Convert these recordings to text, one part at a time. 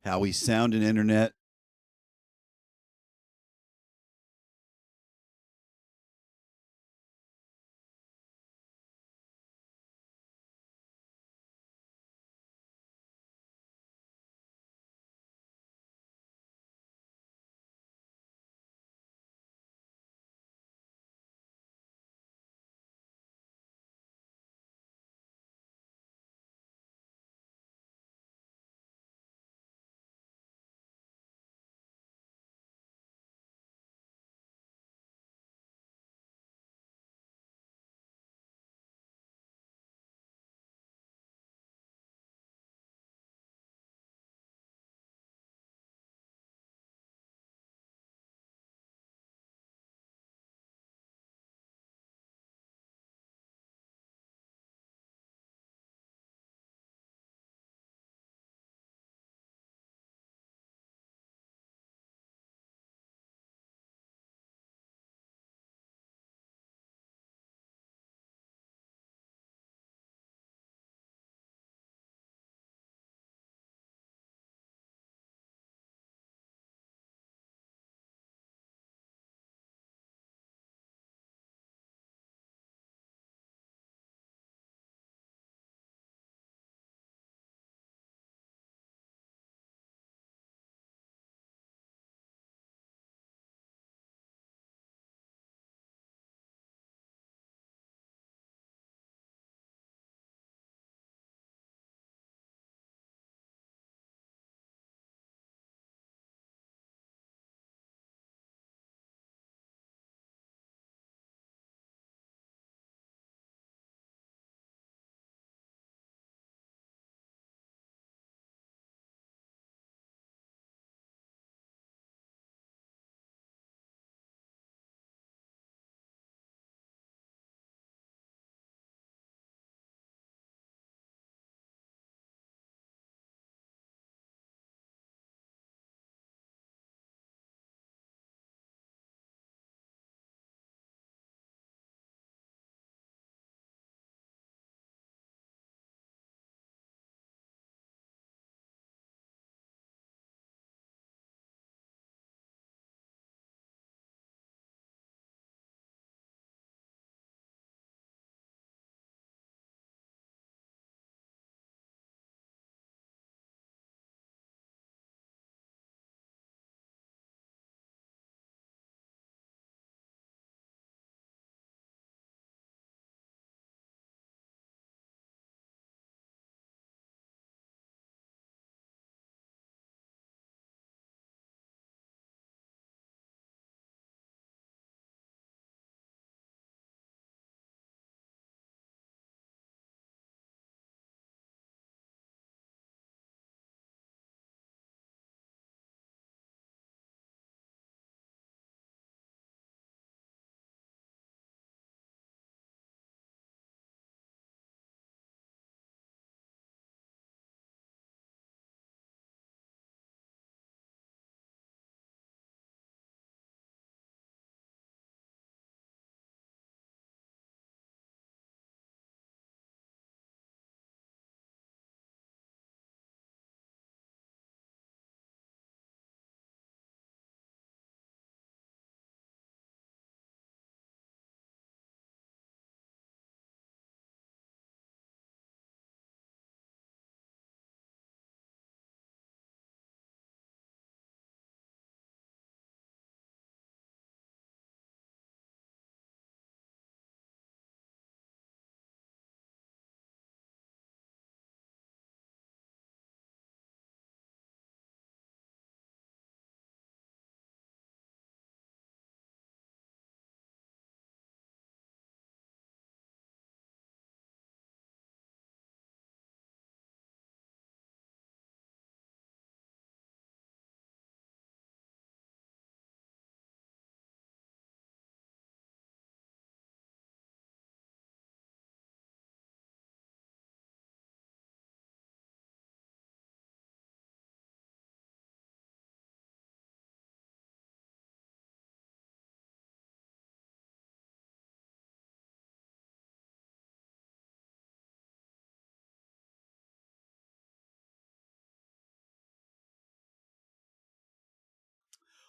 how we sound in internet,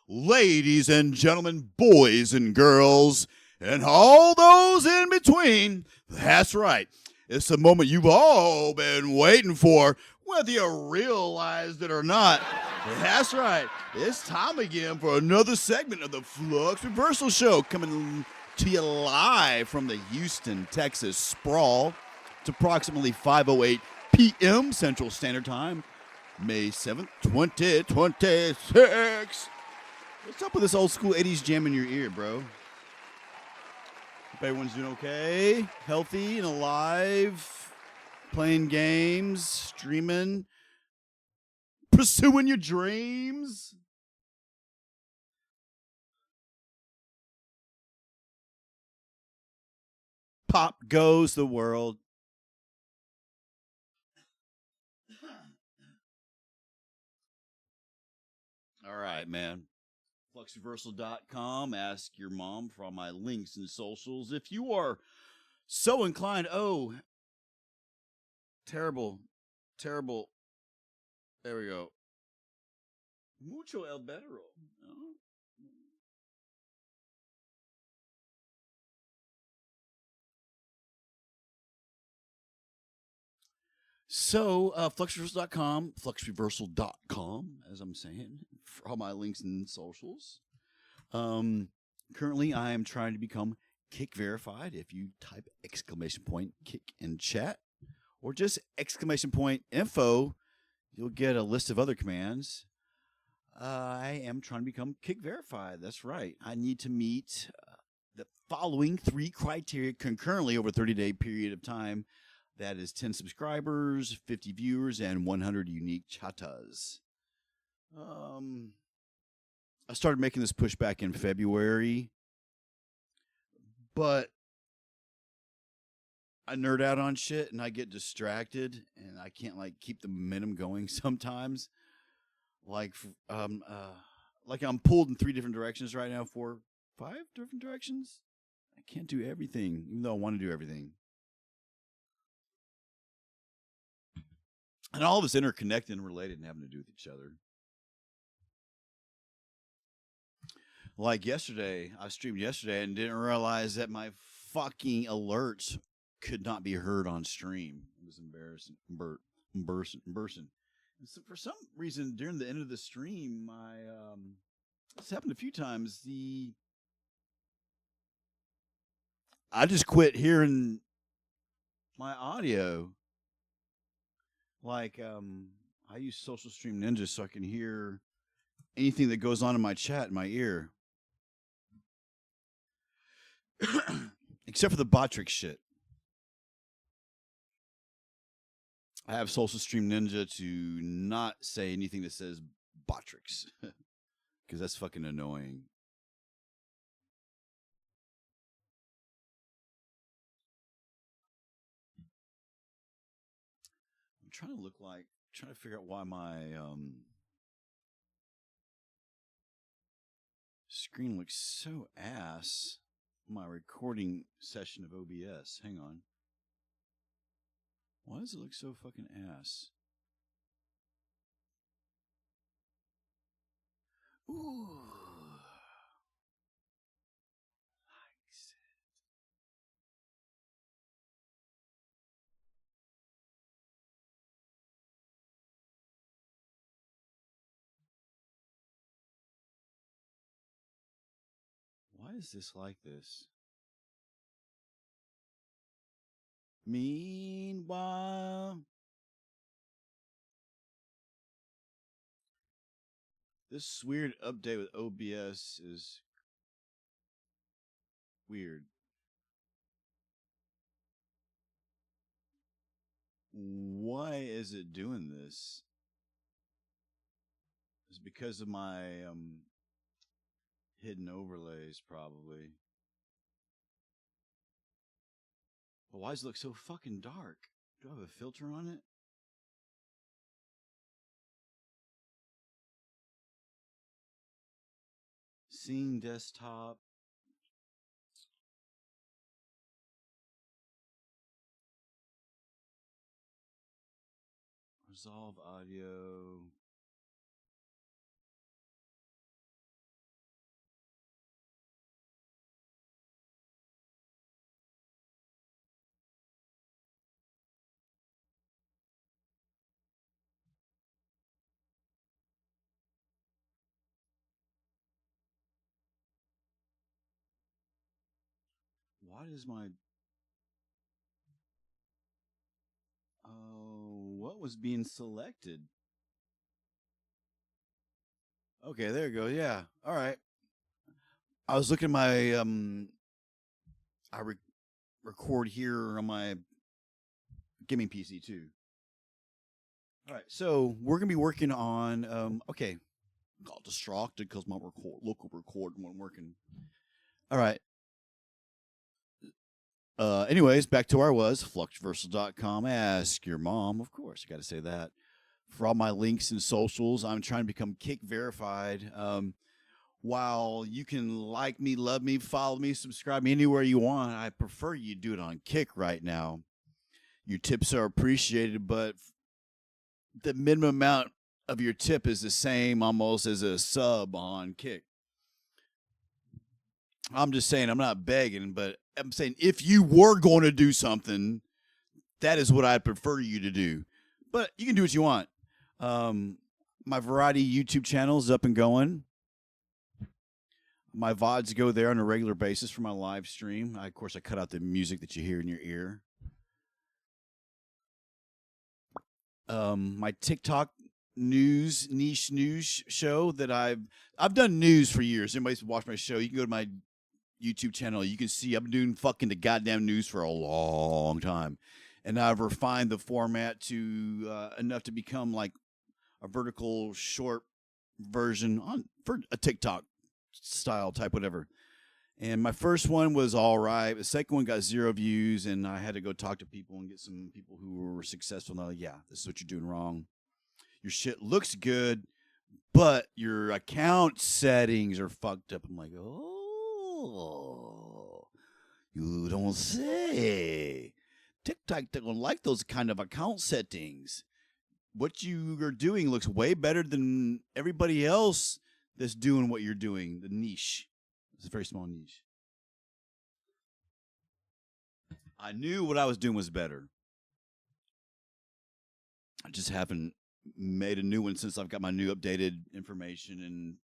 ladies and gentlemen, boys and girls, and all those in between. That's right. It's the moment you've all been waiting for, whether you realized it or not. That's right. It's time again for another segment of the Flux Reversal Show, coming to you live from the Houston, Texas sprawl. It's approximately 5:08 p.m. Central Standard Time, May 7th, 2026. What's up with this old school 80s jam in your ear, bro? Hope everyone's doing okay, healthy and alive, playing games, streaming, pursuing your dreams. Pop goes the world. All right, man. FluxReversal.com. Ask your mom for all my links and socials. If you are so inclined, terrible. There we go. Mucho el bedero. Oh. So, FluxReversal.com, as I'm saying, for all my links and socials. Currently, I am trying to become Kick verified. If you type !kick in chat, or just !info, you'll get a list of other commands. I am trying to become Kick verified. That's right. I need to meet the following 3 criteria concurrently over a 30-day period of time. That is 10 subscribers, 50 viewers, and 100 unique chatas. I started making this push back in February, but I nerd out on shit and I get distracted and I can't keep the momentum going sometimes. Like I'm pulled in 3 different directions right now, 4, 5 different directions. I can't do everything, even though I want to do everything. And all of it's interconnected and related and having to do with each other. Like yesterday, I streamed yesterday and didn't realize that my fucking alerts could not be heard on stream. It was embarrassing. And so for some reason, during the end of the stream, this happened a few times. I just quit hearing my audio. I use Social Stream Ninja so I can hear anything that goes on in my chat in my ear. Except for the Botrix shit. I have Social Stream Ninja to not say anything that says Botrix. Because that's fucking annoying. I'm trying to figure out why my screen looks so ass. My recording session of OBS. Hang on. Why does it look so fucking ass? Ooh. Likes it. Why is this like this? Meanwhile, this weird update with OBS is weird. Why is it doing this? It's because of my hidden overlays, probably. But why does it look so fucking dark? Do I have a filter on it? Seeing desktop. Resolve audio. Why does my... Oh, what was being selected? Okay, there you go. Yeah. All right. I was looking at my record here on my gaming PC too. All right, so we're gonna be working on okay. Got distracted because my local record wasn't working. All right. Anyways, back to where I was, fluxreversal.com. Ask your mom, of course. I got to say that. For all my links and socials, I'm trying to become Kick verified. While you can like me, love me, follow me, subscribe me anywhere you want, I prefer you do it on Kick right now. Your tips are appreciated, but the minimum amount of your tip is the same almost as a sub on Kick. I'm just saying, I'm not begging, but I'm saying if you were going to do something, that is what I'd prefer you to do. But you can do what you want. My variety YouTube channel is up and going. My VODs go there on a regular basis for my live stream. Of course, I cut out the music that you hear in your ear. My TikTok niche news show that I've done news for years. Anybody's watched my show, you can go to my YouTube channel. You can see I've been doing fucking the goddamn news for a long time. And I've refined the format to enough to become like a vertical short version for a TikTok style type whatever. And my first one was all right. The second one got 0 views, and I had to go talk to people and get some people who were successful. And they're like, yeah, this is what you're doing wrong. Your shit looks good, but your account settings are fucked up. I'm like, oh, you don't say. TikTok don't like those kind of account settings. What you are doing looks way better than everybody else that's doing what you're doing. The niche. It's a very small niche. I knew what I was doing was better. I just haven't made a new one since I've got my new updated information and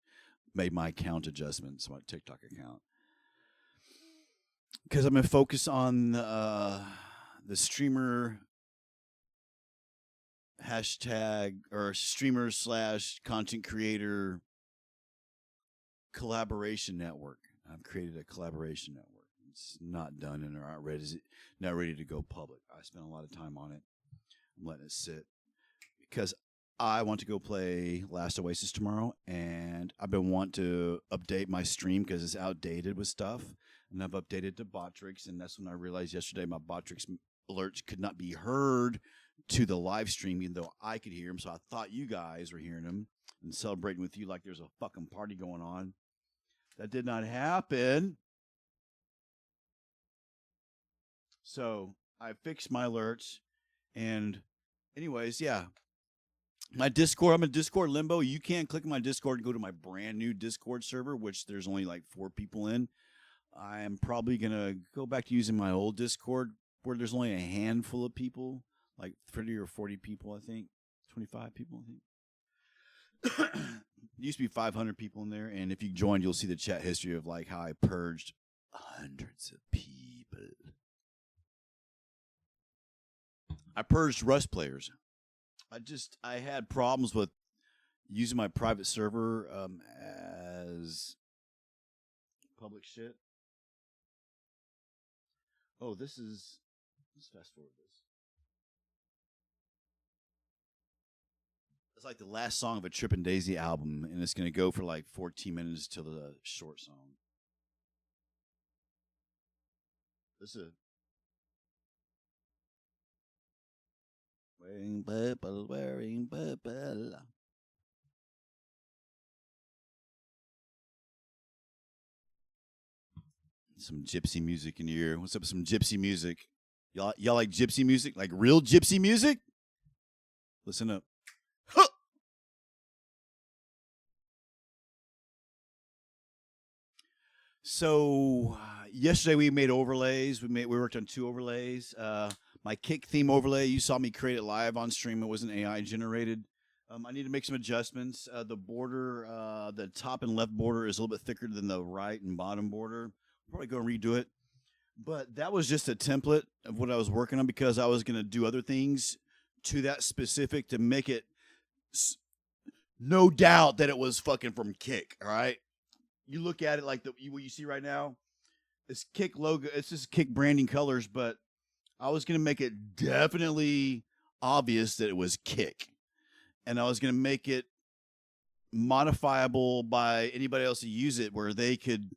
made my account adjustments, my TikTok account. Because I'm going to focus on the streamer hashtag or streamer / content creator collaboration network. I've created a collaboration network. It's not done and not ready to go public. I spent a lot of time on it. I'm letting it sit because I want to go play Last Oasis tomorrow, and I've been wanting to update my stream because it's outdated with stuff, and I've updated to Botrix, and that's when I realized yesterday my Botrix alerts could not be heard to the live stream, even though I could hear them. So I thought you guys were hearing them and celebrating with you like there's a fucking party going on. That did not happen. So I fixed my alerts. And anyways, yeah. My Discord, I'm in Discord limbo. You can't click my Discord and go to my brand new Discord server, which there's only like 4 people in. I'm probably going to go back to using my old Discord where there's only a handful of people, like 30 or 40 people, I think. 25 people, I think. Used to be 500 people in there, and if you joined, you'll see the chat history of like how I purged hundreds of people. I purged Rust players. I had problems with using my private server as public shit. Oh, let's fast forward this. It's like the last song of a Trippin' Daisy album, and it's going to go for like 14 minutes till the short song. This is wearing purple, wearing purple. Some gypsy music in your ear. What's up with some gypsy music? Y'all like gypsy music? Like real gypsy music? Listen up. Huh! So yesterday we made overlays. We worked on 2 overlays. My kick theme overlay, you saw me create it live on stream. It wasn't AI generated. I need to make some adjustments. The border, the top and left border is a little bit thicker than the right and bottom border. We'll probably go and redo it. But that was just a template of what I was working on because I was going to do other things to that specific to make it no doubt that it was fucking from Kick. All right. You look at it like what you see right now. It's Kick logo. It's just Kick branding colors, but I was going to make it definitely obvious that it was Kick. And I was going to make it modifiable by anybody else who use it where they could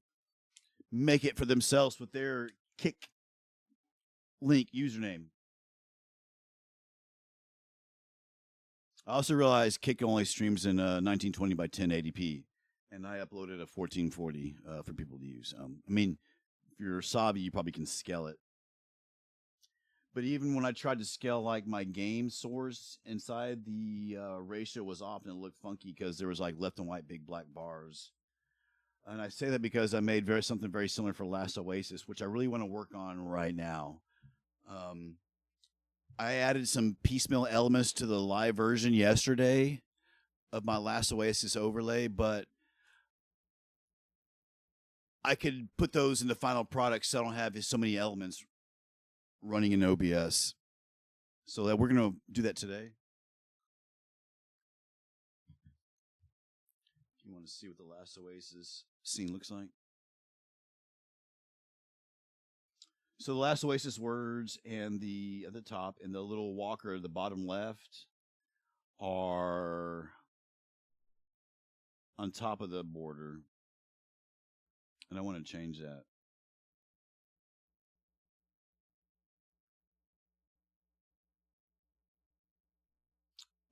make it for themselves with their Kick link username. I also realized Kick only streams in 1920 by 1080p, and I uploaded a 1440 for people to use. I mean, if you're savvy, you probably can scale it. But even when I tried to scale like my game source inside, the ratio was off and it looked funky because there was like left and right big black bars. And I say that because I made something very similar for Last Oasis, which I really want to work on right now. I added some piecemeal elements to the live version yesterday of my Last Oasis overlay, but I could put those in the final product so I don't have so many elements running in OBS. So that we're going to do that today. If you want to see what the Last Oasis scene looks like. So the Last Oasis words and at the top and the little walker at the bottom left are on top of the border. And I want to change that.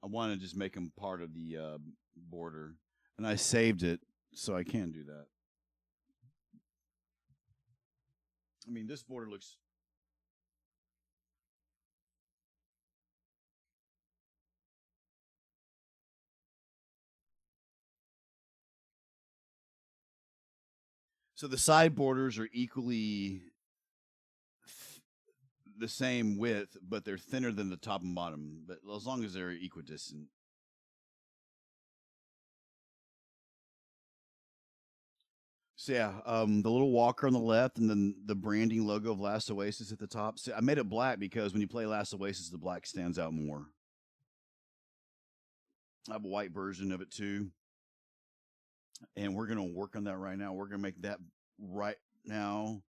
I want to just make them part of the border. And I saved it, so I can do that. I mean, this border looks... So the side borders are equally the same width, but they're thinner than the top and bottom. But as long as they're equidistant. So yeah, the little walker on the left, and then the branding logo of Last Oasis at the top. So I made it black because when you play Last Oasis, the black stands out more. I have a white version of it too. And we're going to work on that right now. We're going to make that right now,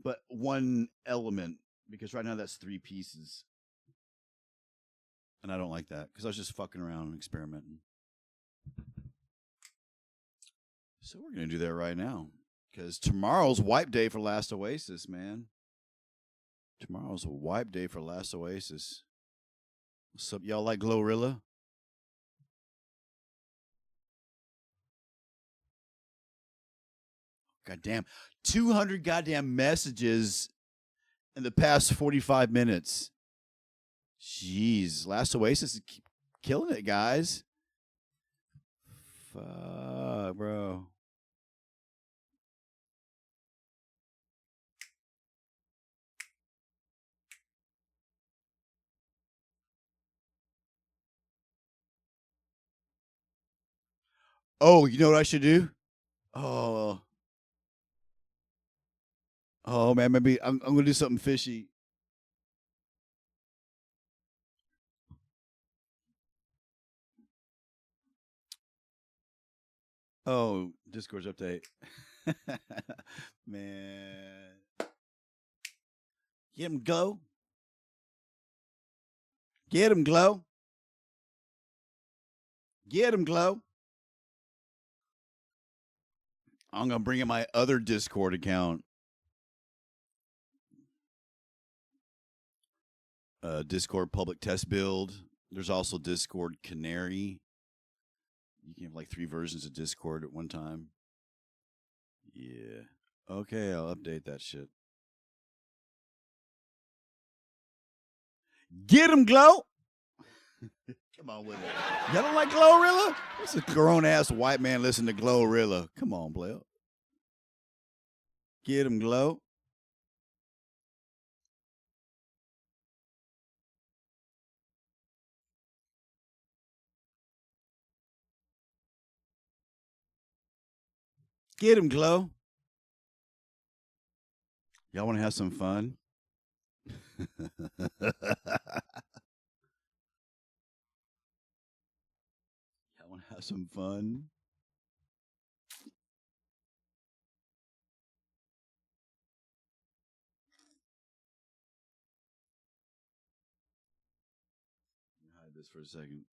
but one element, because right now that's 3 pieces. And I don't like that because I was just fucking around and experimenting. So we're going to do that right now because tomorrow's wipe day for Last Oasis, man. Tomorrow's a wipe day for Last Oasis. What's up? Y'all like Glorilla? Goddamn, 200 goddamn messages in the past 45 minutes. Jeez, Last Oasis is killing it, guys. Fuck, bro. Oh, you know what I should do? Oh man, maybe I'm gonna do something fishy. Oh, Discord's update. Man. Get him, Glow. Get him, Glow. Get him, Glow. I'm gonna bring in my other Discord account. Discord public test build. There's also Discord Canary. You can have like 3 versions of Discord at one time. Yeah. Okay, I'll update that shit. Get him, Glow. Come on with it. Y'all don't like Glorilla? What's a grown ass white man listen to Glorilla? Come on, Blair. Get him, Glow. Get him, Glow. Y'all want to have some fun? Y'all want to have some fun? Hide this for a second.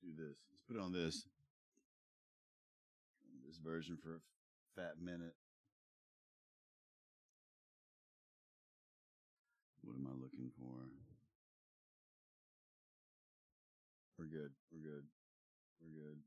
Let's do this. Let's put it on this. This version for a fat minute. What am I looking for? We're good. We're good. We're good.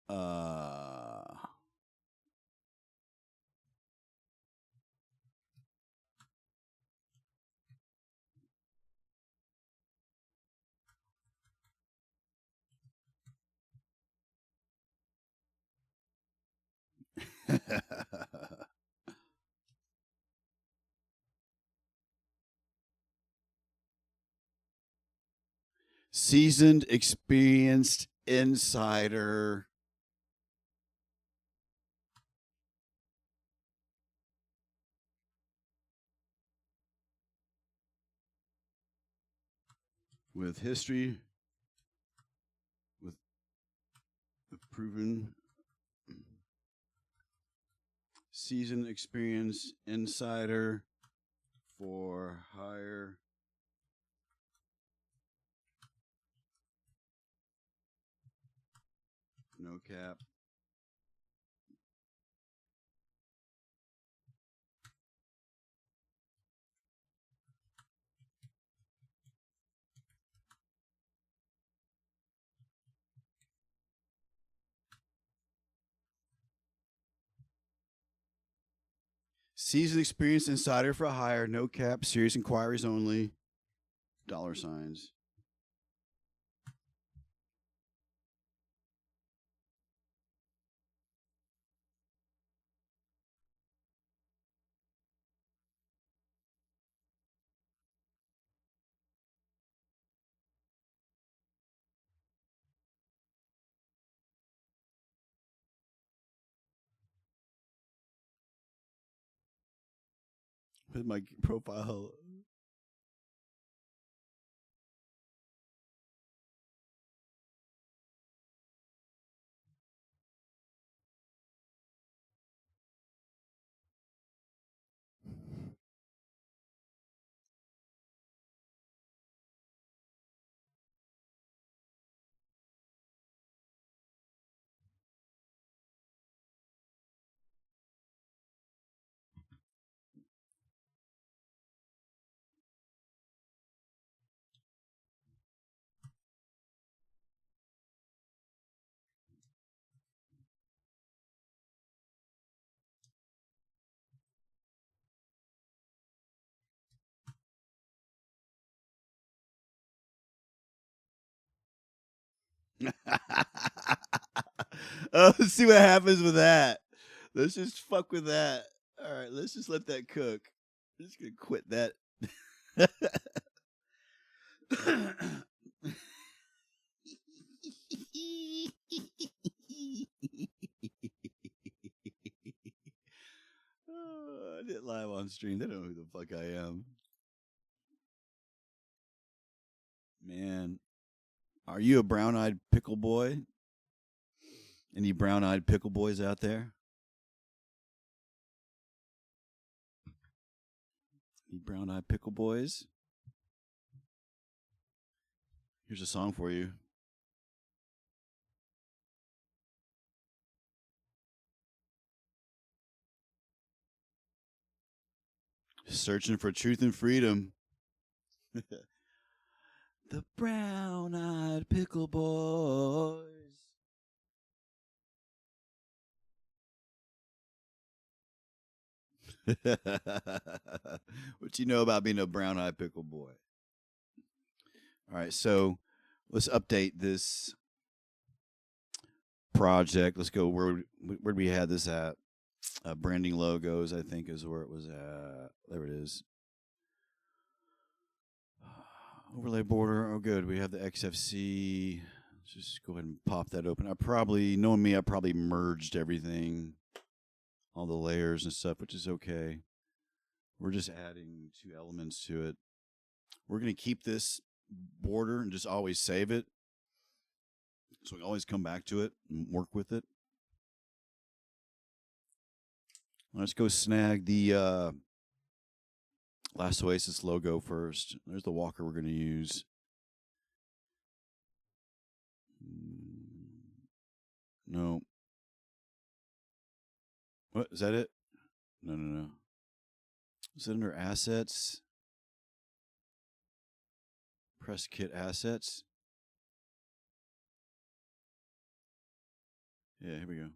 Uh, seasoned, experienced insider. With history, with the proven seasoned, experienced insider for hire. No cap. Seasoned, experienced insider for hire. No cap. Serious inquiries only. $signs. With my profile. Let's see what happens with that. Let's just fuck with that. All right, let's just let that cook. I'm just gonna quit that. I did live on stream. They don't know who the fuck I am. Man, are you a brown-eyed pickle boy? Any brown-eyed pickle boys out there? Any brown-eyed pickle boys? Here's a song for you. Searching for truth and freedom. The brown-eyed pickle boys. What you know about being a brown-eyed pickle boy? All right, so let's update this project. Let's go where we had this at. Branding logos, I think, is where it was at. There it is. Overlay border. Oh, good. We have the XFC. Let's just go ahead and pop that open. Knowing me, I probably merged everything, all the layers and stuff, which is okay. We're just adding 2 elements to it. We're going to keep this border and just always save it, so we can always come back to it and work with it. Let's go snag the last Oasis logo first. There's the walker we're going to use. No. What? Is that it? No. Is it under assets? Press kit assets. Yeah, here we go.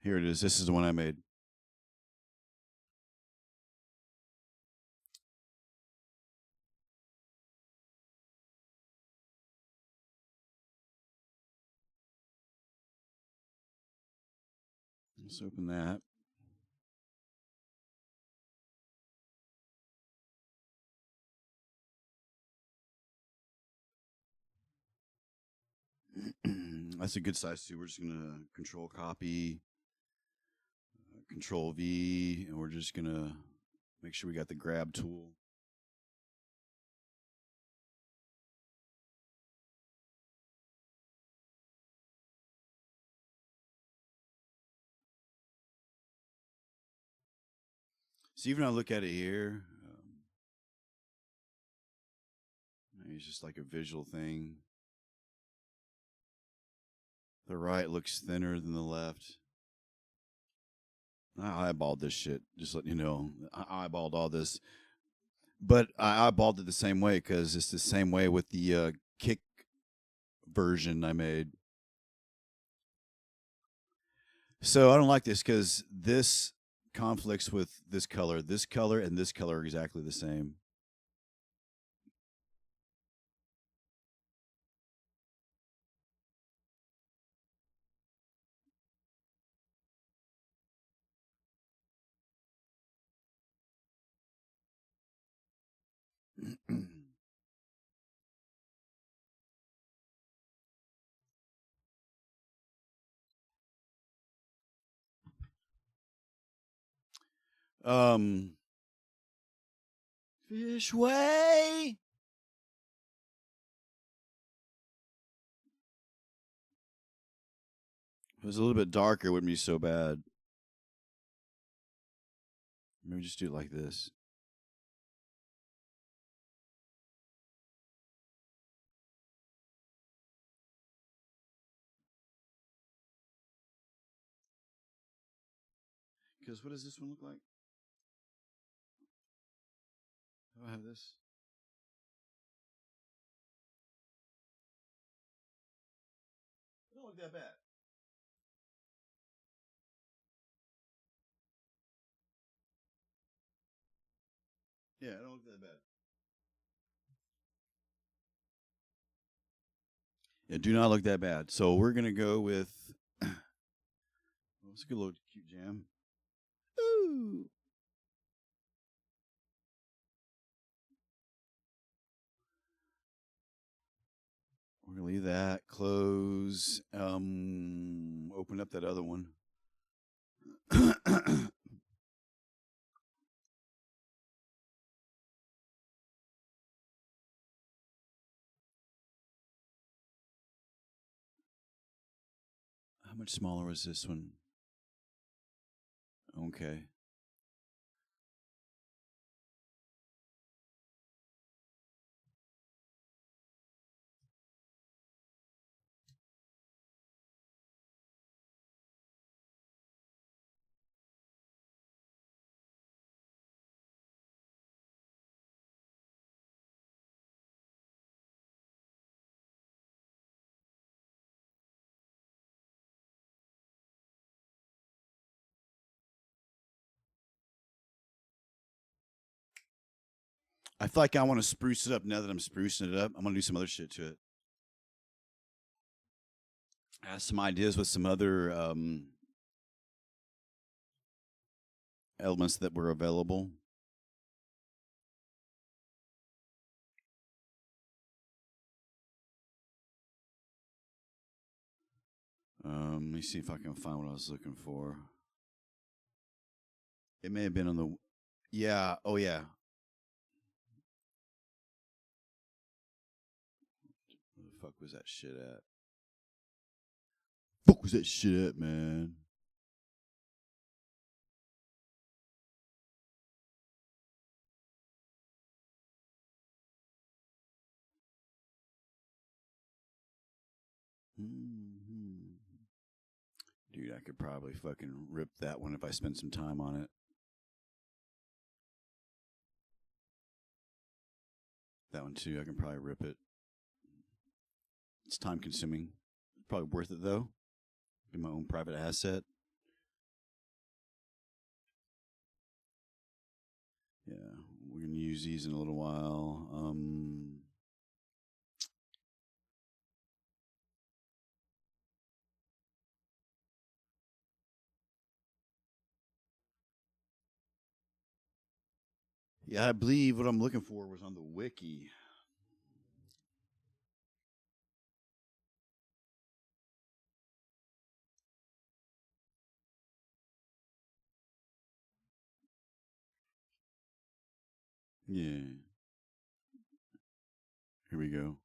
Here it is. This is the one I made. Let's open that. That's a good size too. We're just gonna control copy, control V, and we're just gonna make sure we got the grab tool. So even I look at it here, it's just like a visual thing. The right looks thinner than the left. I eyeballed this shit, just letting you know. I eyeballed all this. But I eyeballed it the same way because it's the same way with the kick version I made. So I don't like this because this conflicts with this color. This color and this color are exactly the same. Fish way. If it was a little bit darker, it wouldn't be so bad. Maybe just do it like this. Because what does this one look like? Do I have this? It don't look that bad. Yeah, it don't look that bad. It do not look that bad. So we're gonna go with let's get a little cute jam. Ooh. We're gonna leave that. Close. Open up that other one. much smaller was this one? Okay. I feel like I want to spruce it up now that I'm sprucing it up. I'm going to do some other shit to it. I have some ideas with some other elements that were available. Let me see if I can find what I was looking for. It may have been on the... Yeah, oh yeah. Where the fuck was that shit at? Fuck was that shit at, man? Dude, I could probably fucking rip that one if I spend some time on it. That one too, I can probably rip it. It's time consuming. Probably worth it though. Be my own private asset. Yeah, we're gonna use these in a little while. Yeah, I believe what I'm looking for was on the wiki. Yeah. Here we go.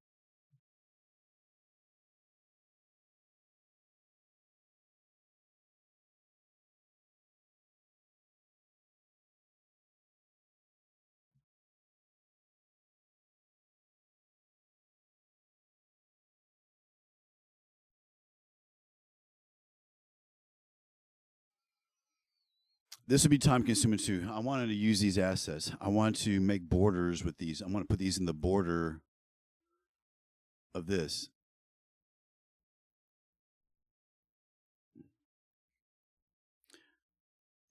This would be time consuming too. I wanted to use these assets. I want to make borders with these. I want to put these in the border of this.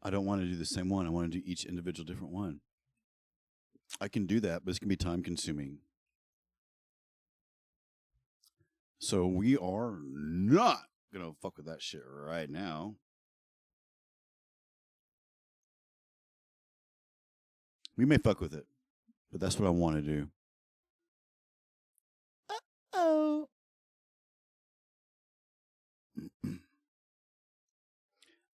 I don't want to do the same one. I want to do each individual different one. I can do that, but it's going to be time consuming. So we are not going to fuck with that shit right now. We may fuck with it, but that's what I want to do. Uh-oh.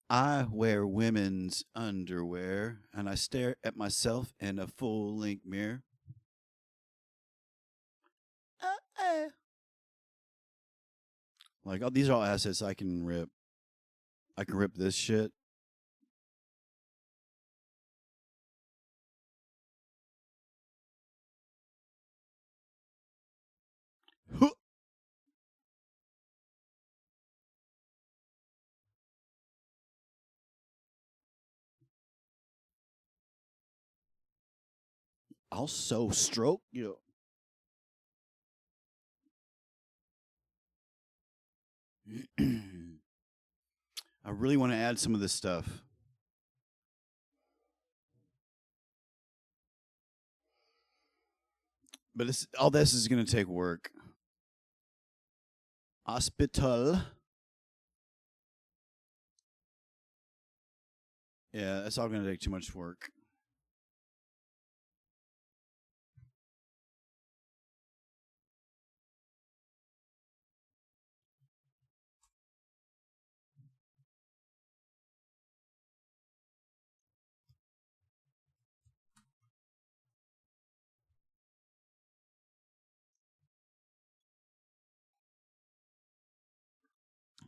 I wear women's underwear, and I stare at myself in a full-length mirror. Like, oh, these are all assets I can rip. I can rip this shit. Huh. I'll so stroke you. I really want to add some of this stuff. But all this is going to take work. Hospital. Yeah, that's all going to take too much work.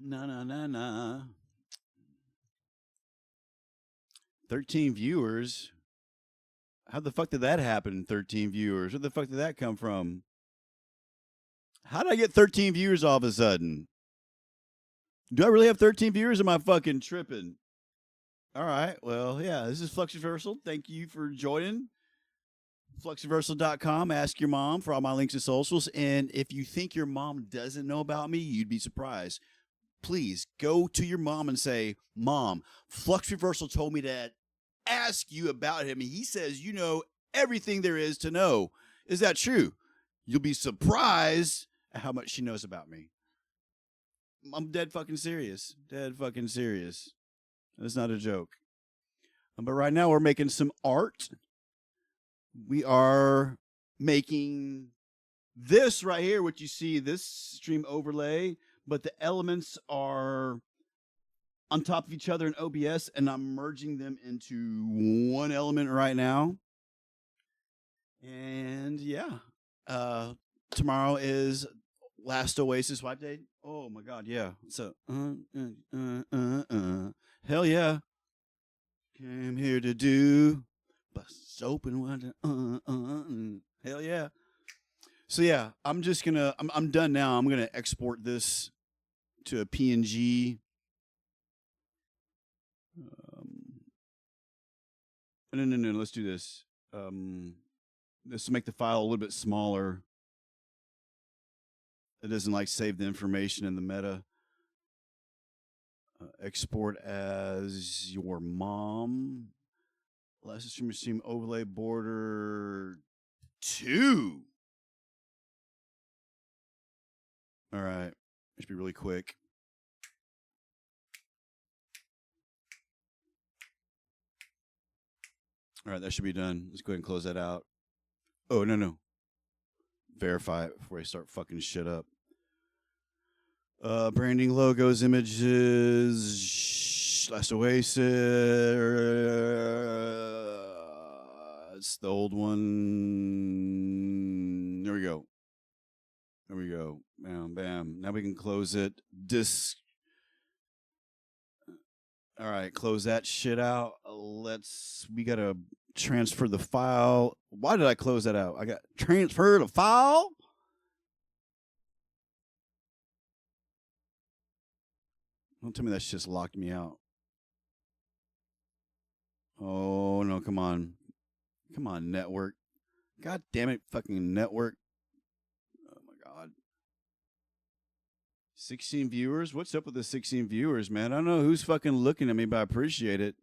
Na. 13 viewers. How the fuck did that happen? 13 viewers. Where the fuck did that come from? How did I get 13 viewers all of a sudden? Do I really have 13 viewers? Or am I fucking tripping? All right. Well, yeah, this is Flux Reversal. Thank you for joining. FluxReversal.com. Ask your mom for all my links and socials. And if you think your mom doesn't know about me, you'd be surprised. Please go to your mom and say, Mom, Flux Reversal told me to ask you about him. And he says you know everything there is to know. Is that true? You'll be surprised at how much she knows about me. I'm dead fucking serious. Dead fucking serious. That's not a joke. But right now we're making some art. We are making this right here, what you see, this stream overlay, but the elements are on top of each other in OBS, and I'm merging them into one element right now. And yeah, tomorrow is last Oasis wipe day. Oh my God, yeah. So, hell yeah. Came here to do bust open one. Hell yeah. So yeah, I'm just gonna. I'm done now. I'm gonna export this to a PNG. No. Let's do this. This will make the file a little bit smaller. It doesn't like save the information in the meta. Export as your mom. Last stream overlay border 2. All right. It should be really quick. All right, that should be done. Let's go ahead and close that out. Oh, no. Verify it before I start fucking shit up. Branding, logos, images, last Oasis. It's the old one. There we go. Bam. Now we can close it. All right, close that shit out. We got to transfer the file. Why did I close that out? I got transfer the file. Don't tell me that's just locked me out. Oh, no, come on. Come on, network. God damn it, fucking network. Oh, my God. 16 viewers? What's up with the 16 viewers, man? I don't know who's fucking looking at me, but I appreciate it.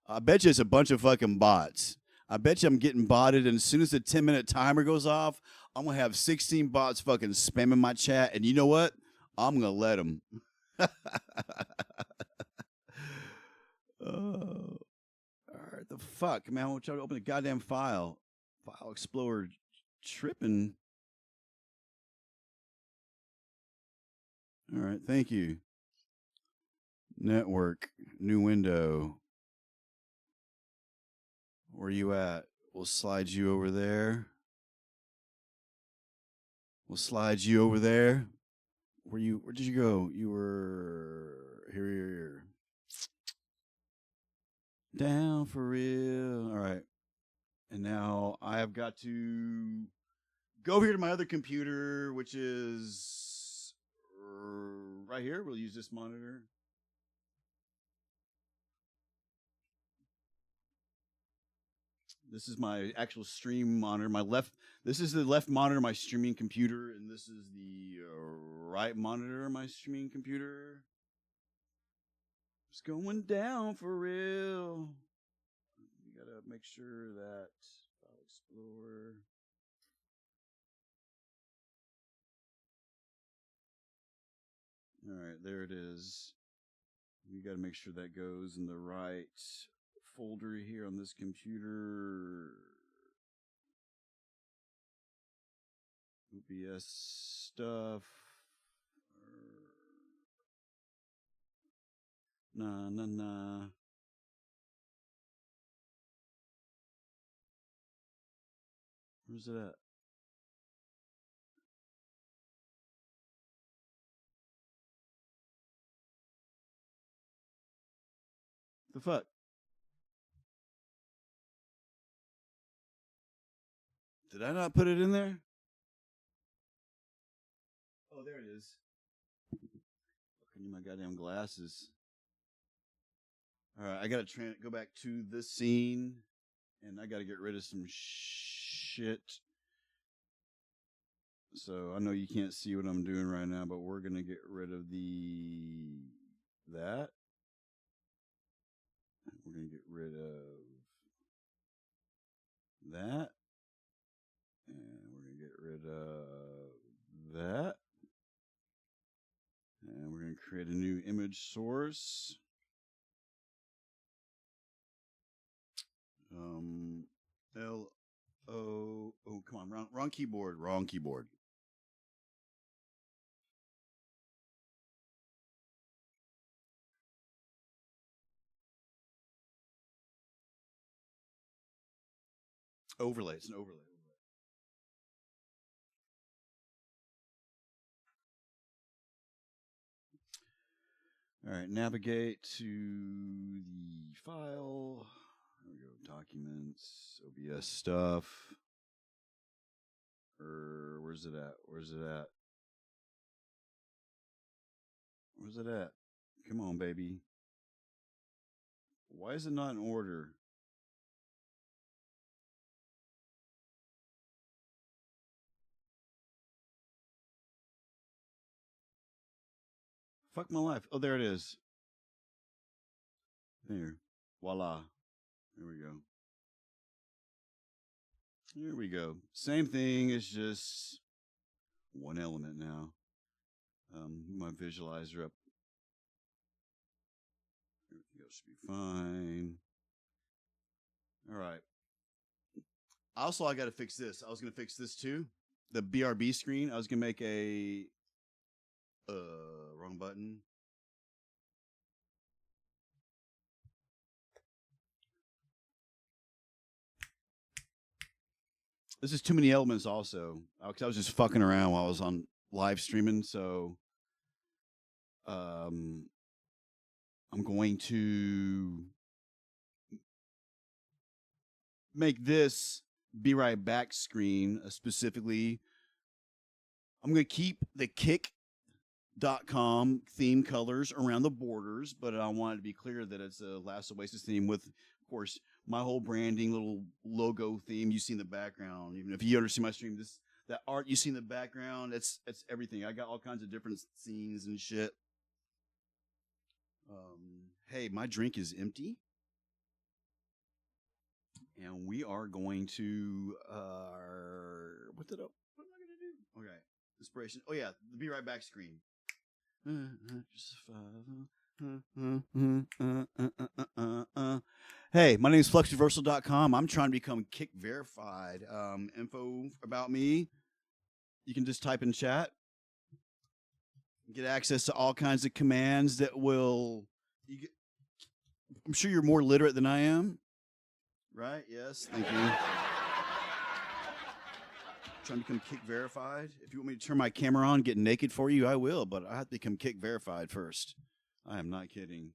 I bet you it's a bunch of fucking bots. I bet you I'm getting botted, and as soon as the 10-minute timer goes off, I'm going to have 16 bots fucking spamming my chat, and you know what? I'm going to let them. Oh. All right, the fuck, man. I'm trying to open the goddamn file. File Explorer tripping. All right, thank you. Network, new window. Where you at? We'll slide you over there. Where did you go? You were here. Down for real. All right. And now I have got to go over here to my other computer, which is right here. We'll use this monitor. This is my actual stream monitor. This is the left monitor of my streaming computer, and this is the right monitor of my streaming computer. It's going down for real. You gotta make sure that File Explorer. All right, there it is. You gotta make sure that goes in the right folder here on this computer. OBS stuff. Nah. Where's it at? The fuck? Did I not put it in there? Oh, there it is. I need my goddamn glasses. All right, I gotta go back to this scene, and I gotta get rid of some shit. So I know you can't see what I'm doing right now, but we're gonna get rid of that. We're gonna get rid of that, and we're gonna get rid of that, and we're gonna create a new image source. Oh, come on, wrong keyboard, wrong keyboard. Overlay, it's an overlay. All right, navigate to the file. There we go, documents, OBS stuff. Where's it at? Where's it at? Where's it at? Come on, baby. Why is it not in order? Fuck my life. Oh, there it is. There. Voila. There we go. Here we go. Same thing, it's just one element now. My visualizer up. Everything else should be fine. All right. Also, I got to fix this. I was going to fix this too. The BRB screen. I was going to make a wrong button. This is too many elements also. Because I was just fucking around while I was on live streaming. So I'm going to make this Be Right Back screen specifically. I'm going to keep the kick.com theme colors around the borders, but I want it to be clear that it's a Last Oasis theme with, of course, my whole branding, little logo theme you see in the background. Even if you ever see my stream, that art you see in the background, it's everything. I got all kinds of different scenes and shit. Hey, my drink is empty. And we are going to what am I gonna do? Okay. Inspiration. Oh yeah, the Be Right Back screen. Hey, my name is FluxReversal.com. I'm trying to become Kick verified. Info about me, you can just type in chat. Get access to all kinds of commands that will. I'm sure you're more literate than I am, right? Yes, thank you. Trying to become Kick verified. If you want me to turn my camera on, get naked for you, I will, but I have to become Kick verified first. I am not kidding.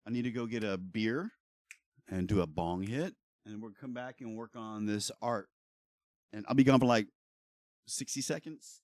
I need to go get a beer and do a bong hit, and we'll come back and work on this art. And I'll be gone for like 60 seconds.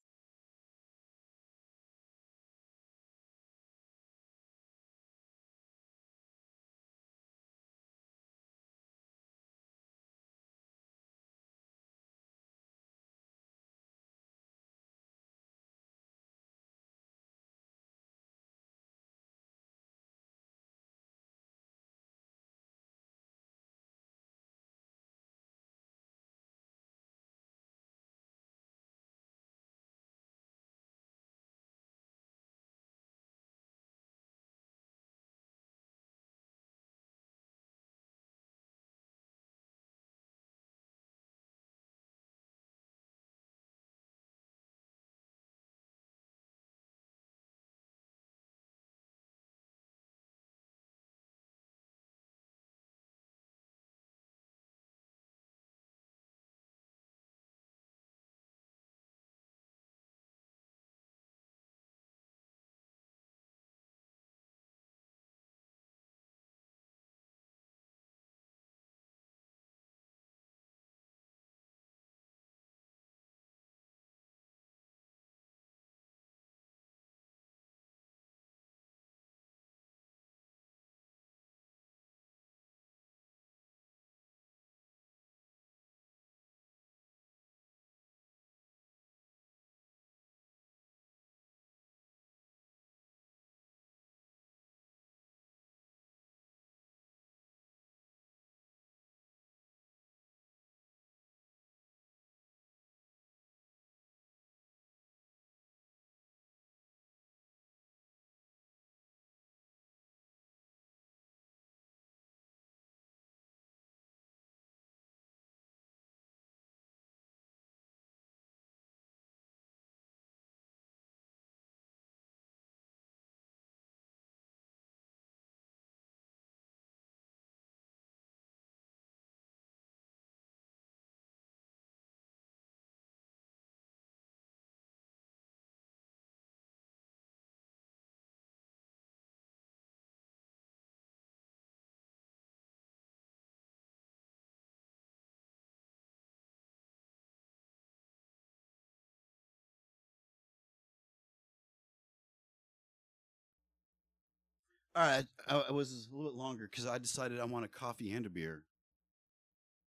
All right, I was a little bit longer because I decided I want a coffee and a beer.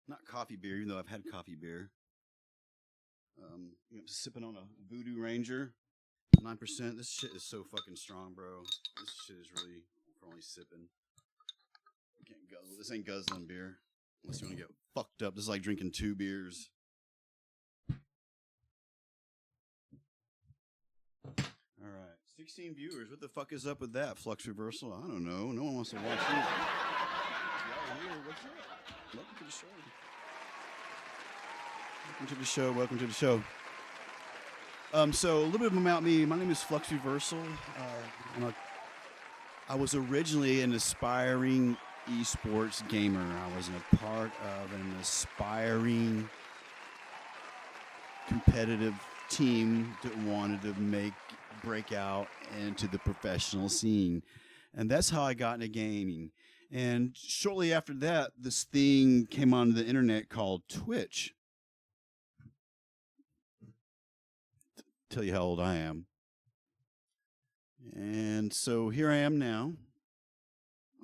Not coffee beer, even though I've had coffee beer. Sipping on a Voodoo Ranger, 9%. This shit is so fucking strong, bro. This shit is really for only sipping. You can't guzzle. This ain't guzzling beer unless you want to get fucked up. This is like drinking 2 beers. All right, 16 viewers. What the fuck is up with that? Flux Reversal? I don't know. No one wants to watch these. Y'all here? What's up? Welcome to the show. Welcome to the show. Welcome to the show. So a little bit about me. My name is Flux Reversal. I was originally an aspiring esports gamer. I was a part of an aspiring competitive team that wanted to break out into the professional scene. And that's how I got into gaming. And shortly after that, this thing came onto the internet called Twitch. Tell you how old I am. And so here I am now.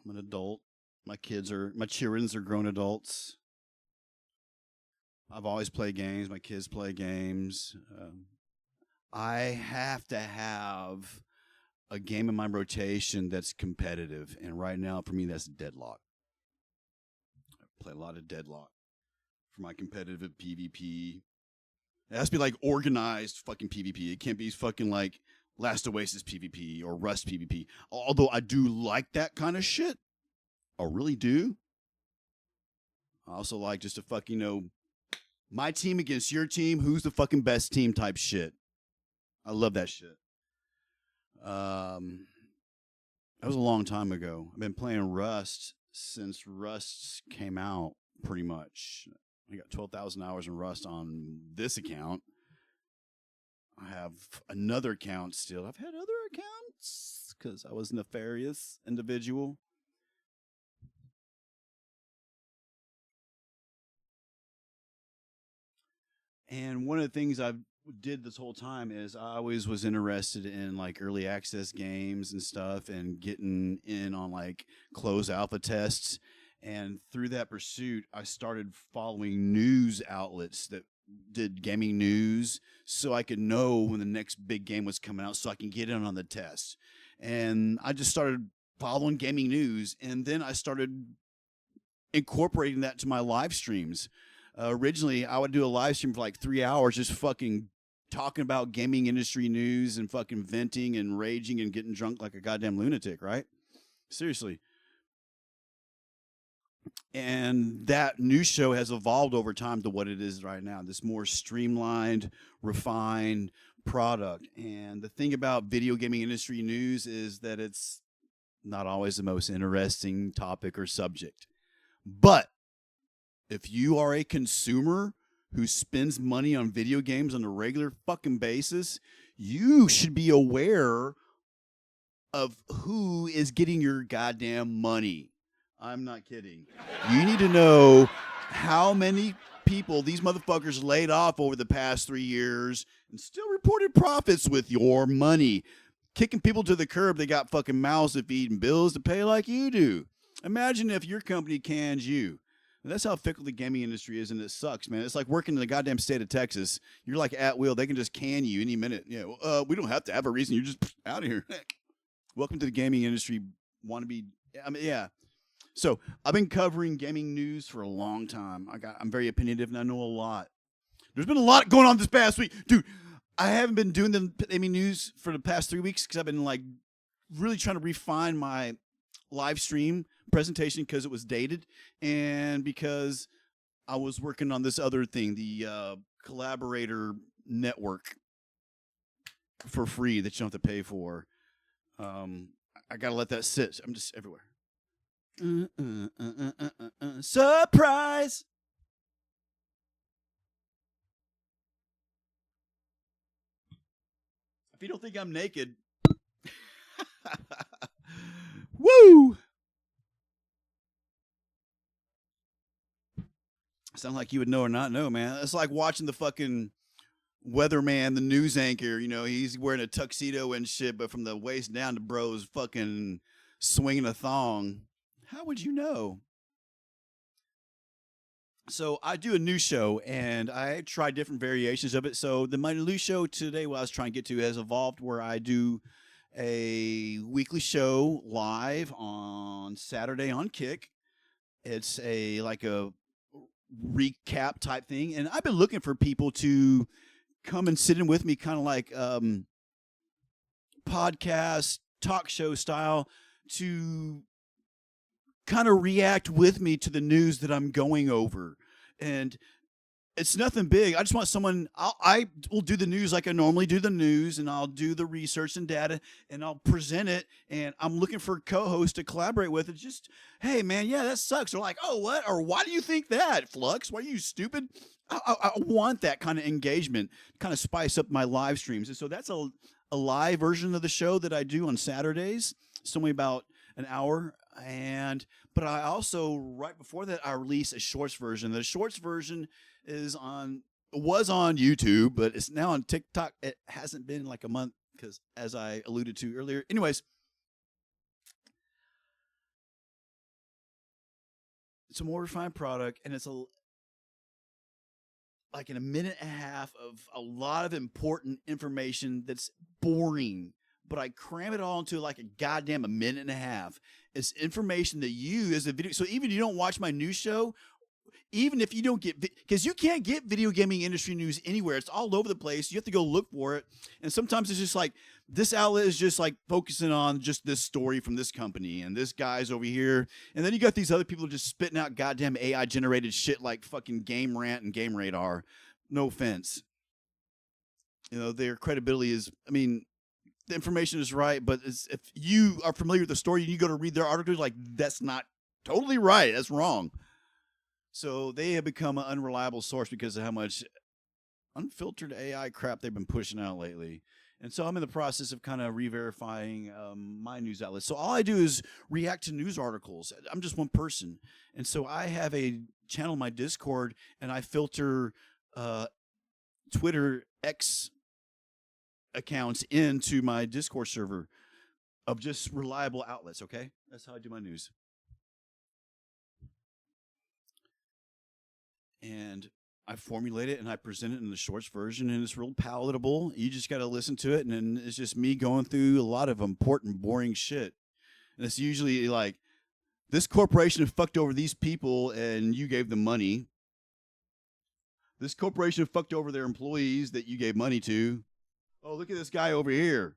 I'm an adult. My children are grown adults. I've always played games. My kids play games. I have to have a game in my rotation that's competitive. And right now, for me, that's Deadlock. I play a lot of Deadlock for my competitive PvP. It has to be like organized fucking PvP. It can't be fucking like Last Oasis PvP or Rust PvP. Although I do like that kind of shit. I really do. I also like just to fucking, my team against your team. Who's the fucking best team type shit. I love that shit. That was a long time ago. I've been playing Rust since Rust came out, pretty much. I got 12,000 hours in Rust on this account. I have another account still. I've had other accounts because I was a nefarious individual. And one of the things I did this whole time is I always was interested in like early access games and stuff and getting in on like closed alpha tests. And through that pursuit, I started following news outlets that did gaming news so I could know when the next big game was coming out so I can get in on the test. And I just started following gaming news. And then I started incorporating that to my live streams. Originally, I would do a live stream for like 3 hours just fucking talking about gaming industry news and fucking venting and raging and getting drunk like a goddamn lunatic, right? Seriously. And that news show has evolved over time to what it is right now, this more streamlined, refined product. And the thing about video gaming industry news is that it's not always the most interesting topic or subject. But if you are a consumer who spends money on video games on a regular fucking basis, you should be aware of who is getting your goddamn money. I'm not kidding. You need to know how many people these motherfuckers laid off over the past 3 years and still reported profits with your money. Kicking people to the curb, they got fucking mouths to feed and bills to pay like you do. Imagine if your company cans you. And that's how fickle the gaming industry is, and it sucks, man. It's like working in the goddamn state of Texas. You're like at will. They can just can you any minute. We don't have to have a reason. You're just out of here. Welcome to the gaming industry. Yeah. So I've been covering gaming news for a long time. I'm very opinionative, and I know a lot. There's been a lot going on this past week. Dude, I haven't been doing the gaming news for the past 3 weeks because I've been like really trying to refine my live stream presentation because it was dated and because I was working on this other thing, the collaborator network for free that you don't have to pay for. I got to let that sit. I'm just everywhere. Surprise! If you don't think I'm naked, woo! Sound like you would know or not know, man. It's like watching the fucking weatherman, the news anchor. He's wearing a tuxedo and shit, but from the waist down, the bro's fucking swinging a thong, how would you know? So I do a news show, and I try different variations of it. So my news show today, what I was trying to get to, has evolved where I do a weekly show live on Saturday on Kick. It's like a recap type thing, and I've been looking for people to come and sit in with me, kind of like podcast talk show style, to kind of react with me to the news that I'm going over. And it's nothing big. I just want someone. I will do the news like I normally do the news, and I'll do the research and data, and I'll present it. And I'm looking for a co-host to collaborate with. It's just, hey man, yeah, that sucks. Or like, oh, what? Or why do you think that, Flux? Why are you stupid? I want that kind of engagement, kind of spice up my live streams. And so that's a live version of the show that I do on Saturdays. It's only about an hour. But I also, right before that, I release a shorts version. The shorts version was on YouTube, but it's now on TikTok. It hasn't been like a month because, as I alluded to earlier, anyways, it's a more refined product, and it's like in a minute and a half of a lot of important information that's boring, but I cram it all into like a goddamn a minute and a half. It's information that you as a video. So even if you don't watch my news show, even if you don't get, because you can't get video gaming industry news anywhere. It's all over the place. You have to go look for it. And sometimes it's just like, this outlet is just like focusing on just this story from this company, and this guy's over here. And then you got these other people just spitting out goddamn AI generated shit like fucking Game Rant and Game Radar. No offense. You know, their credibility is, I mean, the information is right, but if you are familiar with the story and you go to read their articles, like, that's not totally right. That's wrong. So they have become an unreliable source because of how much unfiltered AI crap they've been pushing out lately. And so I'm in the process of kind of re-verifying my news outlets. So all I do is react to news articles. I'm just one person. And so I have a channel in my Discord, and I filter Twitter X accounts into my Discord server of just reliable outlets, okay? That's how I do my news. And I formulate it and I present it in the shorts version, and it's real palatable. You just got to listen to it, and then it's just me going through a lot of important, boring shit. And it's usually like, this corporation fucked over these people and you gave them money. This corporation fucked over their employees that you gave money to. Oh, look at this guy over here.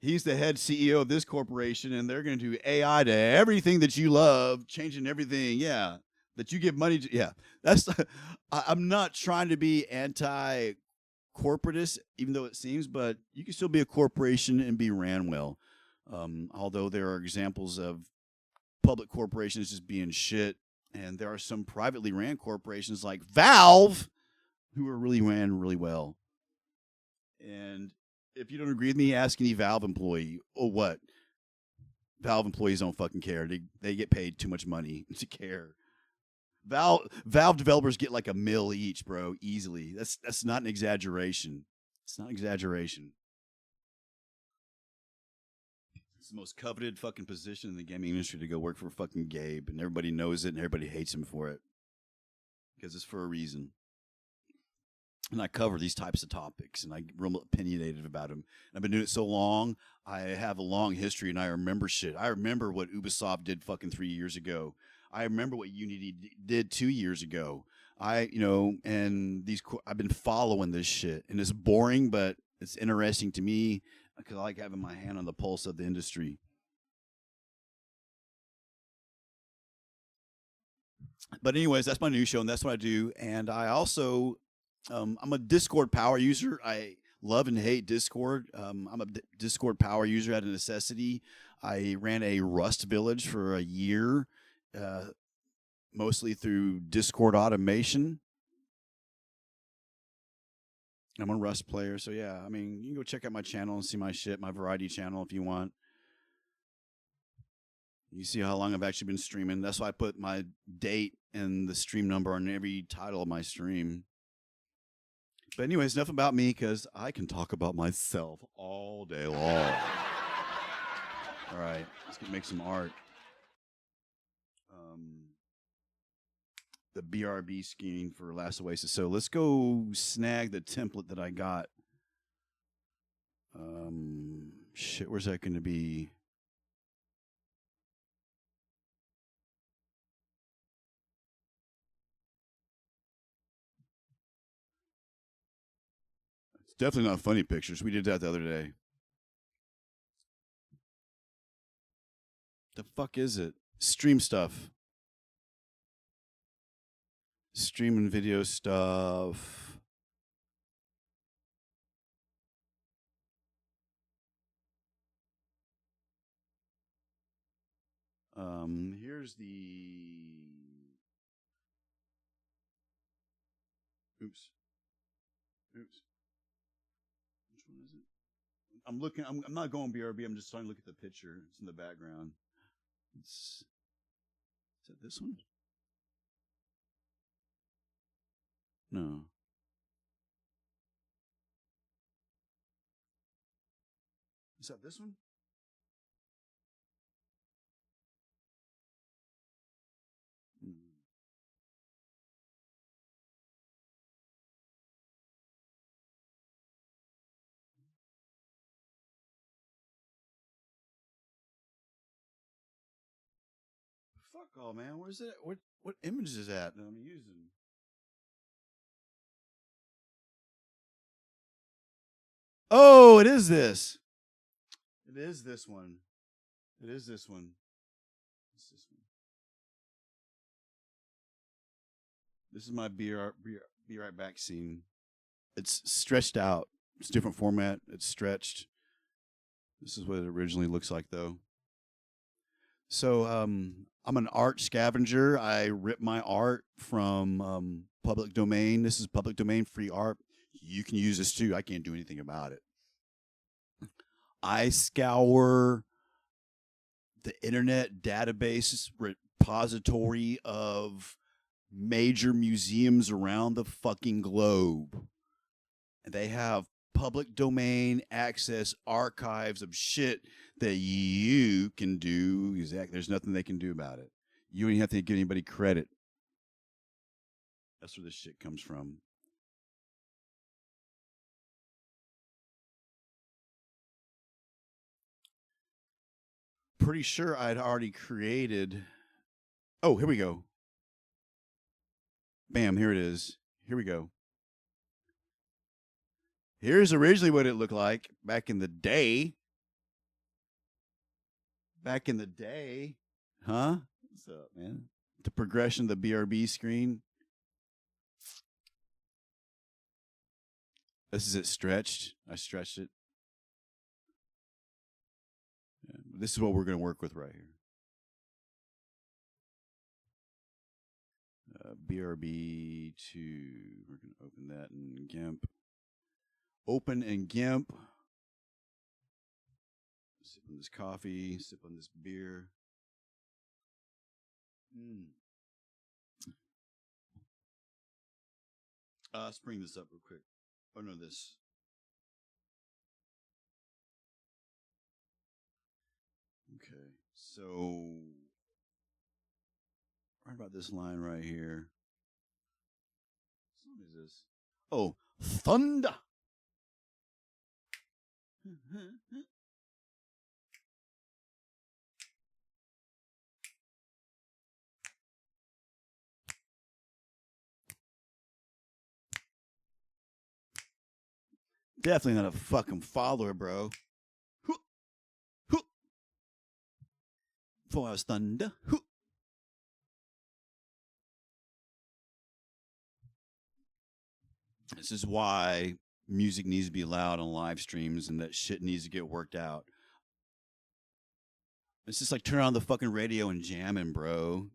He's the head CEO of this corporation, and they're going to do AI to everything that you love, changing everything. Yeah. That you give money to. Yeah. That's, I'm not trying to be anti-corporatist, even though it seems, but you can still be a corporation and be ran well. Although there are examples of public corporations just being shit, and there are some privately ran corporations like Valve who are really ran really well. And if you don't agree with me, ask any Valve employee. Or what? Valve employees don't fucking care. They get paid too much money to care. Valve developers get like $1 million each, bro, easily. That's not an exaggeration. It's not an exaggeration. It's the most coveted fucking position in the gaming industry, to go work for fucking Gabe, and everybody knows it, and everybody hates him for it because it's for a reason. And I cover these types of topics, and I'm real opinionated about them. And I've been doing it so long, I have a long history, and I remember shit. I remember what Ubisoft did fucking 3 years ago. I remember what Unity did 2 years ago. And I've been following this shit, and it's boring, but it's interesting to me because I like having my hand on the pulse of the industry. But anyways, that's my news show, and that's what I do. And I also, I'm a Discord power user. I love and hate Discord. I'm a Discord power user out of necessity. I ran a Rust village for a year. Mostly through Discord automation. I'm a Rust player, so yeah, I mean, you can go check out my channel and see my shit, my variety channel if you want. You see how long I've actually been streaming. That's why I put my date and the stream number on every title of my stream. But anyways, enough about me, because I can talk about myself all day long. All right, let's make some art. The BRB scheme for Last Oasis. So let's go snag the template that I got. Shit, where's that going to be? It's definitely not funny pictures. We did that the other day. The fuck is it? Stream stuff. Stream and video stuff. Here's the. Oops. Which one is it? I'm looking. I'm not going BRB. I'm just trying to look at the picture. It's in the background. Is that this one? No. Is that this one? Fuck all, man. Where's it? What image is that I'm using? Oh, it is this. It is this one. It is this one. It's this one. This is my be right back scene. It's stretched out. It's a different format. It's stretched. This is what it originally looks like, though. So I'm an art scavenger. I rip my art from public domain. This is public domain free art. You can use this too. I can't do anything about it. I scour the internet database repository of major museums around the fucking globe. And they have public domain access archives of shit that you can do. Exactly. There's nothing they can do about it. You don't even have to give anybody credit. That's where this shit comes from. Pretty sure I'd already created. Oh, here we go. Bam, here it is. Here we go. Here's originally what it looked like back in the day. Back in the day. Huh? What's up, man? The progression of the BRB screen. This is it stretched. I stretched it. Yeah, this is what we're going to work with right here. BRB 2. We're going to open that in GIMP. Open in GIMP. Sip on this coffee. Sip on this beer. Let's bring this up real quick. Oh, no, this. Okay, so right about this line right here. What is this? Oh, thunder. Definitely not a fucking follower, bro. For us thunder. This is why music needs to be loud on live streams and that shit needs to get worked out. It's just like turn on the fucking radio and jamming, bro.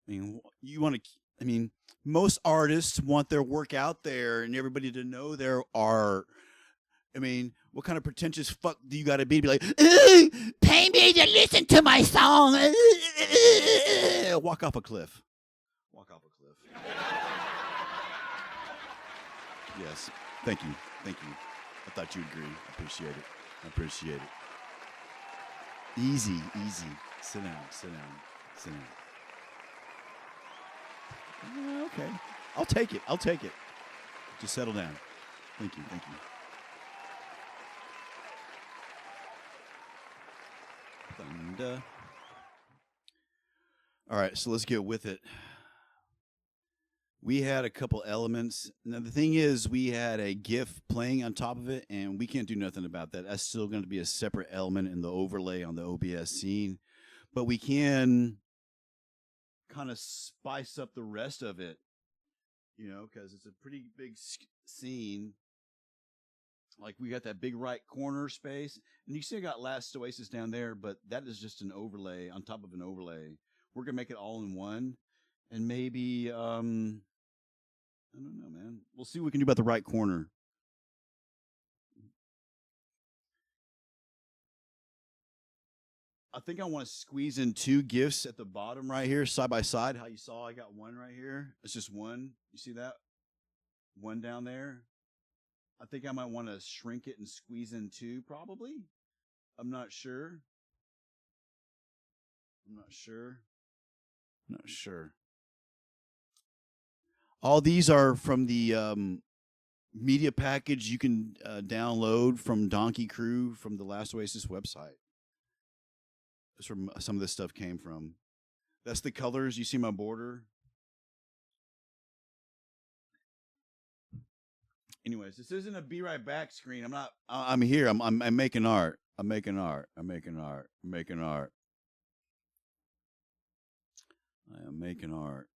I mean, you want to, I mean, most artists want their work out there and everybody to know their art. I mean, what kind of pretentious fuck do you got to be like, pay me to listen to my song? Walk off a cliff. Walk off a cliff. Yes. Thank you. Thank you. I thought you'd agree. I appreciate it. I appreciate it. Easy, easy. Sit down, sit down, sit down. Okay. I'll take it. I'll take it. Just settle down. Thank you, thank you. Thunder. All right, so let's get with it. We had a couple elements. Now, the thing is, we had a GIF playing on top of it, and we can't do nothing about that. That's still going to be a separate element in the overlay on the OBS scene. But we can kind of spice up the rest of it, you know, because it's a pretty big scene. Like, we got that big right corner space, and you see I got Last Oasis down there, but that is just an overlay on top of an overlay. We're going to make it all in one, and maybe, I don't know, man. We'll see what we can do about the right corner. I think I want to squeeze in 2 GIFs at the bottom right here, side by side. How you saw I got one right here. It's just one. You see that? One down there. I think I might want to shrink it and squeeze in 2, probably. I'm not sure. I'm not sure. Not sure. All these are from the media package you can download from Donkey Crew from the Last Oasis website. That's where some of this stuff came from. That's the colors. You see my border? Anyways, this isn't a be right back screen. I'm here. I'm making art. I'm making art. I'm making art. I'm making art. I am making art.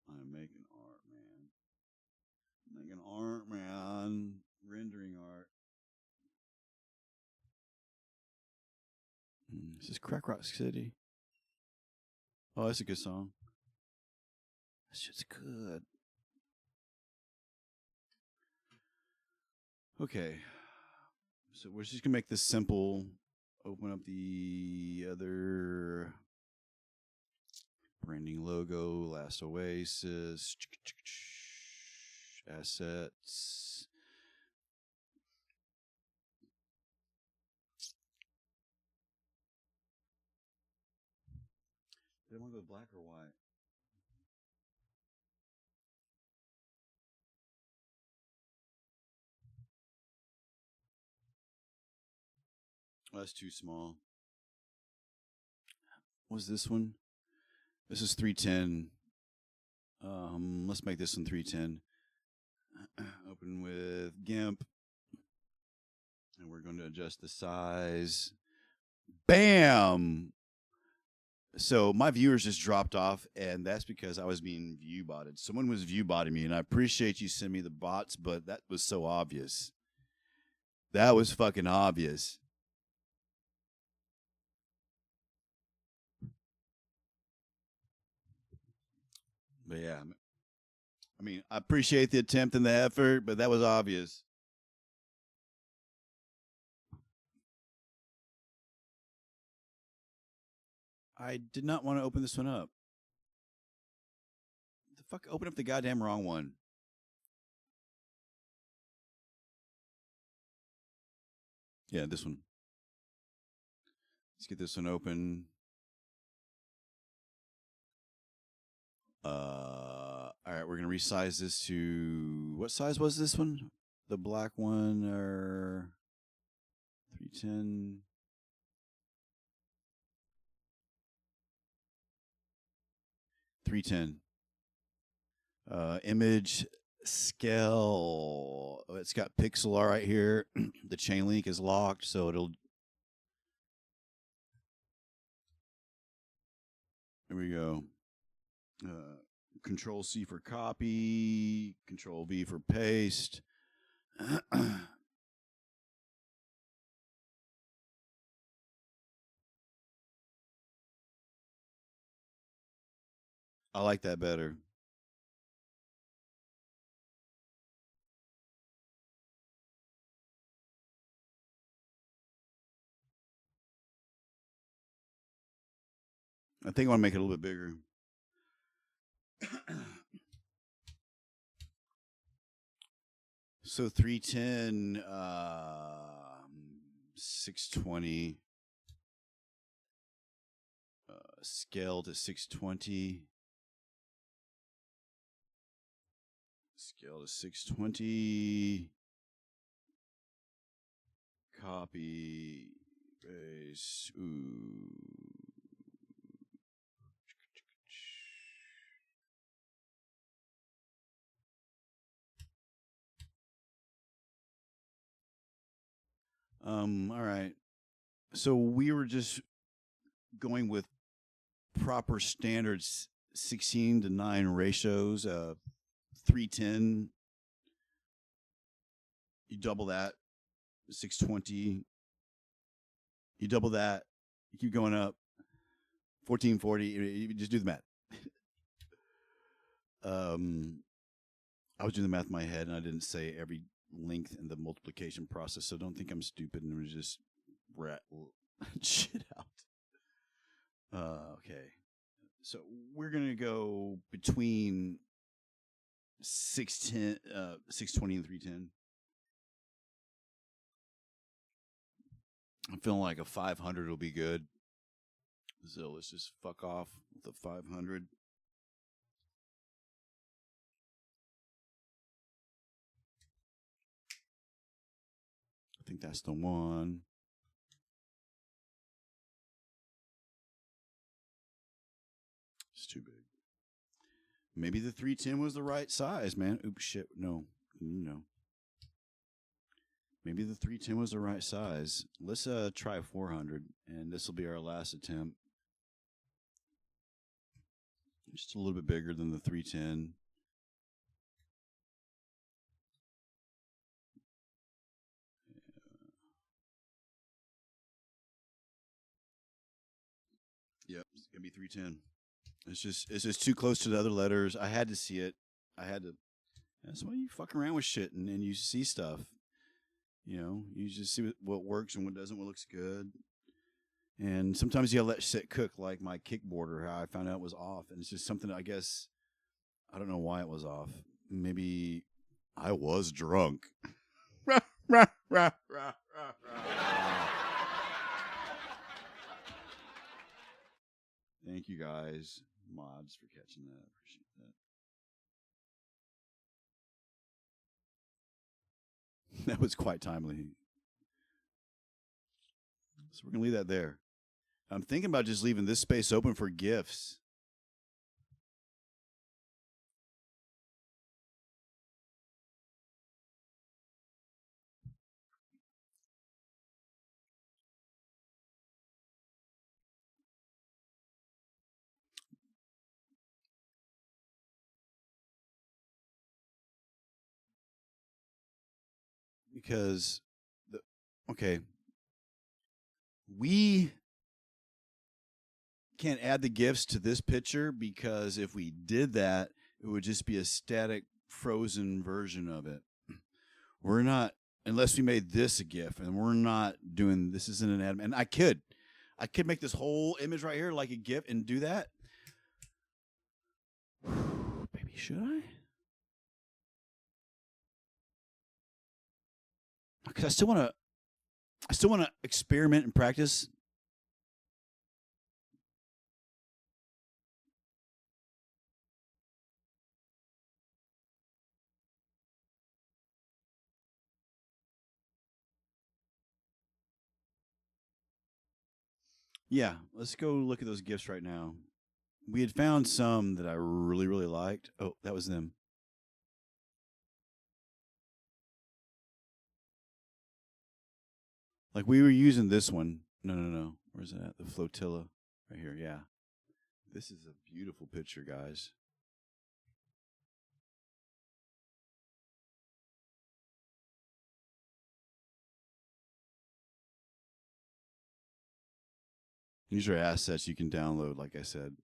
I'm making art, man. I'm making art, man. Rendering art. This is Crack Rock City. Oh, that's a good song. That shit's good. Okay. So we're just going to make this simple. Open up the other branding logo, Last Oasis, assets. Did I want to go black or white? Oh, that's too small. What's this one? This is 310. Let's make this one 310. Open with GIMP. And we're going to adjust the size. Bam! So my viewers just dropped off, and that's because I was being view botted. Someone was view botting me, and I appreciate you sending me the bots, but that was so obvious. That was fucking obvious. But yeah, I mean, I appreciate the attempt and the effort, but that was obvious. I did not want to open this one up. The fuck, open up the goddamn wrong one. Yeah, this one. Let's get this one open. All right, we're gonna resize this to what size was this one? The black one or 310. Image scale. Oh, it's got pixel art right here. The chain link is locked, so it'll. There we go. Control C for copy. Control V for paste. I like that better. I think I want to make it a little bit bigger. So 310 620. Scale to 620. Scale to 620. Copy. Paste. Ooh. All right. So we were just going with proper standards 16:9 ratios, 310. You double that, 620. You double that, you keep going up, 1440. You just do the math. I was doing the math in my head, and I didn't say every length in the multiplication process, so don't think I'm stupid and just rat shit out. Okay. So we're going to go between 620 and 310. I'm feeling like a 500 will be good. So let's just fuck off with the 500. I think that's the one. It's too big. Maybe the 310 was the right size, man. Oops, shit. No. Maybe the 310 was the right size. Let's try 400, and this will be our last attempt. Just a little bit bigger than the 310. Yep, it's gonna be 310. It's just too close to the other letters. I had to see it. That's why you fuck around with shit and you see stuff. You know, you just see what works and what doesn't, what looks good. And sometimes you gotta let shit cook, like my kickboarder, how I found out it was off. And it's just something, I guess, I don't know why it was off. Maybe I was drunk. Thank you guys, mods, for catching that. Appreciate that. That was quite timely. So we're going to leave that there. I'm thinking about just leaving this space open for GIFs. Because, okay, we can't add the GIFs to this picture because if we did that, it would just be a static frozen version of it. We're not, unless we made this a GIF, and we're not doing, this isn't an add, and I could make this whole image right here like a GIF and do that. Baby, should I? Because I still want to experiment and practice. Yeah, let's go look at those GIFs right now. We had found some that I really, really liked. Oh, that was them. Like we were using this one. No. Where's it at? The flotilla. Right here, yeah. This is a beautiful picture, guys. These are assets you can download, like I said.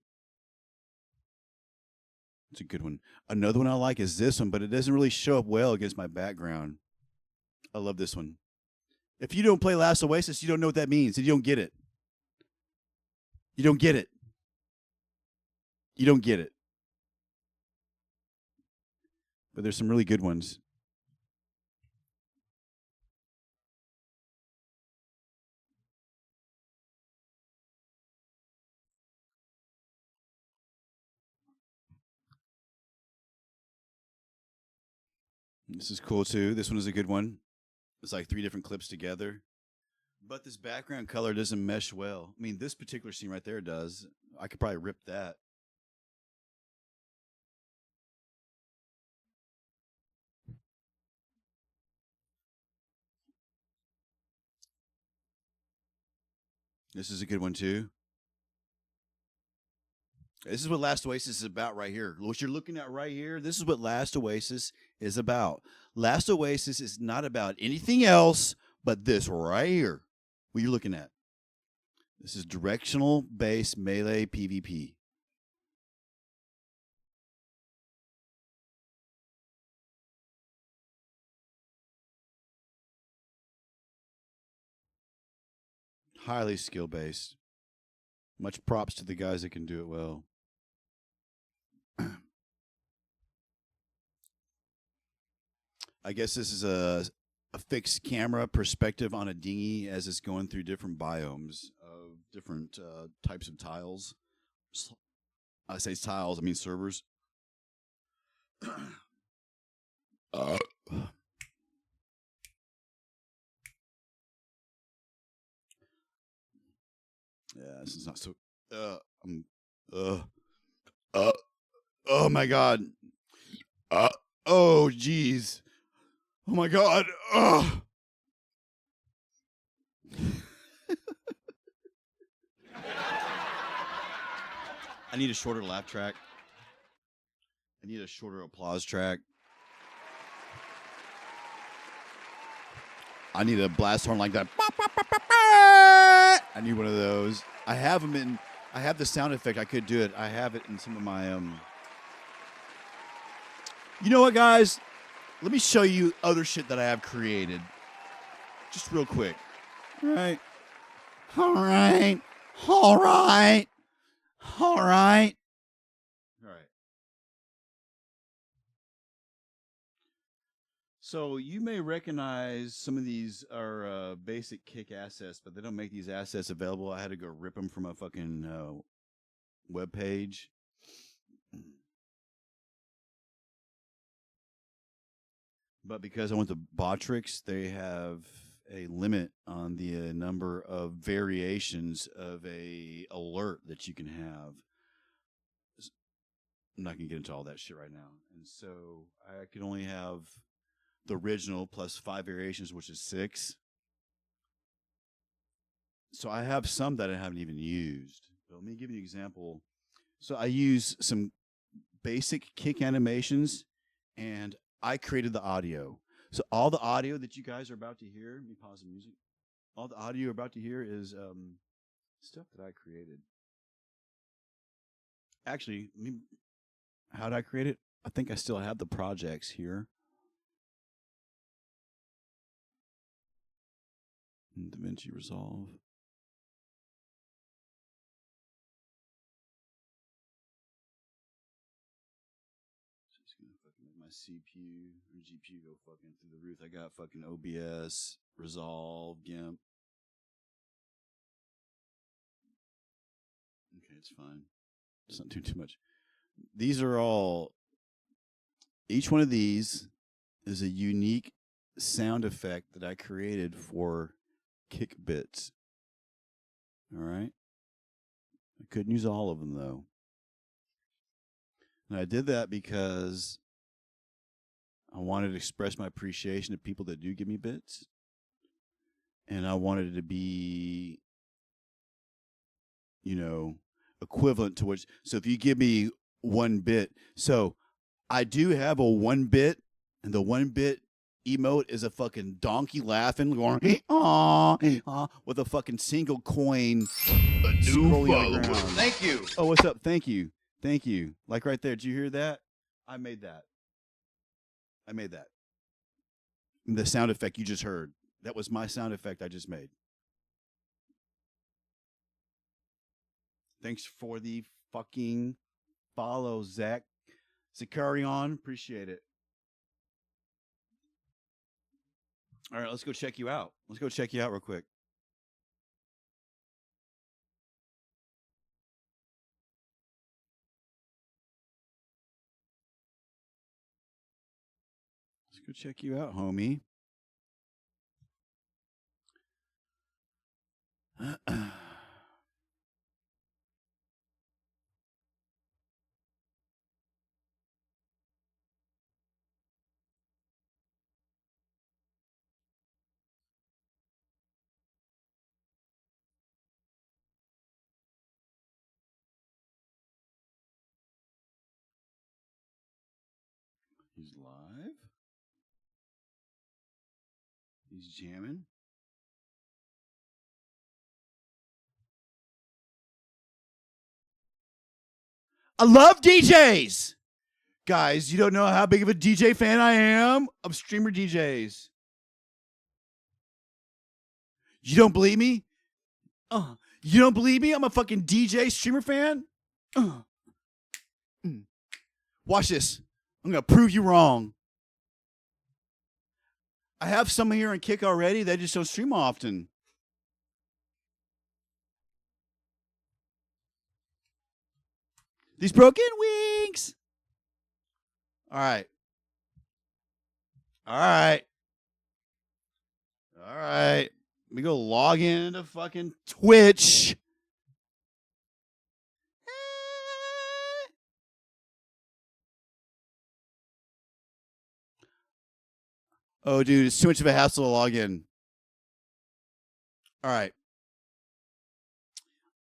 It's a good one. Another one I like is this one, but it doesn't really show up well against my background. I love this one. If you don't play Last Oasis, you don't know what that means. You don't get it. You don't get it. You don't get it. But there's some really good ones. This is cool too. This one is a good one. It's like 3 different clips together. But this background color doesn't mesh well. I mean, this particular scene right there does. I could probably rip that. This is a good one too. This is what Last Oasis is about right here. What you're looking at right here, this is what Last Oasis is about. Last Oasis is not about anything else but this right here. What you're looking at. This is directional based melee PvP. Highly skill based. Much props to the guys that can do it well. I guess this is a fixed camera perspective on a dinghy as it's going through different biomes of different types of tiles. I say tiles, I mean servers. Yeah, this is not so. Oh my god. Oh jeez. Oh my god. I need a shorter laugh track. I need a shorter applause track. I need a blast horn like that. I need one of those. I have them in. I have the sound effect. I could do it. I have it in some of my You know what, guys? Let me show you other shit that I have created. Just real quick. All right. All right. All right. All right. All right. So you may recognize some of these are basic kick assets, but they don't make these assets available. I had to go rip them from a fucking web page. But because I went to Botrix, they have a limit on the number of variations of a alert that you can have. I'm not going to get into all that shit right now. And so I can only have the original plus 5 variations, which is 6. So I have some that I haven't even used. But let me give you an example. So I use some basic kick animations, and I created the audio. So all the audio that you guys are about to hear, let me pause the music. All the audio you're about to hear is stuff that I created. Actually, how did I create it? I think I still have the projects here. DaVinci Resolve. Just gonna fucking make my CPU or GPU go fucking through the roof. I got fucking OBS, Resolve, GIMP. Okay, it's fine. It's not too much. These are all. Each one of these is a unique sound effect that I created for kick bits. All right. I couldn't use all of them though. And I did that because I wanted to express my appreciation to people that do give me bits. And I wanted it to be, you know, equivalent to which. So if you give me 1 bit, so I do have a 1 bit, and the 1 bit emote is a fucking donkey laughing, going, aw, with a fucking single coin. A new follower. Thank you. Oh, what's up? Thank you. Thank you. Like right there. Did you hear that? I made that. I made that. And the sound effect you just heard. That was my sound effect I just made. Thanks for the fucking follow, Zach. Zacharion, appreciate it. All right, let's go check you out. Let's go check you out real quick. Let's go check you out, homie. He's live. He's jamming. I love DJs. Guys, you don't know how big of a DJ fan I am of streamer DJs. You don't believe me? You don't believe me? I'm a fucking DJ streamer fan. Watch this. I'm going to prove you wrong. I have some here on Kick already. They just don't stream often. These broken wings. All right. All right. All right. Let me go log into fucking Twitch. Oh, dude, it's too much of a hassle to log in. All right.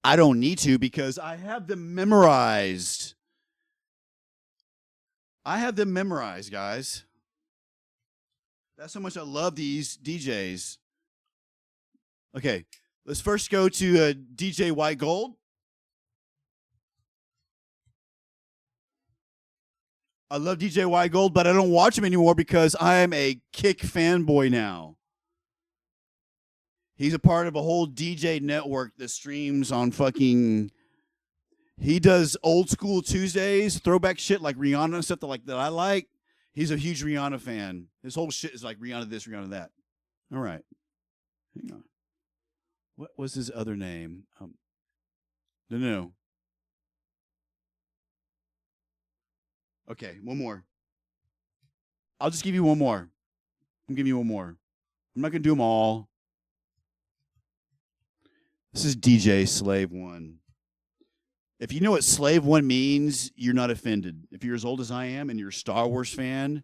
I don't need to because I have them memorized. I have them memorized, guys. That's how much I love these DJs. Okay, let's first go to DJ White Gold. I love DJ White Gold, but I don't watch him anymore because I am a Kick fanboy now. He's a part of a whole DJ network that streams on fucking... He does old school Tuesdays, throwback shit like Rihanna and stuff that I like. He's a huge Rihanna fan. His whole shit is like Rihanna this, Rihanna that. All right. Hang on. What was his other name? No. Okay, one more. I'll just give you one more. I'm giving you one more. I'm not going to do them all. This is DJ Slave One. If you know what Slave One means, you're not offended. If you're as old as I am and you're a Star Wars fan,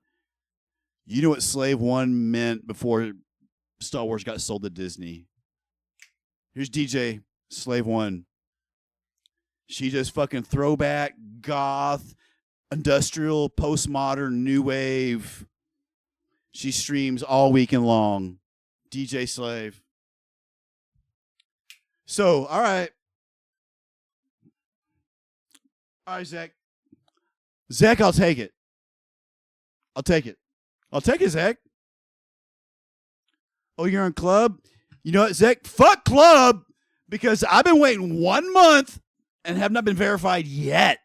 you know what Slave One meant before Star Wars got sold to Disney. Here's DJ Slave One. She just fucking throwback, goth, industrial, postmodern, new wave. She streams all weekend long. DJ Slave. So, all right. All right, Zach. Zach, I'll take it. I'll take it. I'll take it, Zach. Oh, you're in club? You know what, Zach? Fuck club, because I've been waiting 1 month and have not been verified yet.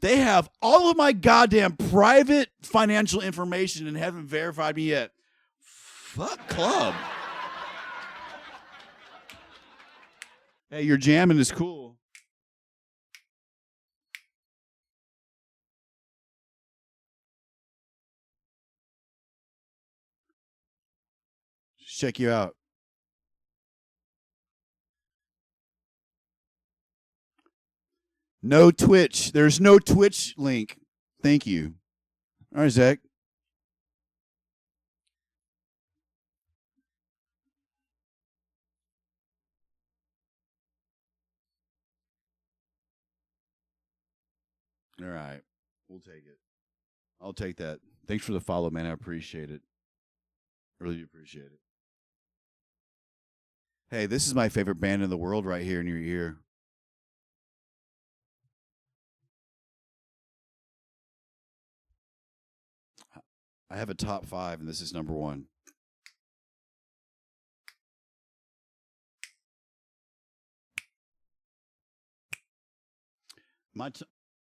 They have all of my goddamn private financial information and haven't verified me yet. Fuck club. Hey, your jamming is cool. Just check you out. No Twitch. There's no Twitch link. Thank you. All right, Zach. All right. We'll take it. I'll take that. Thanks for the follow, man. I appreciate it. Really appreciate it. Hey, this is my favorite band in the world right here in your ear. I have a top 5, and this is number 1.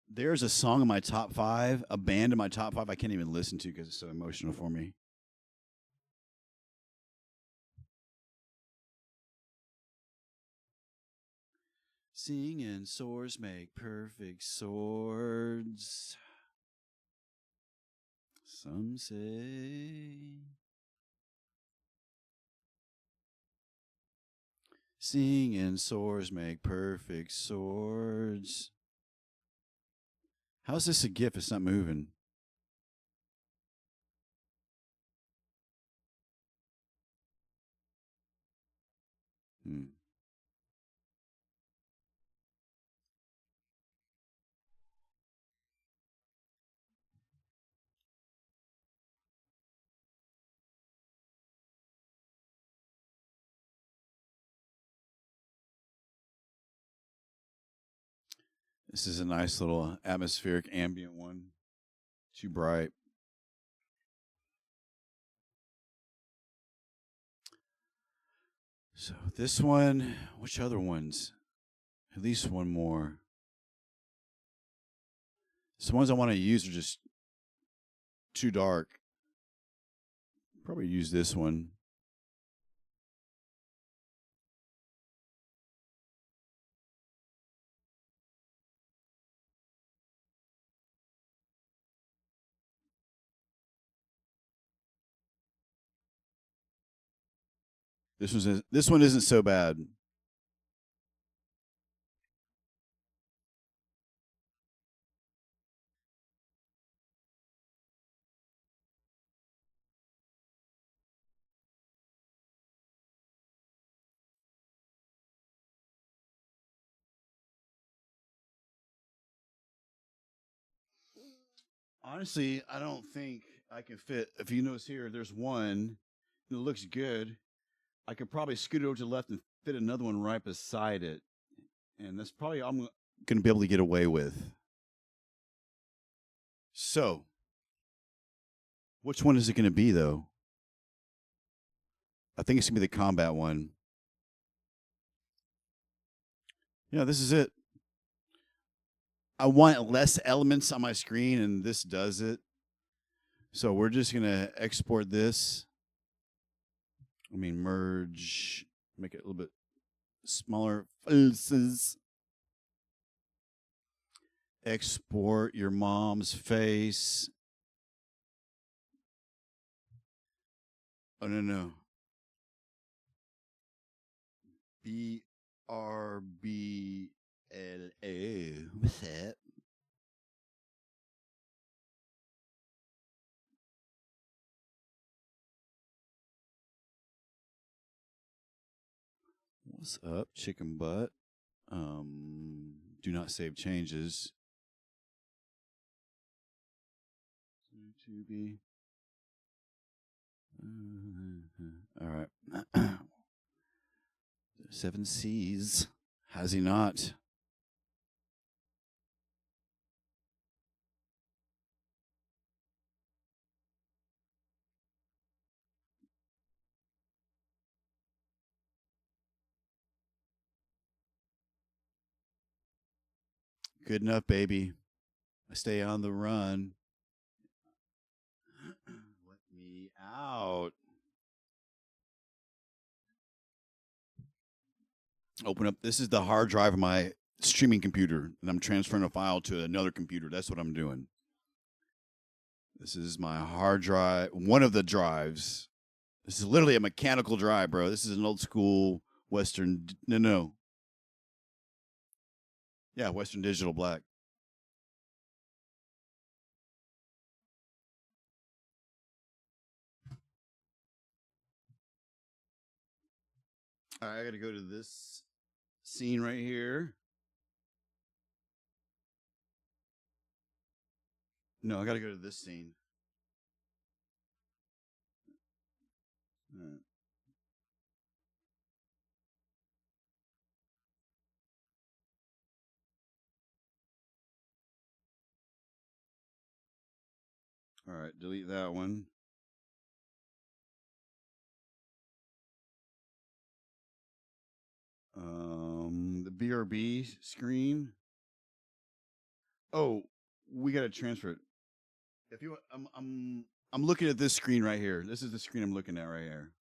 There's a song in my top 5, a band in my top 5 I can't even listen to because it's so emotional for me. Singing swords make perfect swords. Some say singing swords make perfect swords. How's this a GIF? It's not moving. This is a nice little atmospheric ambient one. Too bright. So this one, which other ones? At least one more. So the ones I want to use are just too dark. Probably use this one. This one isn't so bad. Honestly, I don't think I can fit. If you notice here, there's one that looks good. I could probably scoot it over to the left and fit another one right beside it. And that's probably all I'm going to be able to get away with. So, which one is it going to be, though? I think it's going to be the combat one. Yeah, this is it. I want less elements on my screen, and this does it. So we're just going to export this. I mean, merge, make it a little bit smaller. Export your mom's face. Oh, no. BRB What's that? What's up, chicken butt? Do not save changes. YouTube. All right. 7 C's. Has he not? Good enough, baby. I stay on the run. Let me out. Open up. This is the hard drive of my streaming computer, and I'm transferring a file to another computer. That's what I'm doing. This is my hard drive, one of the drives. This is literally a mechanical drive, bro. This is an old school Western. No. Yeah, Western Digital Black. All right, I got to go to this scene right here. No, I got to go to this scene. All right. All right, delete that one. The BRB screen. Oh, we got to transfer it. If you, I'm looking at this screen right here. This is the screen I'm looking at right here.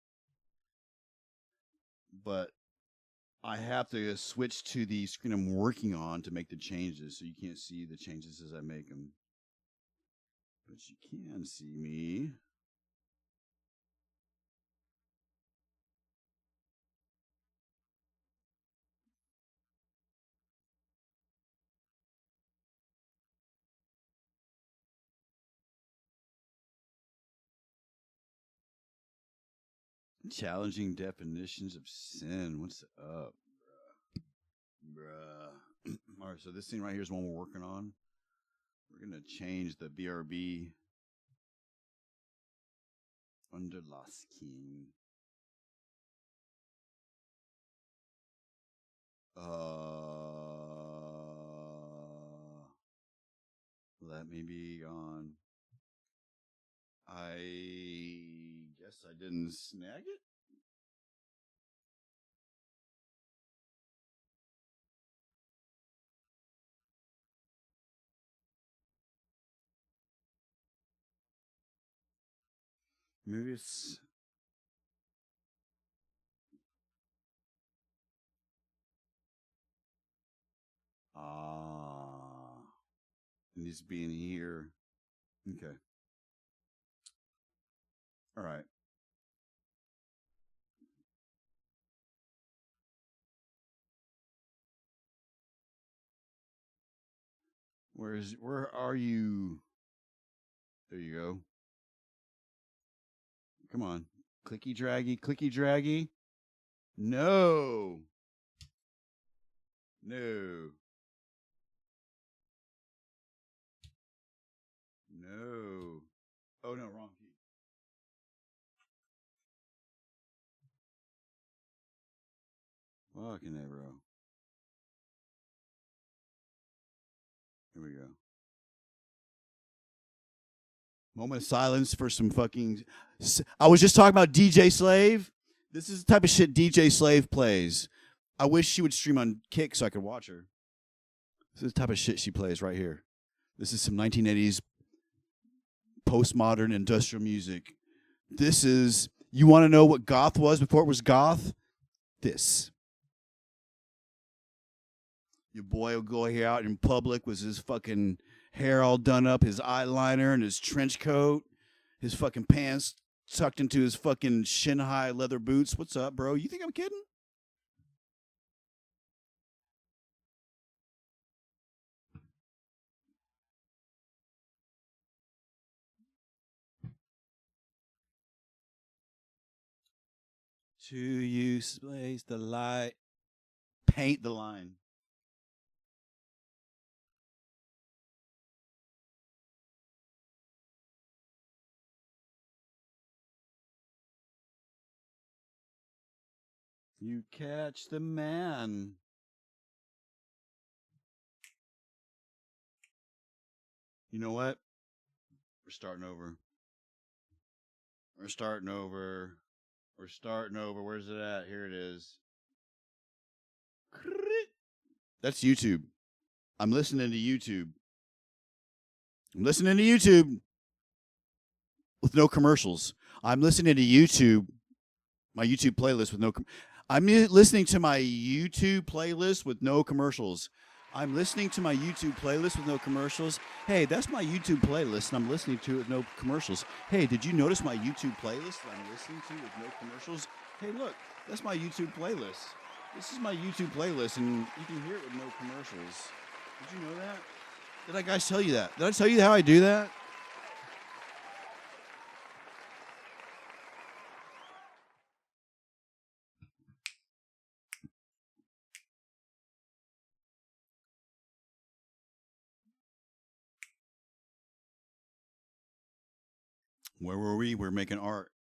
But I have to switch to the screen I'm working on to make the changes, so you can't see the changes as I make them. But you can see me. Challenging definitions of sin. What's up, bruh? All right, so this thing right here is one we're working on. We're gonna change the BRB Underlasking. Let me be on. I guess I didn't snag it. Maybe it's it needs to be in here. Okay. All right. Where are you? There you go. Come on. Clicky draggy, clicky draggy. No. No. No. Oh no, wrong key. Fucking A, bro. Here we go. Moment of silence for some fucking. I was just talking about DJ Slave. This is the type of shit DJ Slave plays. I wish she would stream on Kick so I could watch her. This is the type of shit she plays right here. This is some 1980s postmodern industrial music. This is. You want to know what goth was before it was goth? This. Your boy will go here out in public with his fucking hair all done up, his eyeliner and his trench coat, his fucking pants tucked into his fucking shin-high leather boots. What's up, bro? You think I'm kidding? To you blaze the light, paint the line. You catch the man. You know what? We're starting over. We're starting over. We're starting over. Where's it at? Here it is. That's YouTube. I'm listening to YouTube. I'm listening to YouTube with no commercials. I'm listening to YouTube, my YouTube playlist with no. I'm listening to my YouTube playlist with no commercials. I'm listening to my YouTube playlist with no commercials. Hey, that's my YouTube playlist, and I'm listening to it with no commercials. Hey, did you notice my YouTube playlist that I'm listening to with no commercials? Hey, look, that's my YouTube playlist. This is my YouTube playlist, and you can hear it with no commercials. Did you know that? Did I guys tell you that? Did I tell you how I do that? Where were we? We're making art.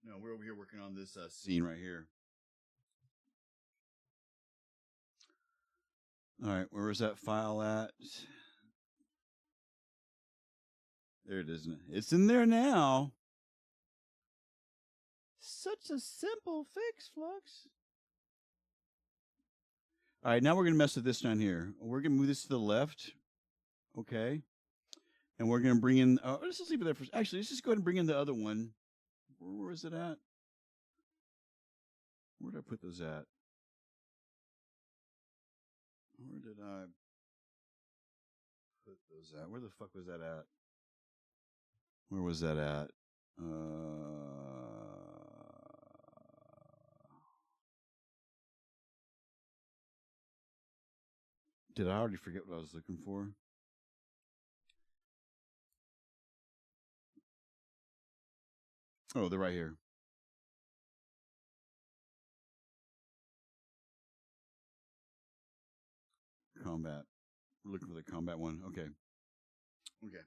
No, we're over here working on this scene right here. All right, where was that file at? There it is. It's in there now. Such a simple fix, Flux. All right, now we're going to mess with this down here. We're going to move this to the left. Okay. And we're going to bring in, let's just leave it there for, actually, let's just go ahead and bring in the other one. Where is it at? Where did I put those at? Where did I put those at? Where the fuck was that at? Where was that at? Did I already forget what I was looking for? Oh, they're right here. Combat. We're looking for the combat one. Okay. Okay.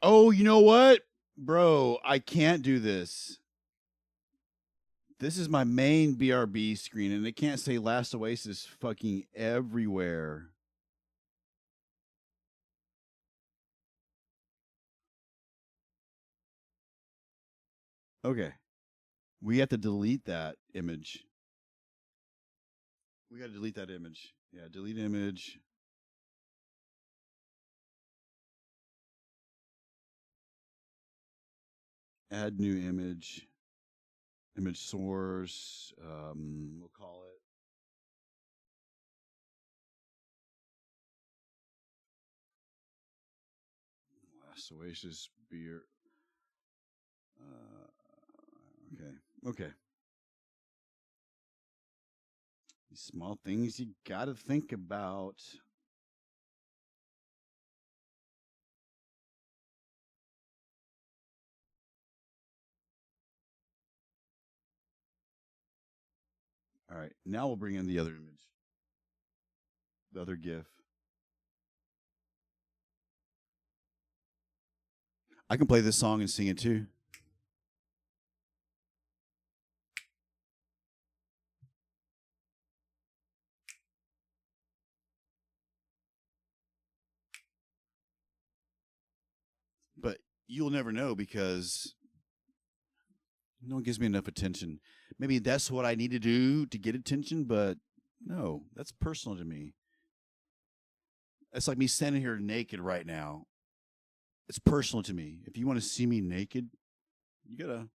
Oh, you know what? Bro, I can't do this. This is my main BRB screen, and it can't say Last Oasis fucking everywhere. Okay. We have to delete that image. We got to delete that image. Yeah, delete image. Add new image. Image source. We'll call it. Last Oasis beer. Okay. Okay. These small things you got to think about. All right. Now we'll bring in the other image. The other GIF. I can play this song and sing it too. But you'll never know because no one gives me enough attention. Maybe that's what I need to do to get attention, but no, that's personal to me. It's like me standing here naked right now. It's personal to me. If you want to see me naked, you gotta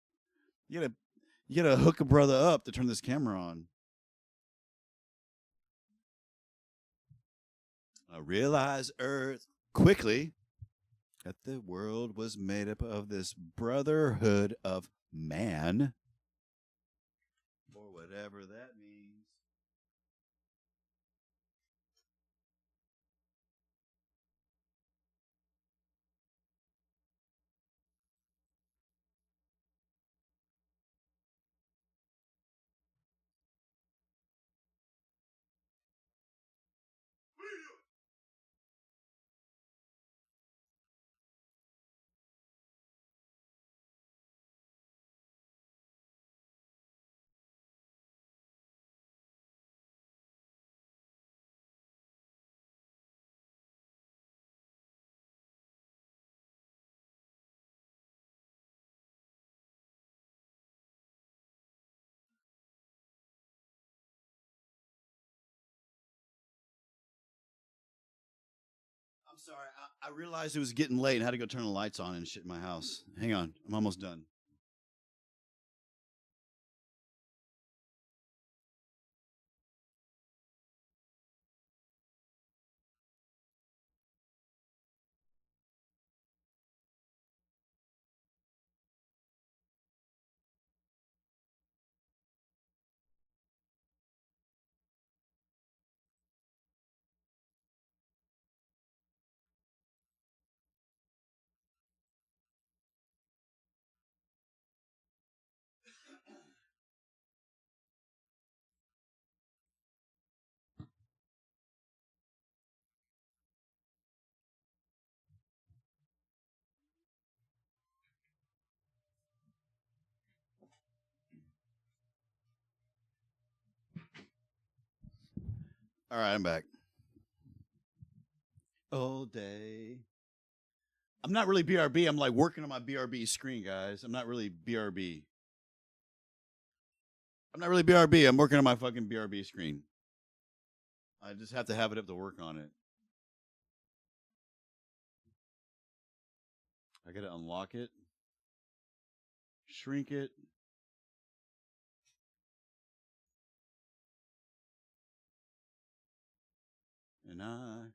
hook a brother up to turn this camera on. I realized Earth quickly that the world was made up of this brotherhood of man, or whatever that means. I'm sorry. I realized it was getting late and had to go turn the lights on and shit in my house. Hang on. I'm almost done. All right, I'm back. All day. I'm not really BRB. I'm like working on my BRB screen, guys. I'm not really BRB. I'm not really BRB. I'm working on my fucking BRB screen. I just have to have it up to work on it. I gotta unlock it, shrink it, and I.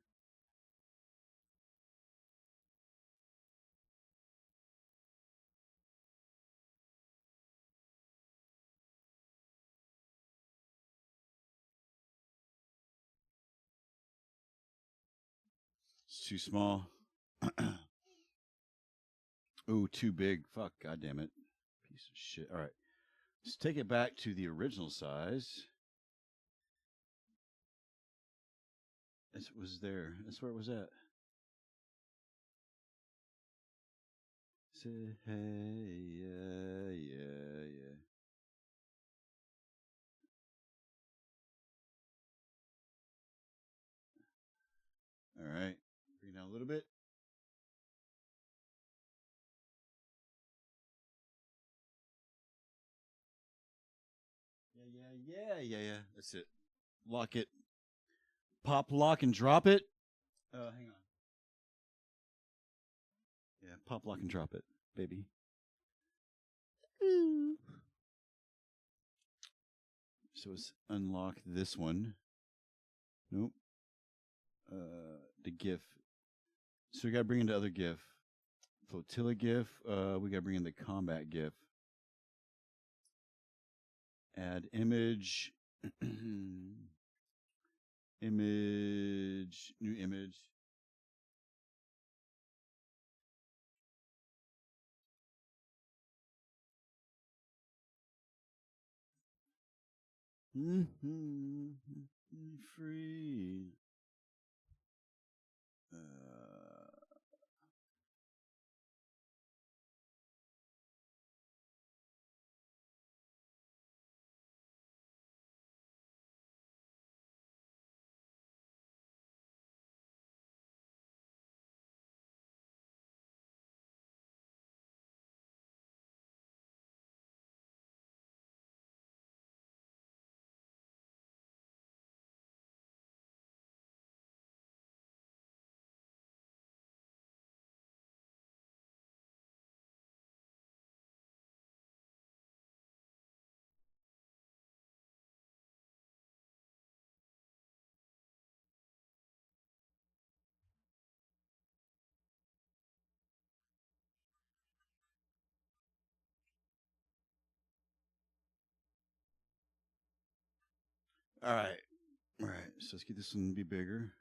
It's too small. Ooh, too big. Fuck, goddamn it. Piece of shit. All right. Let's take it back to the original size. It was there. That's where it was at. Say, hey, yeah, yeah, yeah. All right. Bring it down a little bit. Yeah. That's it. Lock it. Pop, lock, and drop it. Hang on. Yeah, pop, lock, and drop it, baby. So let's unlock this one. Nope. The GIF. So we got to bring in the other GIF. Flotilla GIF. We got to bring in the combat GIF. Add image. Image. New image. Free. All right. So let's get this one to be bigger.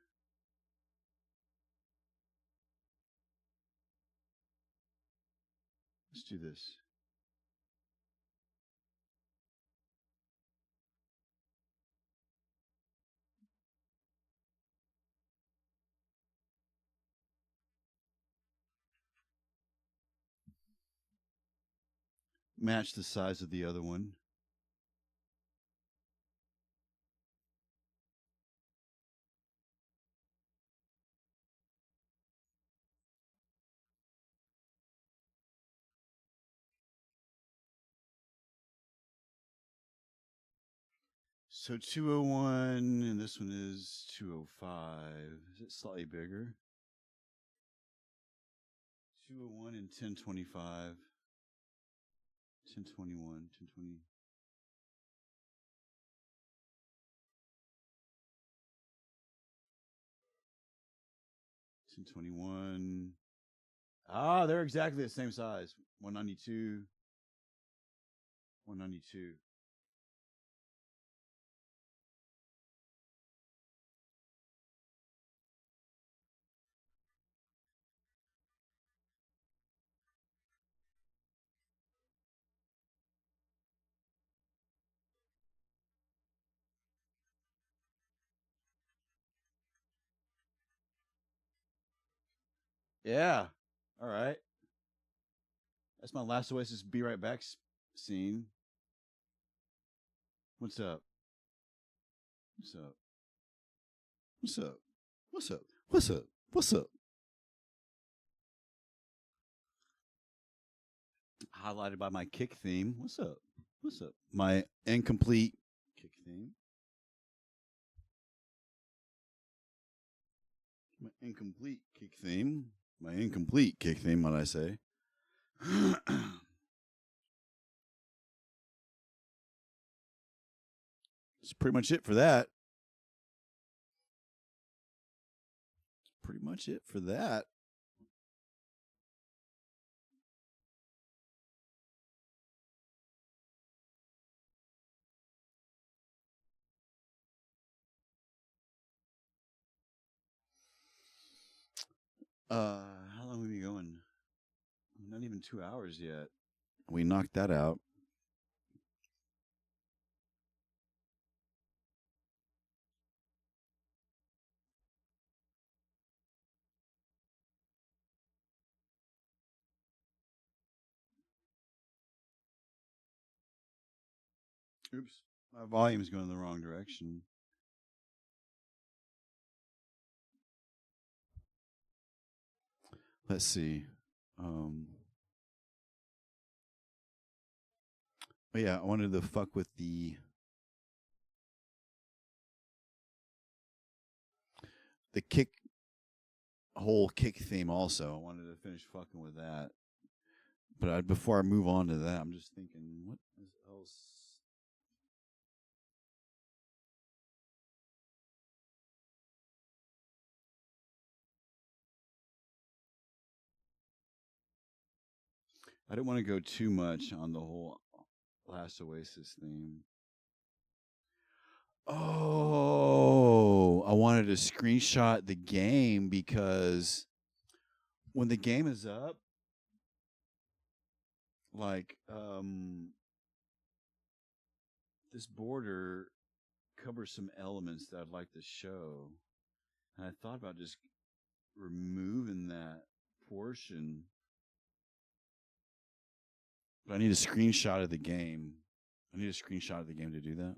Let's do this. Match the size of the other one. So 201, and this one is 205. Is it slightly bigger? 201 and 1025. 1021, 1020. Ah, they're exactly the same size. 192. 192. Yeah. All right. That's my last Oasis Be Right Back scene. What's up? What's up? What's up? What's up? What's up? What's up? Highlighted by my kick theme. What's up? What's up? My incomplete kick theme. My incomplete kick theme. My incomplete kick theme, might I say. That's pretty much it for that. pretty much it for that. How long have we been going? Not even 2 hours yet. We knocked that out. Oops, my volume's going in the wrong direction. Let's see. But yeah, I wanted to fuck with the whole kick theme also. I wanted to finish fucking with that. But before I move on to that, I'm just thinking, what else? I didn't want to go too much on the whole last Oasis theme. Oh, I wanted to screenshot the game because when the game is up, like this border covers some elements that I'd like to show. And I thought about just removing that portion. But I need a screenshot of the game. I need a screenshot of the game to do that.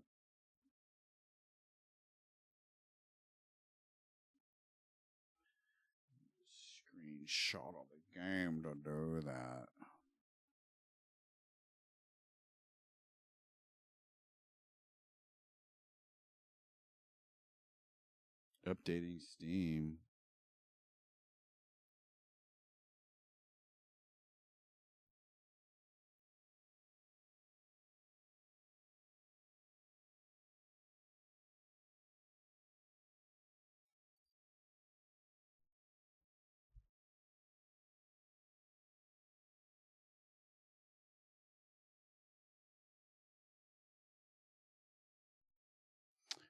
Screenshot of the game to do that. Updating Steam.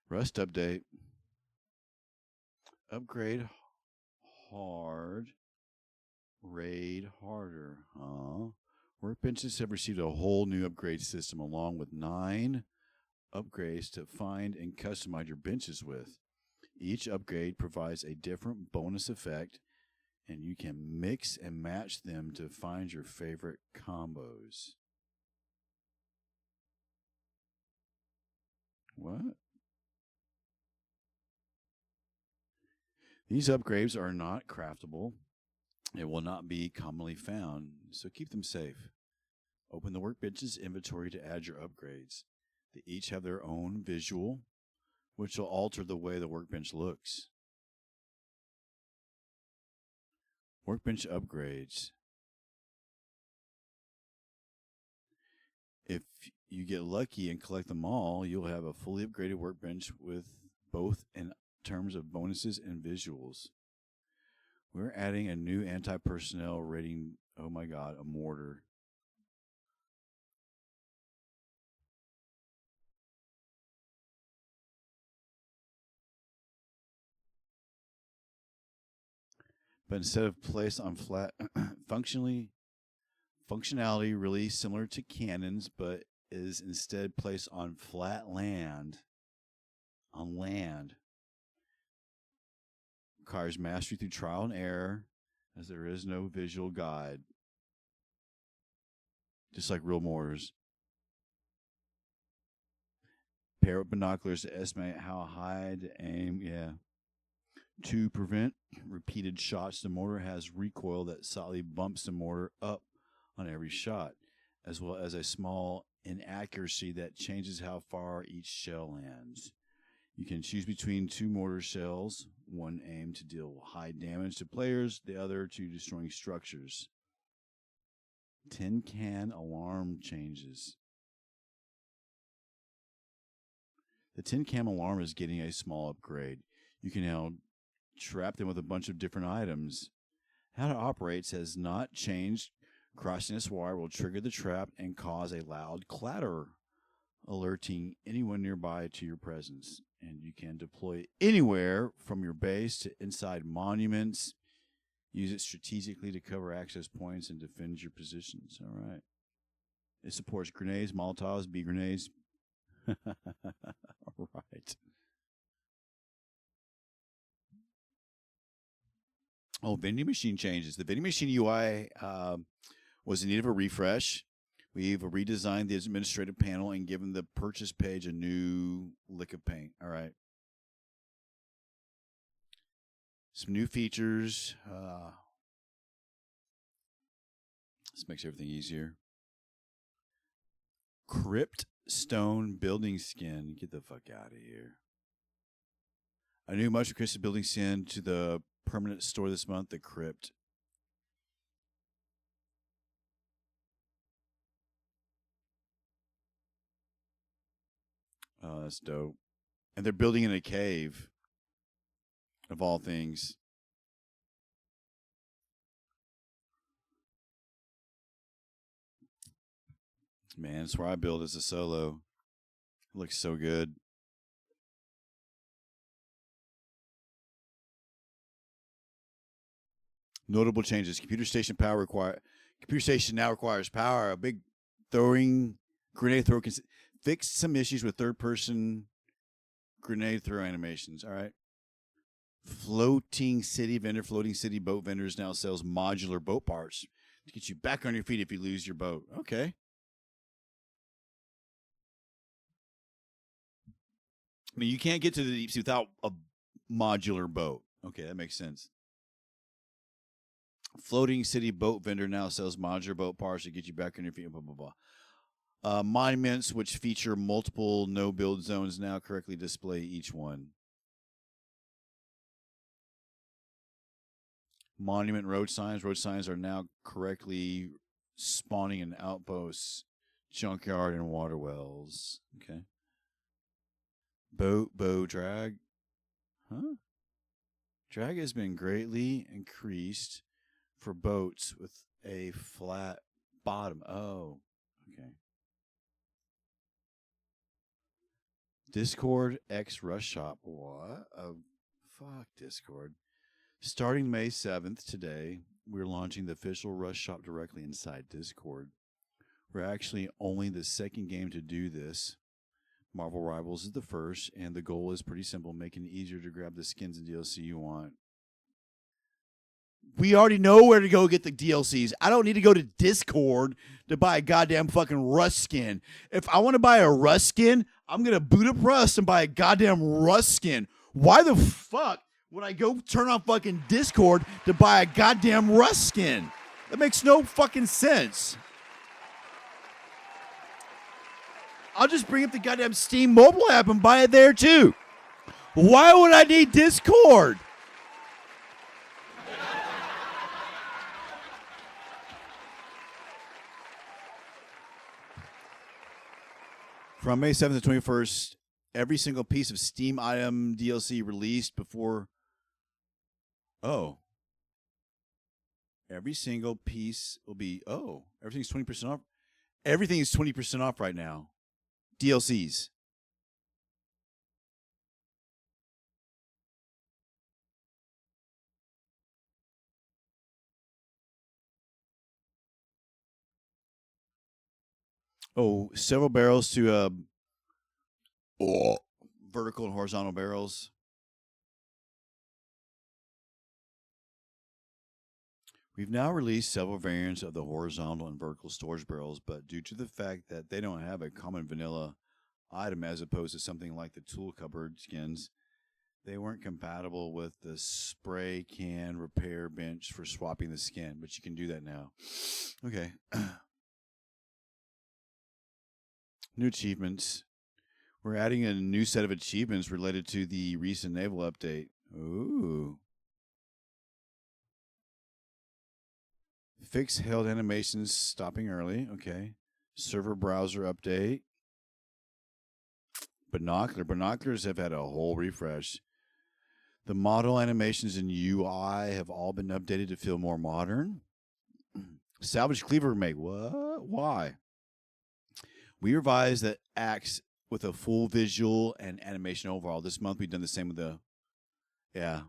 Rust update. Upgrade hard. Raid harder. Workbenches have received a whole new upgrade system along with 9 upgrades to find and customize your benches with. Each upgrade provides a different bonus effect, and you can mix and match them to find your favorite combos. What? These upgrades are not craftable. It will not be commonly found, so keep them safe. Open the Workbench's inventory to add your upgrades. They each have their own visual, which will alter the way the workbench looks. Workbench upgrades. If you get lucky and collect them all, you'll have a fully upgraded workbench with both in terms of bonuses and visuals. We're adding a new anti-personnel rating. Oh my god, a mortar. But instead of placed on flat, functionality really similar to cannons, but is instead placed on flat land. On land. Requires mastery through trial and error, as there is no visual guide. Just like real mortars. Pair with binoculars to estimate how high to aim. Yeah. To prevent repeated shots, the mortar has recoil that slightly bumps the mortar up on every shot, as well as a small inaccuracy that changes how far each shell lands. You can choose between 2 mortar shells, one aimed to deal high damage to players, the other to destroying structures. Tin can alarm changes. The tin can alarm is getting a small upgrade. You can now trap them with a bunch of different items. How to operate has not changed. Crossing this wire will trigger the trap and cause a loud clatter, alerting anyone nearby to your presence. And you can deploy it anywhere from your base to inside monuments. Use it strategically to cover access points and defend your positions. All right. It supports grenades, Molotovs, B grenades. All right. Oh, vending machine changes. The vending machine UI was in need of a refresh. We've redesigned the administrative panel and given the purchase page a new lick of paint. All right. Some new features. This makes everything easier. Crypt stone building skin. Get the fuck out of here. A new much requested building skin to the permanent store this month, the Crypt. Oh, that's dope. And they're building in a cave, of all things. Man, that's where I build as a solo. It looks so good. Notable changes. Computer station now requires power. A big grenade throw can fix some issues with third-person grenade throw animations. All right. Floating city boat vendors now sells modular boat parts to get you back on your feet if you lose your boat. Okay. I mean, you can't get to the deep sea without a modular boat. Okay, that makes sense. Floating city boat vendor now sells modular boat parts to get you back on your feet. Blah, blah, blah. Monuments, which feature multiple no-build zones, now correctly display each one. Monument road signs. Road signs are now correctly spawning in outposts, junkyard, and water wells. Okay. Bow drag. Huh? Drag has been greatly increased for boats with a flat bottom. Oh, okay. Discord X Rush Shop. What? Oh, fuck Discord. Starting May 7th today, we're launching the official Rush Shop directly inside Discord. We're actually only the second game to do this. Marvel Rivals is the first, and the goal is pretty simple, making it easier to grab the skins and DLC you want. We already know where to go get the DLCs. I don't need to go to Discord to buy a goddamn fucking Rust skin. If I want to buy a Rust skin, I'm going to boot up Rust and buy a goddamn Rust skin. Why the fuck would I go turn on fucking Discord to buy a goddamn Rust skin? That makes no fucking sense. I'll just bring up the goddamn Steam mobile app and buy it there too. Why would I need Discord? From May 7th to 21st, every single piece of Steam item DLC released before... Oh. Every single piece will be... Oh. Everything's 20% off? Everything is 20% off right now. DLCs. Oh, several barrels to vertical and horizontal barrels. We've now released several variants of the horizontal and vertical storage barrels, but due to the fact that they don't have a common vanilla item as opposed to something like the tool cupboard skins, they weren't compatible with the spray can repair bench for swapping the skin, but you can do that now. Okay. New achievements. We're adding a new set of achievements related to the recent naval update. Ooh. Fix held animations stopping early. Okay. Server browser update. Binoculars have had a whole refresh. The model animations and UI have all been updated to feel more modern. Salvage Cleaver remake. What? Why? We revised the acts with a full visual and animation overall. This month we've done the same with the... Yeah.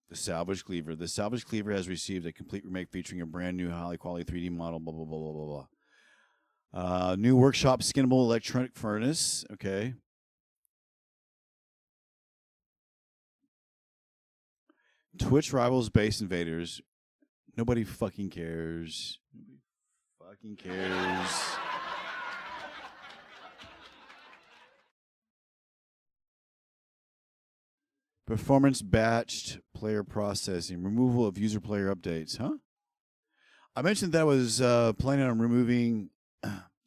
The Salvage Cleaver. The Salvage Cleaver has received a complete remake featuring a brand new high quality 3D model, blah, blah, blah, blah, blah, blah. New workshop skinnable electronic furnace. Okay. Twitch rivals Base Invaders. Nobody fucking cares. Nobody fucking cares. Performance batched player processing. Removal of user player updates. Huh? I mentioned that I was planning on removing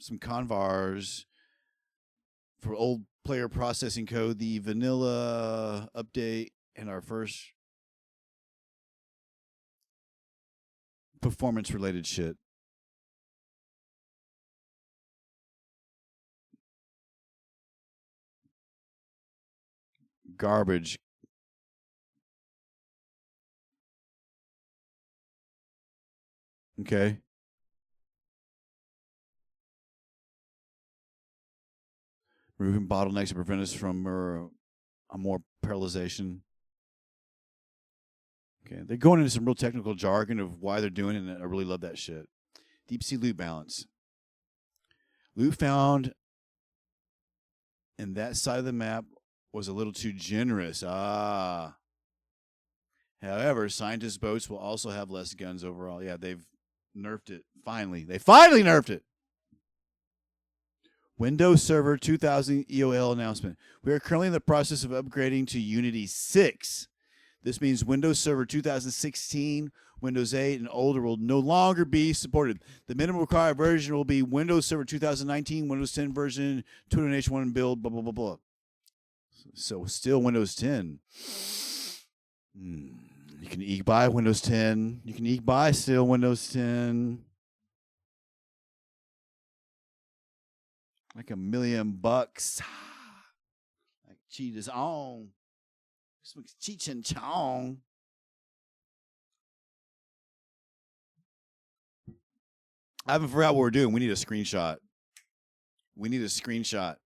some convars for old player processing code, the vanilla update, and our first performance related shit. Garbage. Okay. Removing bottlenecks to prevent us from a more parallelization. Okay, they're going into some real technical jargon of why they're doing it, and I really love that shit. Deep sea loot balance. Loot found in that side of the map was a little too generous. However, scientist boats will also have less guns overall. Yeah, they've nerfed it. Finally. They finally nerfed it. Windows Server 2000 EOL announcement. We are currently in the process of upgrading to Unity 6. This means Windows Server 2016, Windows 8, and older will no longer be supported. The minimum required version will be Windows Server 2019, Windows 10 version, 200H1 build, blah, blah, blah, blah. So still Windows 10. You can eke buy Windows 10. You can eke buy still Windows 10. Like $1 million. Like Cheetah's on. Cheech and Chong. I haven't forgot what we're doing. We need a screenshot. We need a screenshot.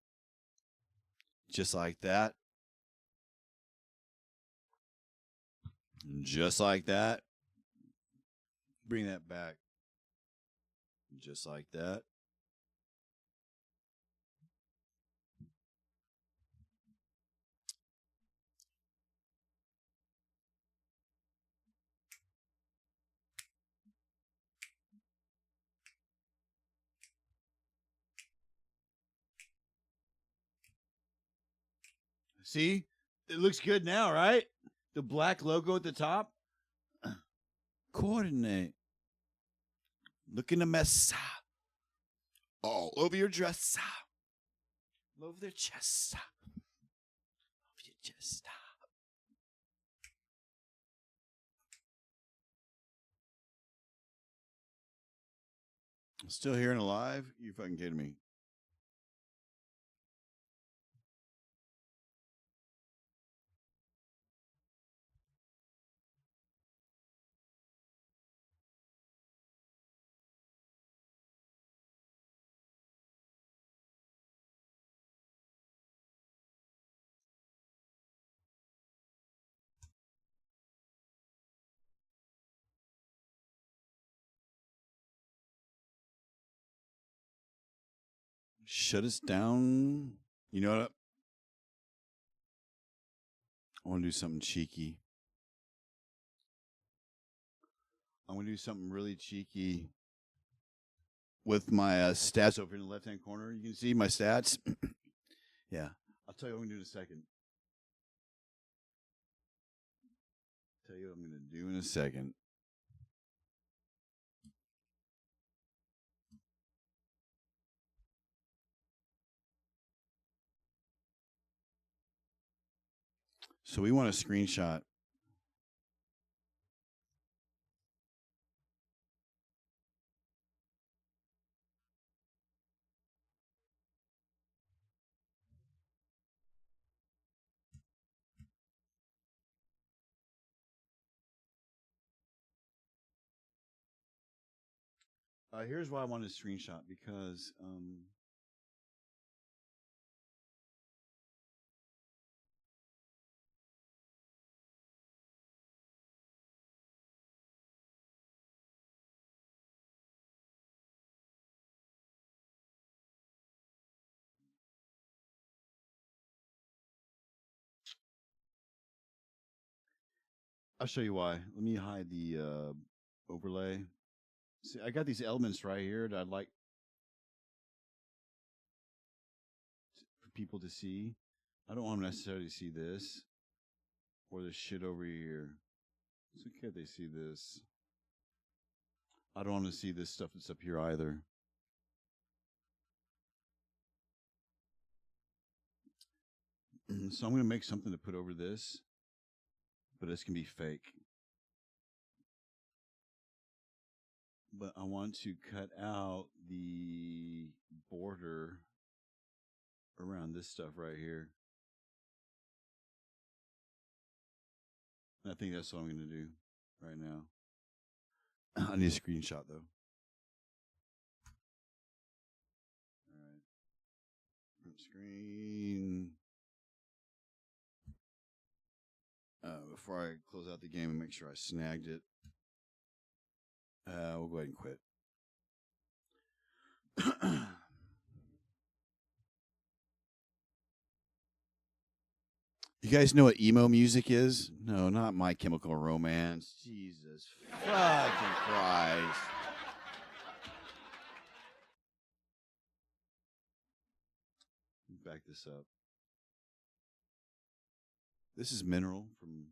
Just like that. Just like that. Bring that back. Just like that. See? It looks good now, right? The black logo at the top. Coordinate. Looking a mess. All over your dress. All over their chest. All over your chest. Still here and alive? You fucking kidding me? Shut us down. You know what? I want to do something cheeky. I'm going to do something really cheeky with my stats over in the left-hand corner. You can see my stats. Yeah. I'll tell you what I'm going to do in a second. Tell you what I'm going to do in a second. So we want a screenshot. Here's why I wanted to screenshot, because I'll show you why. Let me hide the overlay. See, I got these elements right here that I'd like for people to see. I don't want them necessarily to see this or this shit over here. It's okay if they see this. I don't want to see this stuff that's up here either. So I'm going to make something to put over this, but it's going to be fake. But I want to cut out the border around this stuff right here. And I think that's what I'm going to do right now. I need a screenshot though. All right. Print screen. Before I close out the game and make sure I snagged it, we'll go ahead and quit. You guys know what emo music is? No, not My Chemical Romance. Jesus fucking Christ. Back this up. This is Mineral from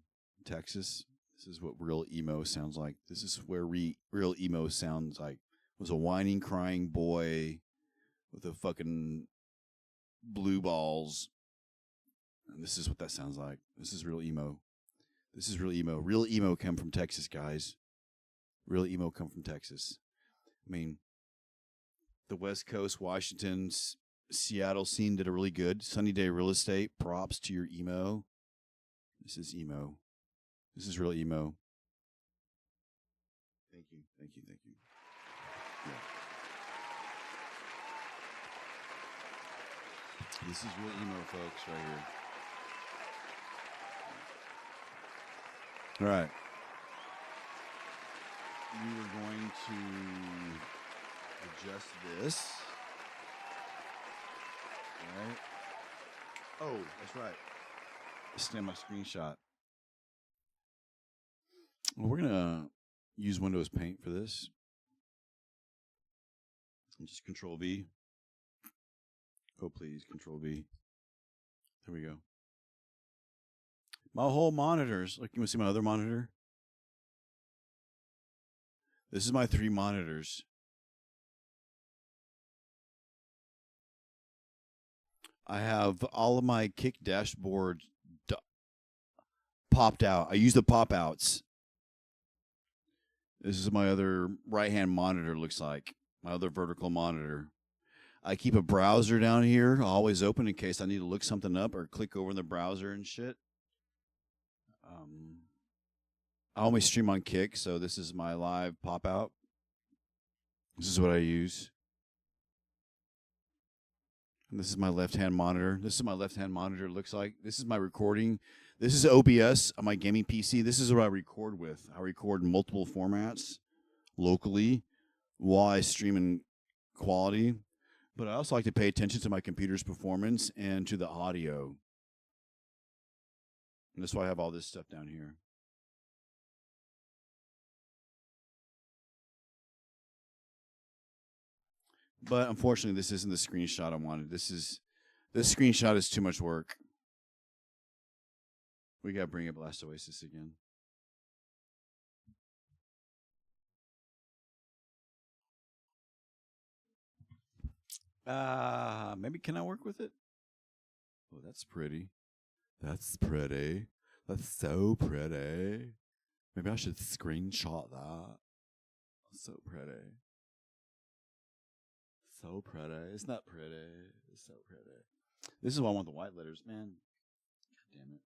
Texas. This is what real emo sounds like. This is where real emo sounds like. It was a whining, crying boy with a fucking blue balls. And this is what that sounds like. This is real emo. This is real emo. Real emo come from Texas, guys. Real emo come from Texas. I mean, the West Coast, Washington, Seattle scene did a really good. Sunny Day Real Estate, props to your emo. This is emo. This is real emo. Thank you, thank you, thank you. Yeah. This is real emo, folks, right here. All right. We are going to adjust this. All right. Oh, that's right. Stand my screenshot. Well, we're going to use Windows Paint for this. And just Control V. Oh, please, Control V. There we go. My whole monitors. Look, you want to see my other monitor? This is my 3 monitors. I have all of my kick dashboard popped out. I use the pop outs. This is my other right-hand monitor, looks like. My other vertical monitor. I keep a browser down here, always open in case I need to look something up or click over in the browser and shit. I always stream on Kick, so this is my live pop-out. This is what I use. And this is my left-hand monitor. This is my left-hand monitor, looks like. This is my recording. This is OBS on my gaming PC. This is what I record with. I record in multiple formats locally while I stream in quality. But I also like to pay attention to my computer's performance and to the audio. And that's why I have all this stuff down here. But unfortunately, this isn't the screenshot I wanted. This screenshot is too much work. We gotta bring up Last Oasis again. Maybe can I work with it? Oh, that's pretty. That's pretty. That's so pretty. Maybe I should screenshot that. So pretty. So pretty. It's not pretty. It's so pretty. This is why I want the white letters, man. God damn it.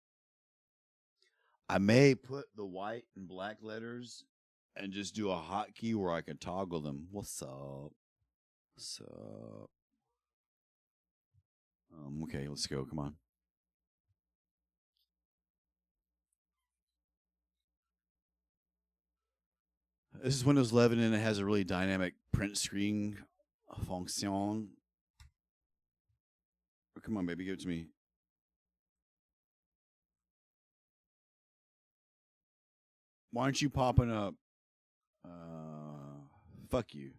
I may put the white and black letters and just do a hotkey where I can toggle them. What's up? What's up? Okay, let's go. Come on. This is Windows 11, and it has a really dynamic print screen function. Oh, come on, baby, give it to me. Why aren't you popping up? Fuck you.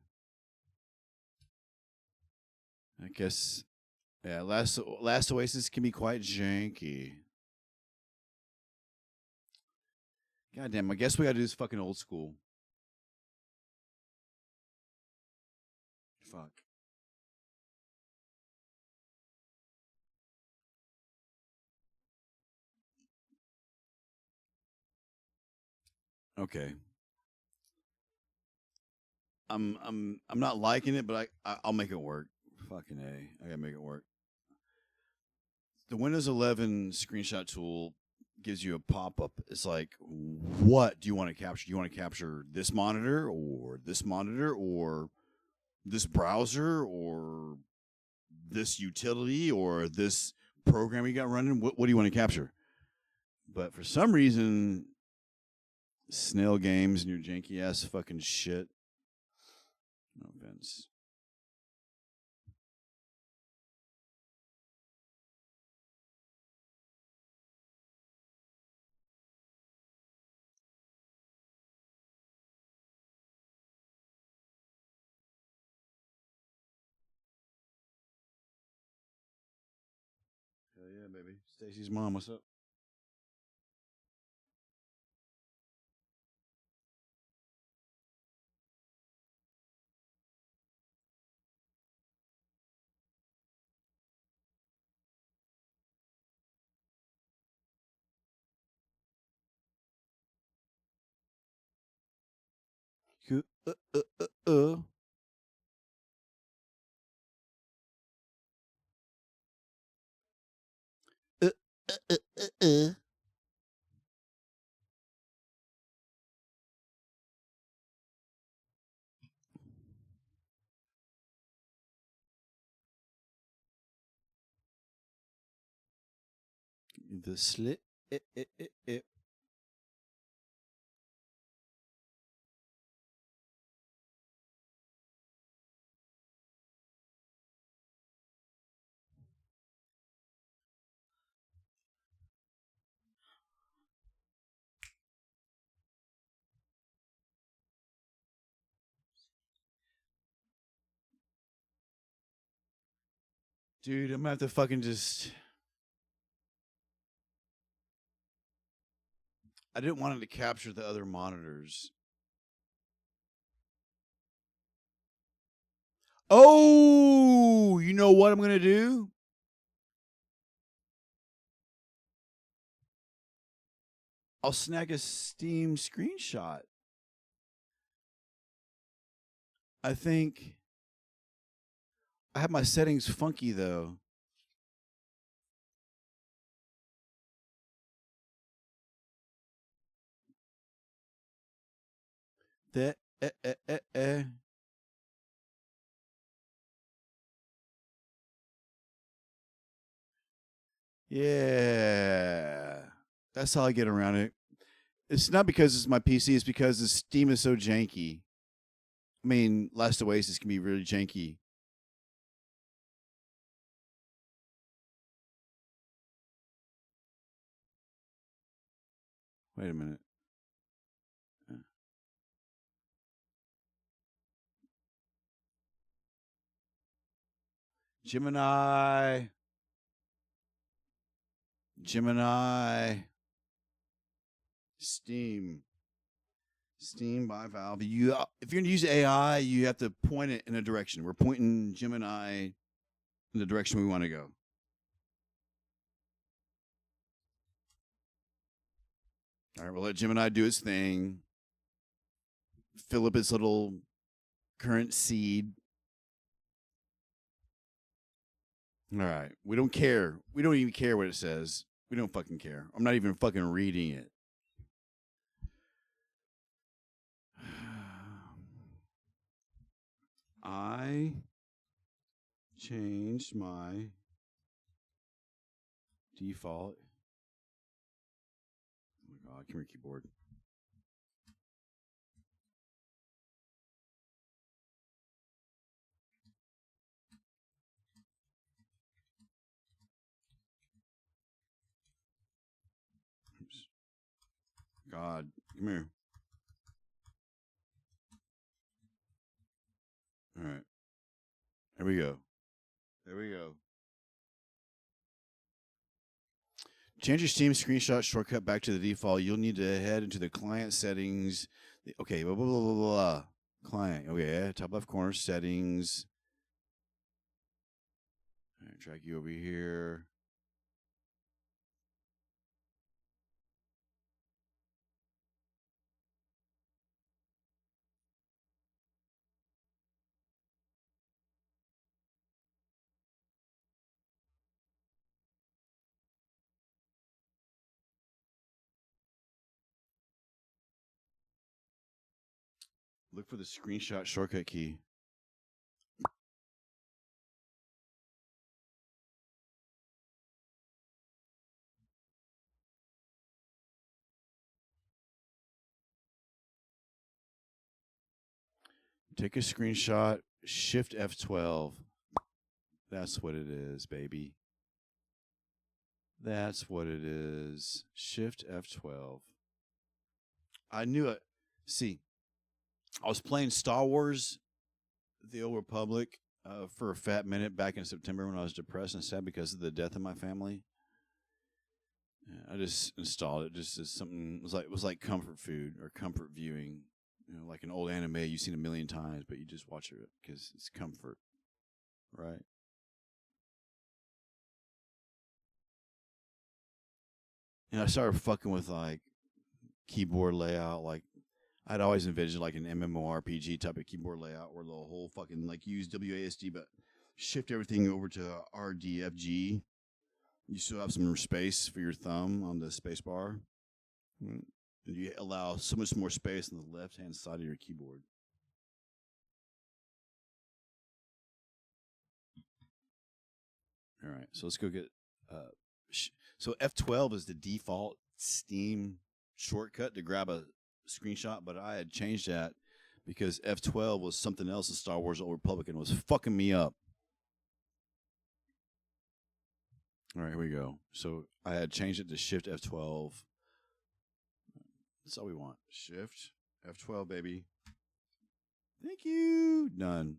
I guess, yeah, last Oasis can be quite janky. Goddamn, I guess we gotta do this fucking old school. Fuck. Okay. I'm not liking it, but I'll make it work. Fucking A. I gotta make it work. The Windows 11 screenshot tool gives you a pop-up. It's like, what do you want to capture? Do you want to capture this monitor or this monitor or this browser or this utility or this program you got running? What do you want to capture? But for some reason, snail games and your janky ass fucking shit. No offense. Hell yeah, baby. Stacy's mom, what's up? Uh. The slit. Dude, I'm gonna have to fucking just. I didn't want it to capture the other monitors. Oh, you know what I'm gonna do? I'll snag a Steam screenshot. I think I have my settings funky though. Yeah. That's how I get around it. It's not because it's my PC, it's because the Steam is so janky. I mean, Last Oasis can be really janky. Wait a minute. Gemini. Steam by Valve. If you're going to use AI, you have to point it in a direction. We're pointing Gemini in the direction we want to go. All right, we'll let Gemini do its thing. Fill up its little current seed. All right. We don't care. We don't even care what it says. We don't fucking care. I'm not even fucking reading it. I changed my default. Oh my God, come here, keyboard. Oops. God, come here. All right. There we go. There we go. Change your Steam screenshot shortcut back to the default. You'll need to head into the client settings. Okay, blah, blah, blah, blah, blah. Client. Okay, top left corner settings. All right, drag you over here. Look for the screenshot shortcut key. Take a screenshot, Shift F12. That's what it is, baby. That's what it is. Shift F12. I knew it. See, I was playing Star Wars, The Old Republic, for a fat minute back in September when I was depressed and sad because of the death of my family. I just installed it just as something. It was like comfort food or comfort viewing. You know, like an old anime you've seen a million times, but you just watch it because it's comfort, right? And I started fucking with like keyboard layout. Like I'd always envisioned like an MMORPG type of keyboard layout where the whole fucking like use WASD, but shift everything over to RDFG. You still have some space for your thumb on the space bar. And you allow so much more space on the left-hand side of your keyboard. All right, so let's go get... so F12 is the default Steam shortcut to grab a screenshot, but I had changed that because F12 was something else in Star Wars Old Republic and was fucking me up. All right, here we go. So I had changed it to Shift F12. That's all we want. Shift F12, baby. Thank you. Done.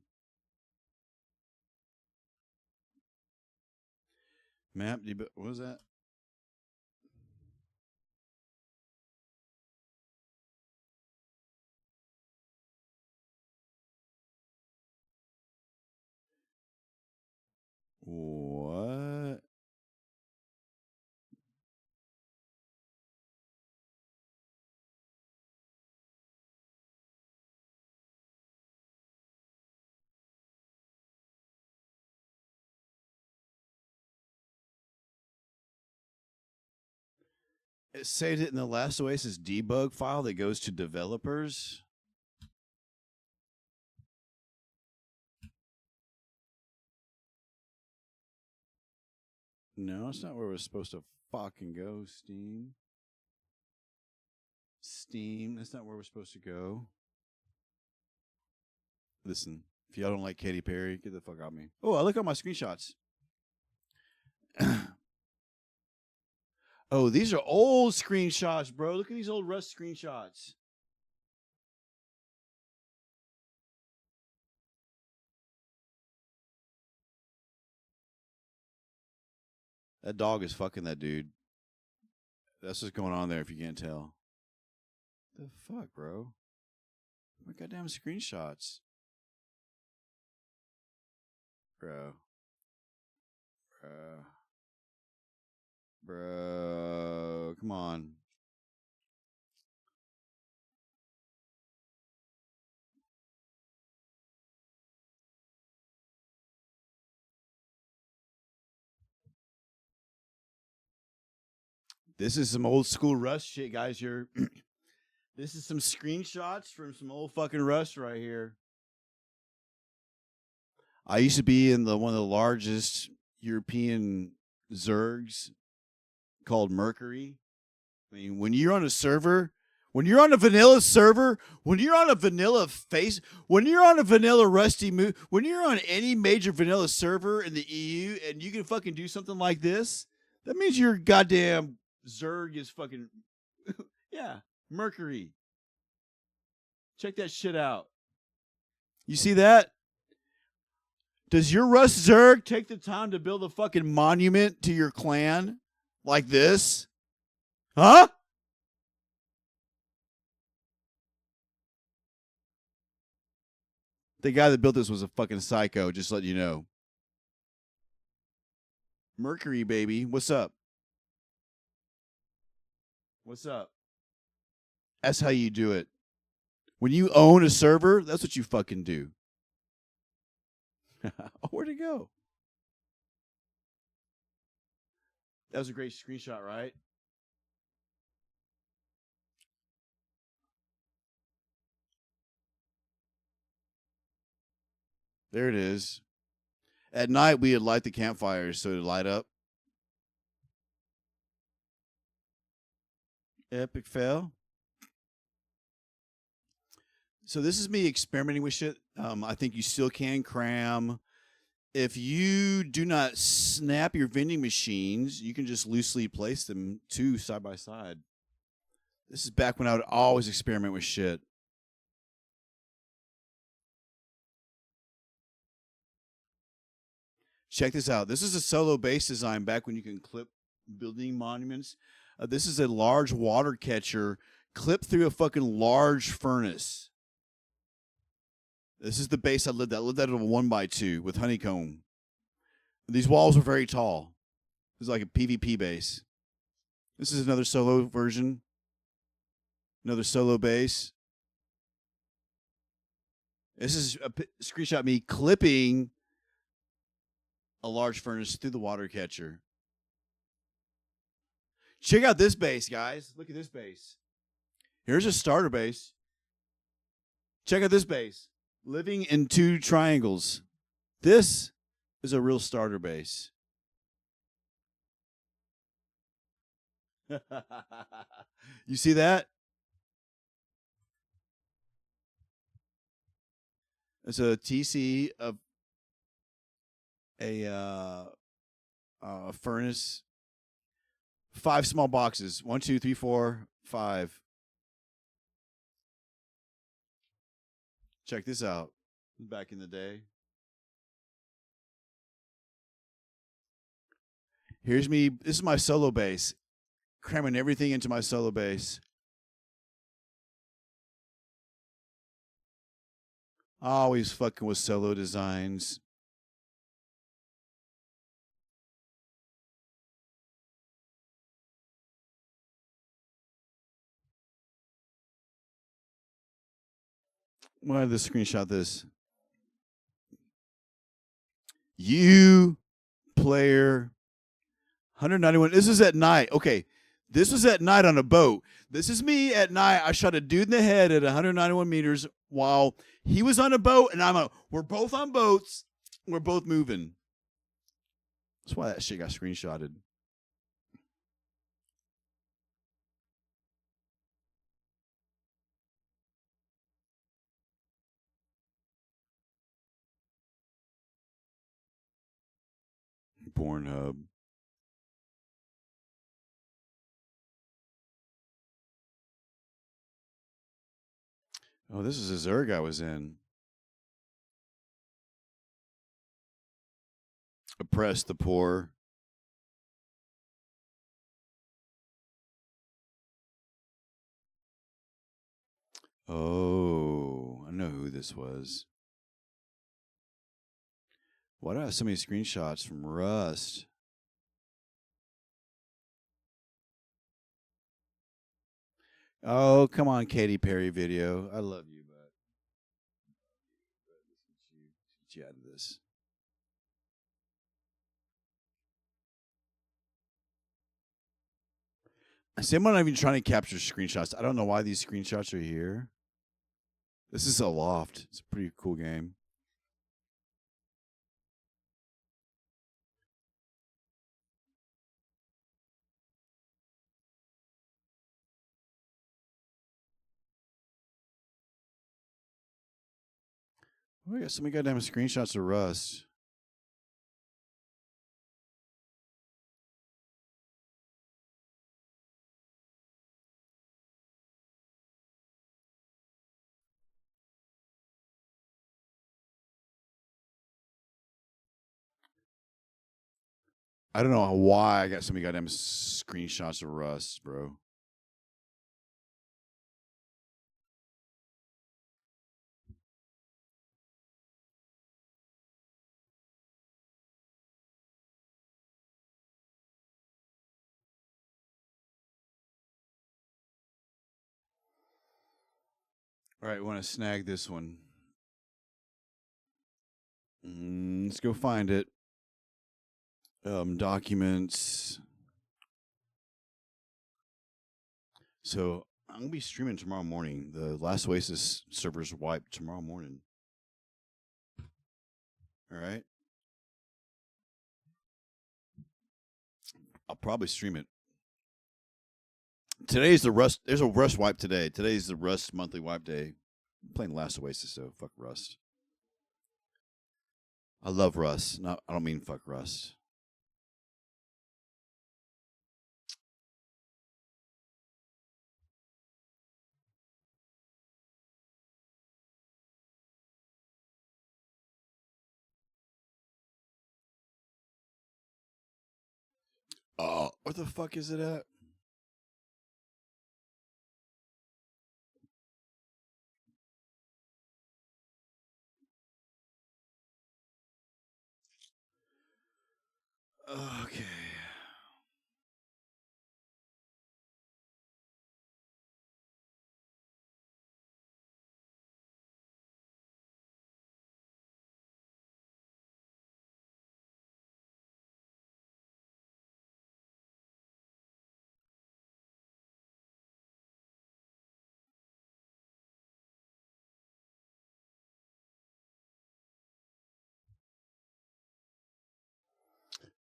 Map debug. What was that? What? It saved it in the last Oasis debug file that goes to developers. No, it's not where we're supposed to fucking go, Steam. Steam, that's not where we're supposed to go. Listen, if y'all don't like Katy Perry, get the fuck out of me. Oh, I look at my screenshots. Oh, these are old screenshots, bro. Look at these old Rust screenshots. That dog is fucking that dude. That's what's going on there if you can't tell. The fuck, bro? My goddamn screenshots. Bro. Bro. Come on. This is some old school Rust shit, guys. You're this is some screenshots from some old fucking Rust right here. I used to be in one of the largest European Zergs called Mercury. I mean, when you're on a server, when you're on a vanilla server, when you're on a vanilla when you're on a vanilla Rusty move, when you're on any major vanilla server in the EU and you can fucking do something like this, that means your goddamn Zerg is fucking, yeah, Mercury. Check that shit out. You see that? Does your Rust Zerg take the time to build a fucking monument to your clan like this? Huh? The guy that built this was a fucking psycho, just let you know. Mercury, baby. What's up? What's up? That's how you do it. When you own a server, that's what you fucking do. Where'd it go? That was a great screenshot, right? There it is. At night, we would light the campfires so it would light up. Epic fail. So this is me experimenting with shit. I think you still can cram. If you do not snap your vending machines, you can just loosely place them two side by side. This is back when I would always experiment with shit. Check this out. This is a solo base design back when you can clip building monuments. This is a large water catcher clipped through a fucking large furnace. This is the base I lived at. I lived at a 1x2 with honeycomb. These walls were very tall. It was like a PvP base. This is another solo version. Another solo base. This is a screenshot of me clipping a large furnace through the water catcher. Check out this base, guys. Look at this base. Here's a starter base. Check out this base. Living in two triangles. This is a real starter base. You see that? It's a TC of a furnace. 5 small boxes. 1, 2, 3, 4, 5. Check this out. Back in the day. Here's me. This is my solo base. Cramming everything into my solo base. Always fucking with solo designs. Why did this screenshot this? You player 191. This is at night. Okay. This was at night on a boat. This is me at night. I shot a dude in the head at 191 meters while he was on a boat, and we're both on boats. We're both moving. That's why that shit got screenshotted. Pornhub. Oh, this is a Zerg I was in. Oppress the poor. Oh, I know who this was. Why do I have so many screenshots from Rust? Oh, come on, Katy Perry video. I love you, but let's get you out of this. See, I'm not even trying to capture screenshots. I don't know why these screenshots are here. This is a loft. It's a pretty cool game. We got so many goddamn screenshots of Rust. I don't know why I got so many goddamn screenshots of Rust, bro. All right, we want to snag this one. Let's go find it. Documents. So I'm gonna be streaming tomorrow morning. The last Oasis servers wiped tomorrow morning. All right. I'll probably stream it. Today's the Rust. There's a Rust wipe today. Today's the Rust monthly wipe day. I'm playing Last Oasis, so fuck Rust. I love Rust. No, I don't mean fuck Rust. Oh, where the fuck is it at? Okay.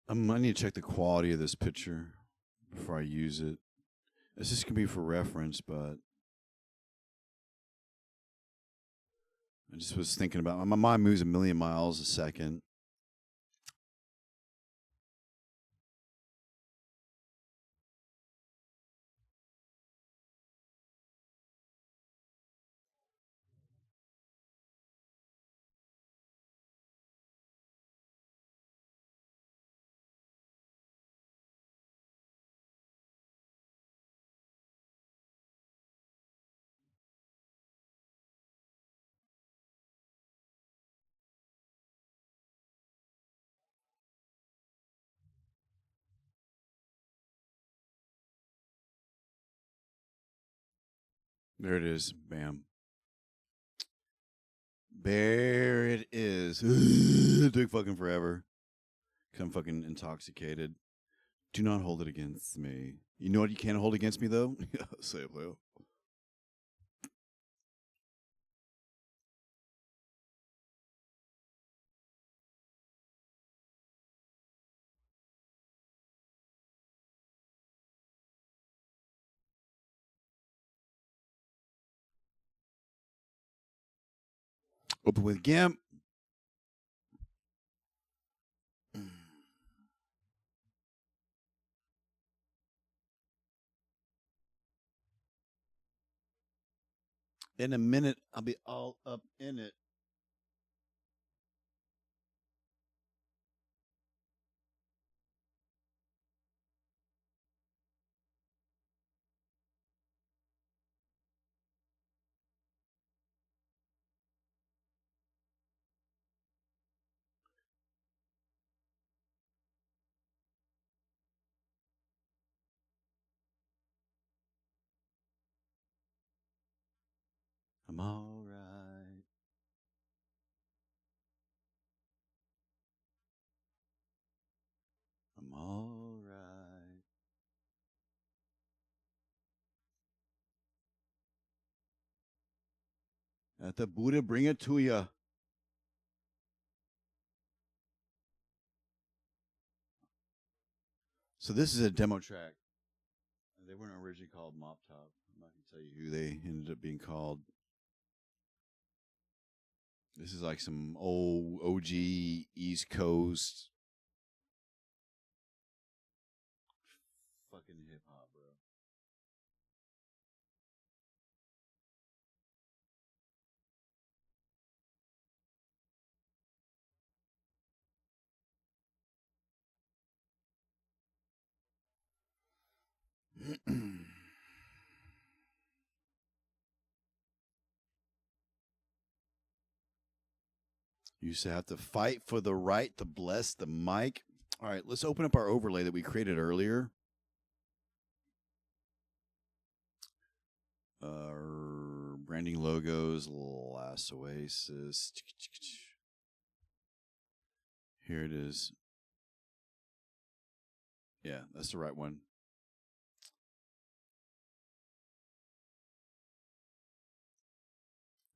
I need to check the quality of this picture before I use it. This just can be for reference, but I just was thinking about my mind moves a million miles a second. There it is. Bam. There it is. It took fucking forever. Because I'm fucking intoxicated. Do not hold it against me. You know what you can't hold against me, though? Say it, Leo. Open with GIMP. In a minute, I'll be all up in it. I'm all right. I'm all right. At the Buddha, bring it to you. So this is a demo track. They weren't originally called Mop Top. I'm not going to tell you who they ended up being called. This is like some old OG East Coast fucking hip hop, bro. You used to have to fight for the right to bless the mic. All right, let's open up our overlay that we created earlier. Branding logos, last Oasis. Here it is. Yeah, that's the right one.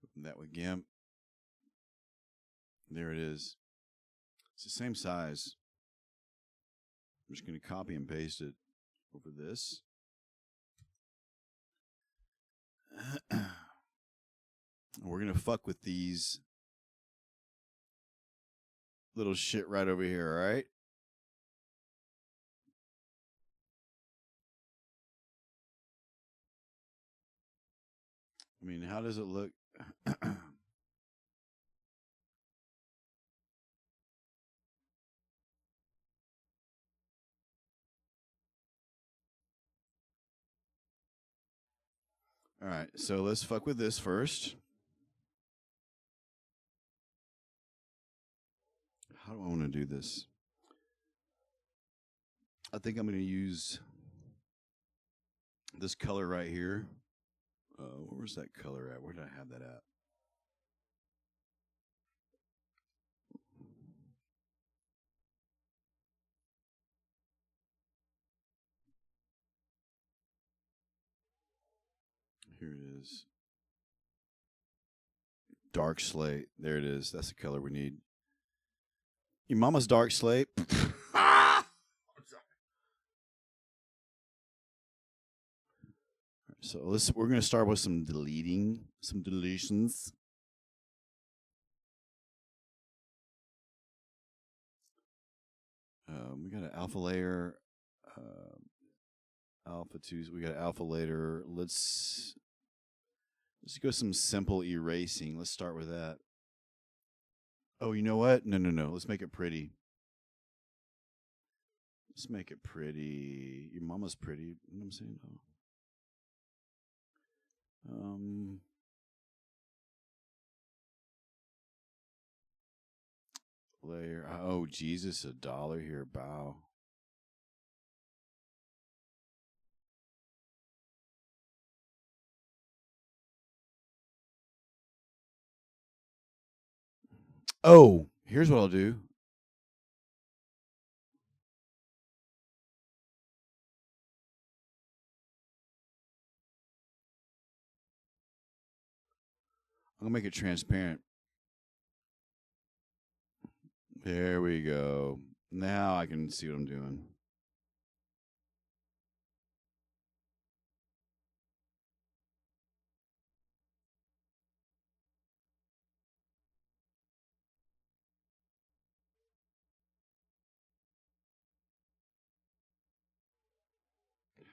Open that with GIMP. There it is. It's the same size. I'm just going to copy and paste it over this. We're going to fuck with these little shit right over here, all right? I mean, how does it look? All right, so let's fuck with this first. How do I want to do this? I think I'm going to use this color right here. Where's that color at? Where did I have that at? Here it is. Dark slate. There it is. That's the color we need. Your mama's dark slate. I'm sorry. So we're going to start with some deleting, some deletions. We got an alpha layer, alpha 2. We got an alpha layer. Let's go some simple erasing. Let's start with that. Oh, you know what? No. Let's make it pretty. Let's make it pretty. Your mama's pretty. You know what I'm saying? Oh. Layer. Oh, Jesus, $1 here. Bow. Oh, here's what I'll do. I'm going to make it transparent. There we go. Now I can see what I'm doing.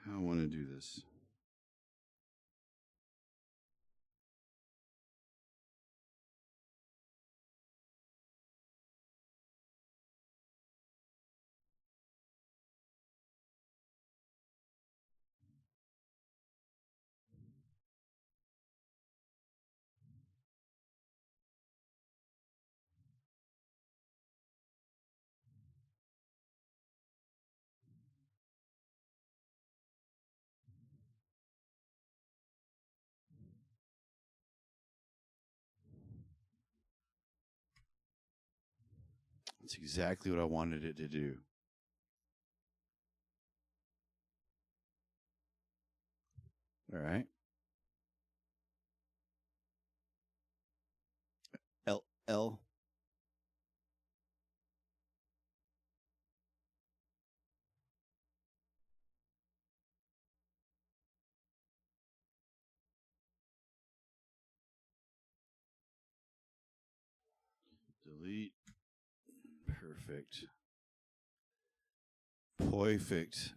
How I want to do this. That's exactly what I wanted it to do. All right. L. Delete. Perfect. Perfect.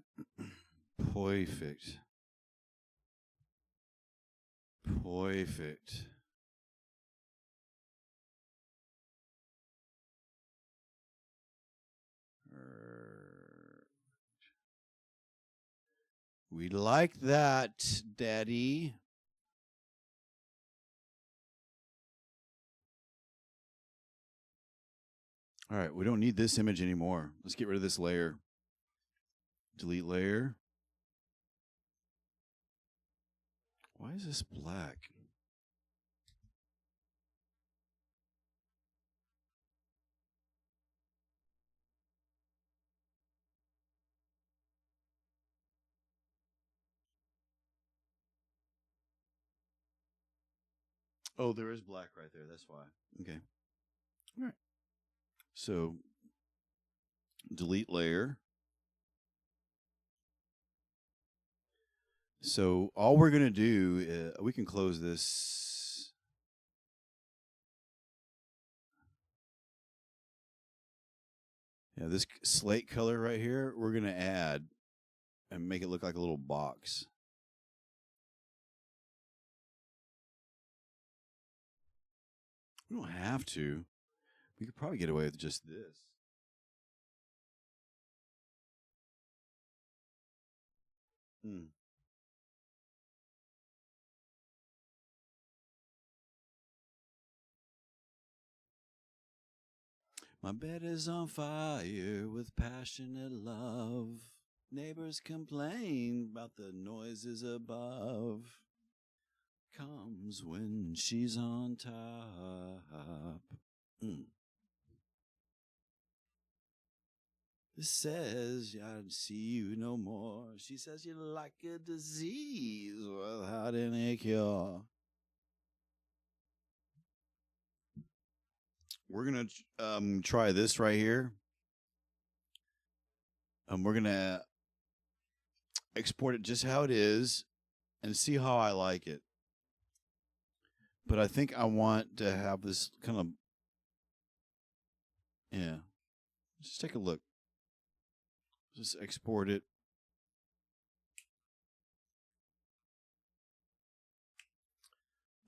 Perfect. Perfect. We like that, Daddy. All right, we don't need this image anymore. Let's get rid of this layer. Delete layer. Why is this black? Oh, there is black right there. That's why. Okay. All right. So delete layer. So all we're going to do, we can close this. Yeah, this slate color right here, we're going to add and make it look like a little box. We don't have to. We could probably get away with just this. My bed is on fire with passionate love. Neighbors complain about the noises above. Comes when she's on top. This says I'd see you no more. She says you're like a disease without any cure. We're going to try this right here. We're going to export it just how it is and see how I like it. But I think I want to have this kind of, yeah. Just take a look. Just export it.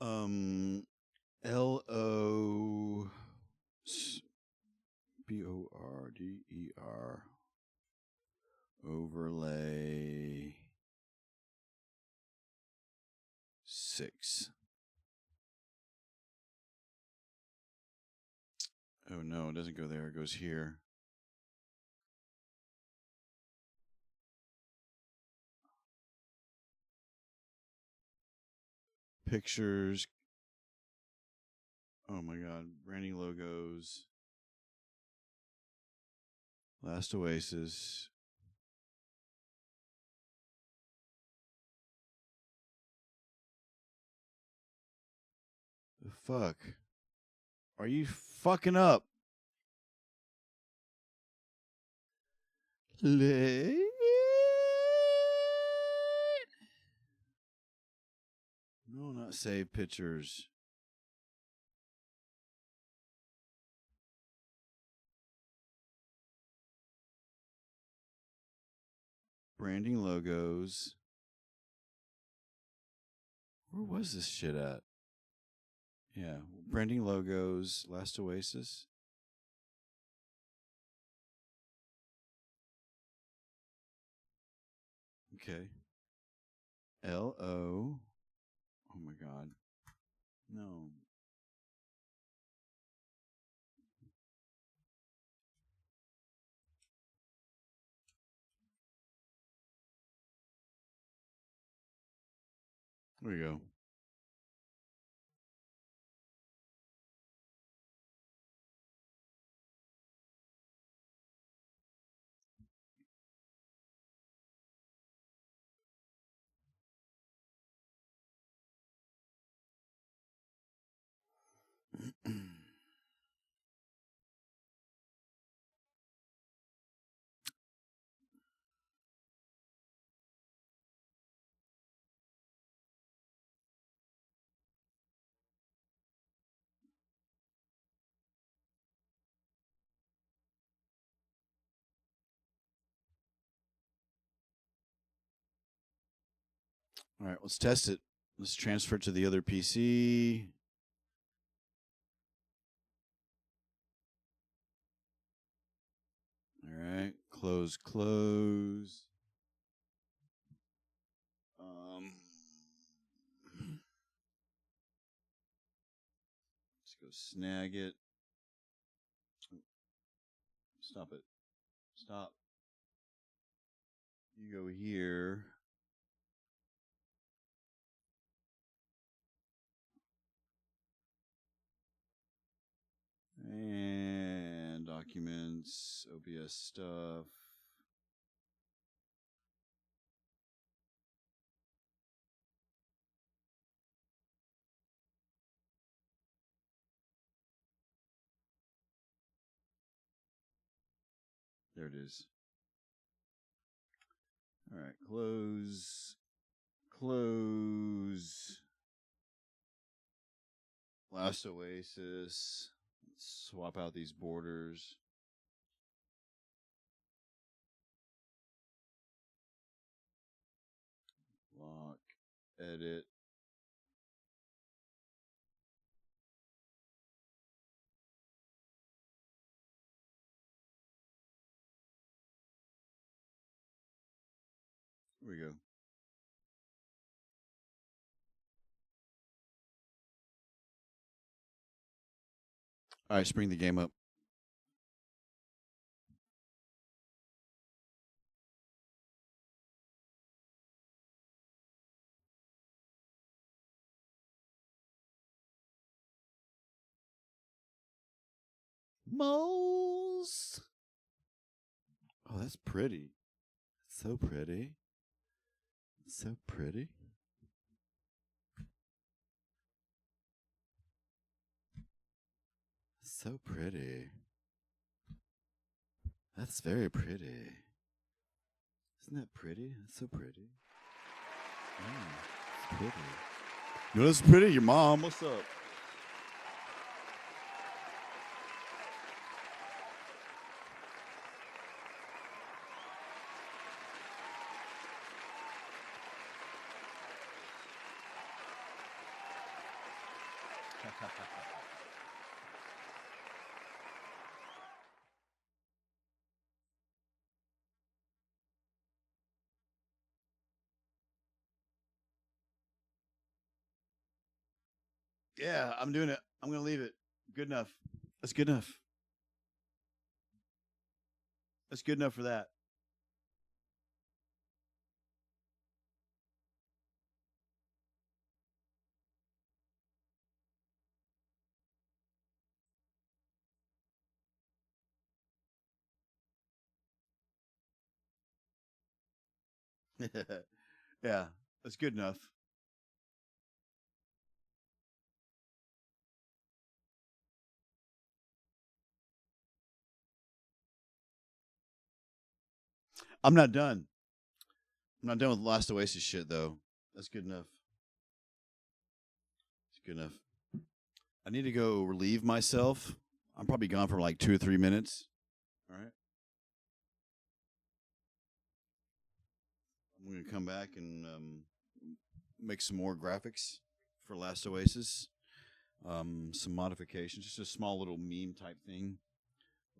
LOBORDER overlay 6. Oh no, it doesn't go there. It goes here. Pictures. Oh my God. Branding logos. Last Oasis. The fuck? Are you fucking up? No, not save pictures. Branding logos. Where was this shit at? Yeah, branding logos, Last Oasis. Okay. LO. Oh my God. No. There we go. All right, let's test it. Let's transfer it to the other PC. All right, close. Let's go snag it. Stop it. Stop. You go here. And documents, OBS stuff. There it is. All right, close. Last Oasis. Let's swap out these borders. Lock, edit. Here we go. All right, let's bring the game up. Moles. Oh, that's pretty. So pretty. So pretty. So pretty. That's very pretty. Isn't that pretty? That's so pretty. Oh, it's pretty. You know what's pretty? Your mom. What's up? Yeah, I'm doing it. I'm going to leave it. Good enough. That's good enough. That's good enough for that. Yeah, that's good enough. I'm not done. I'm not done with Last Oasis shit, though. That's good enough. It's good enough. I need to go relieve myself. I'm probably gone for like 2 or 3 minutes. All right. I'm going to come back and make some more graphics for Last Oasis. Some modifications, just a small little meme type thing.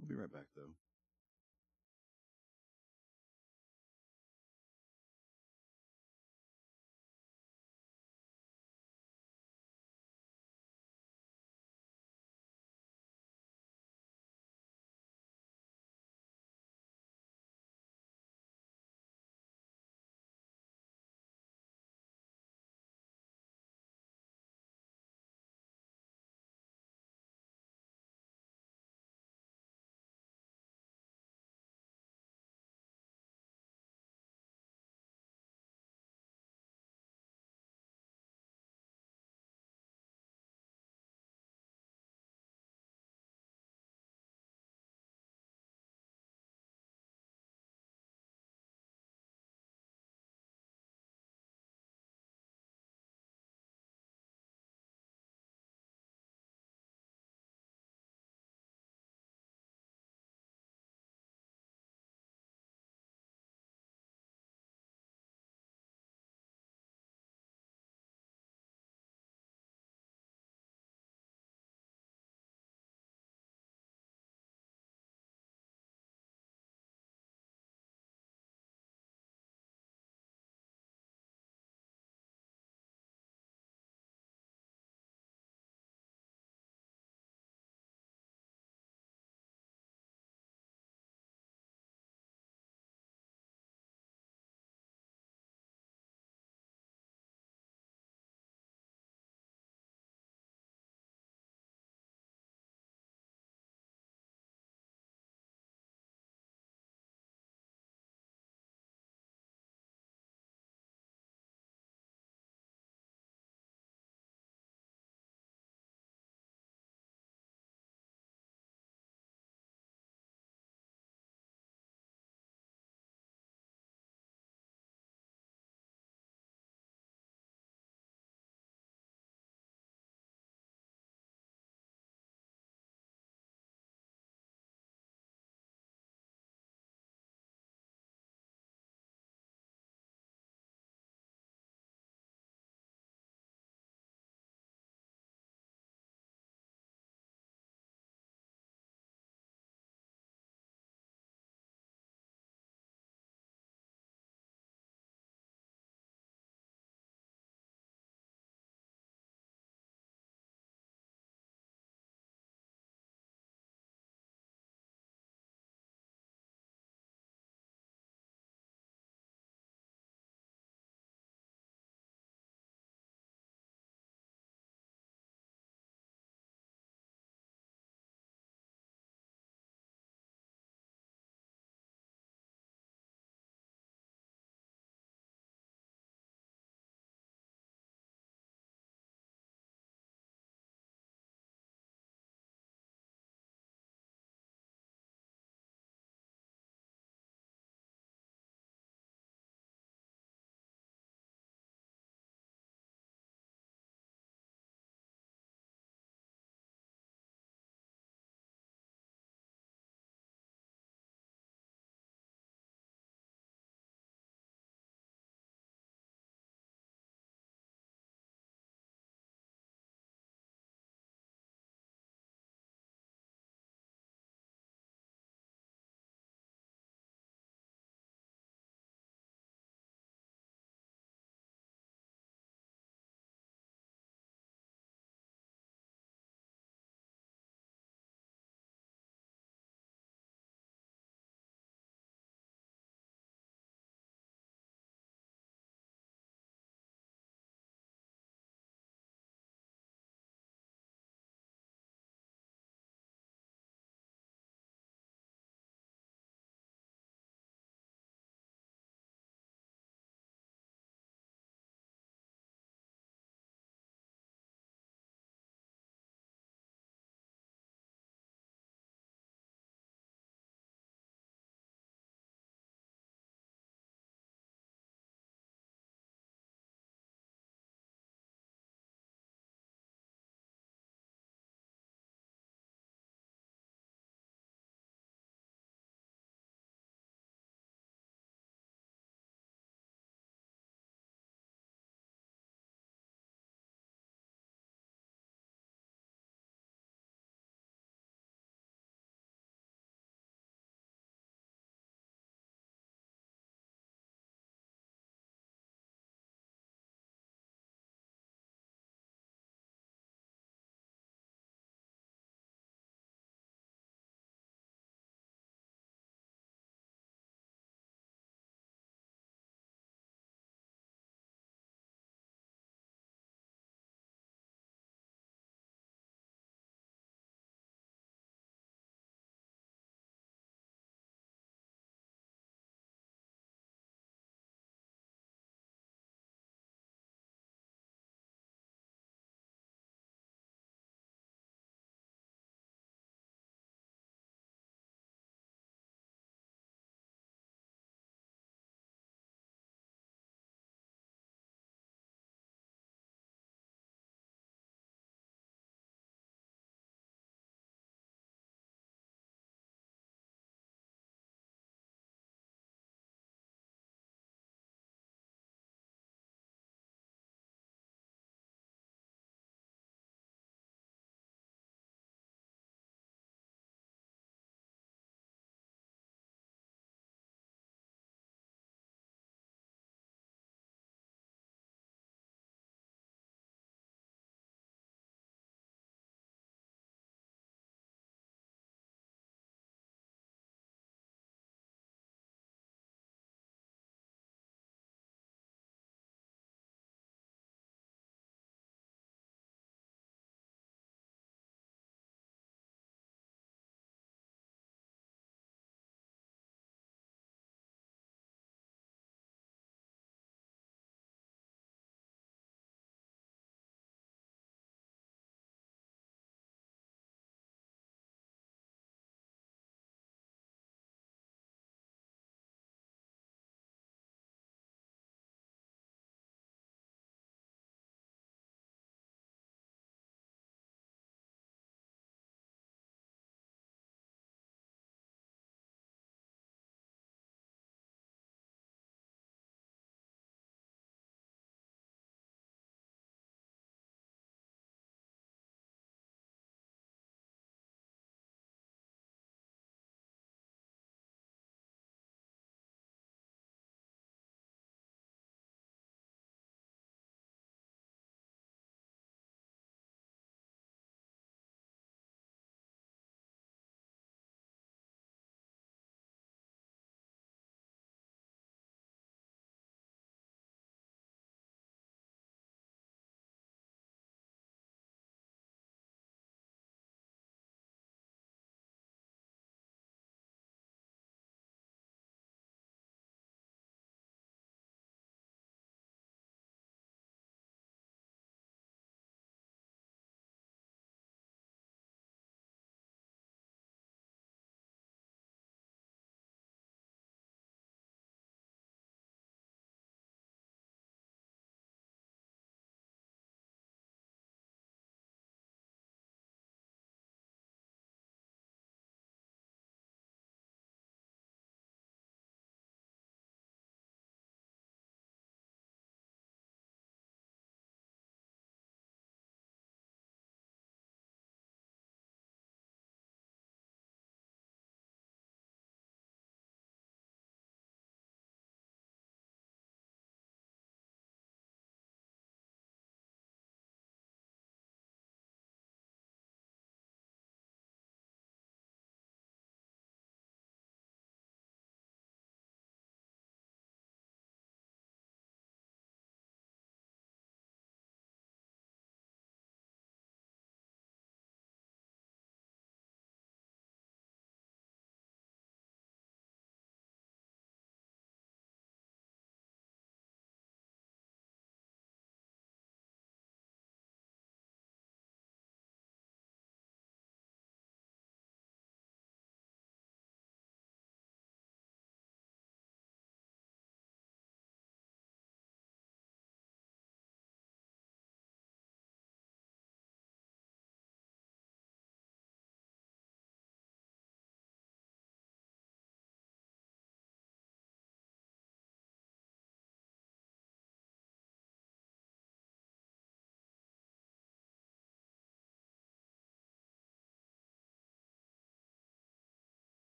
We'll be right back, though.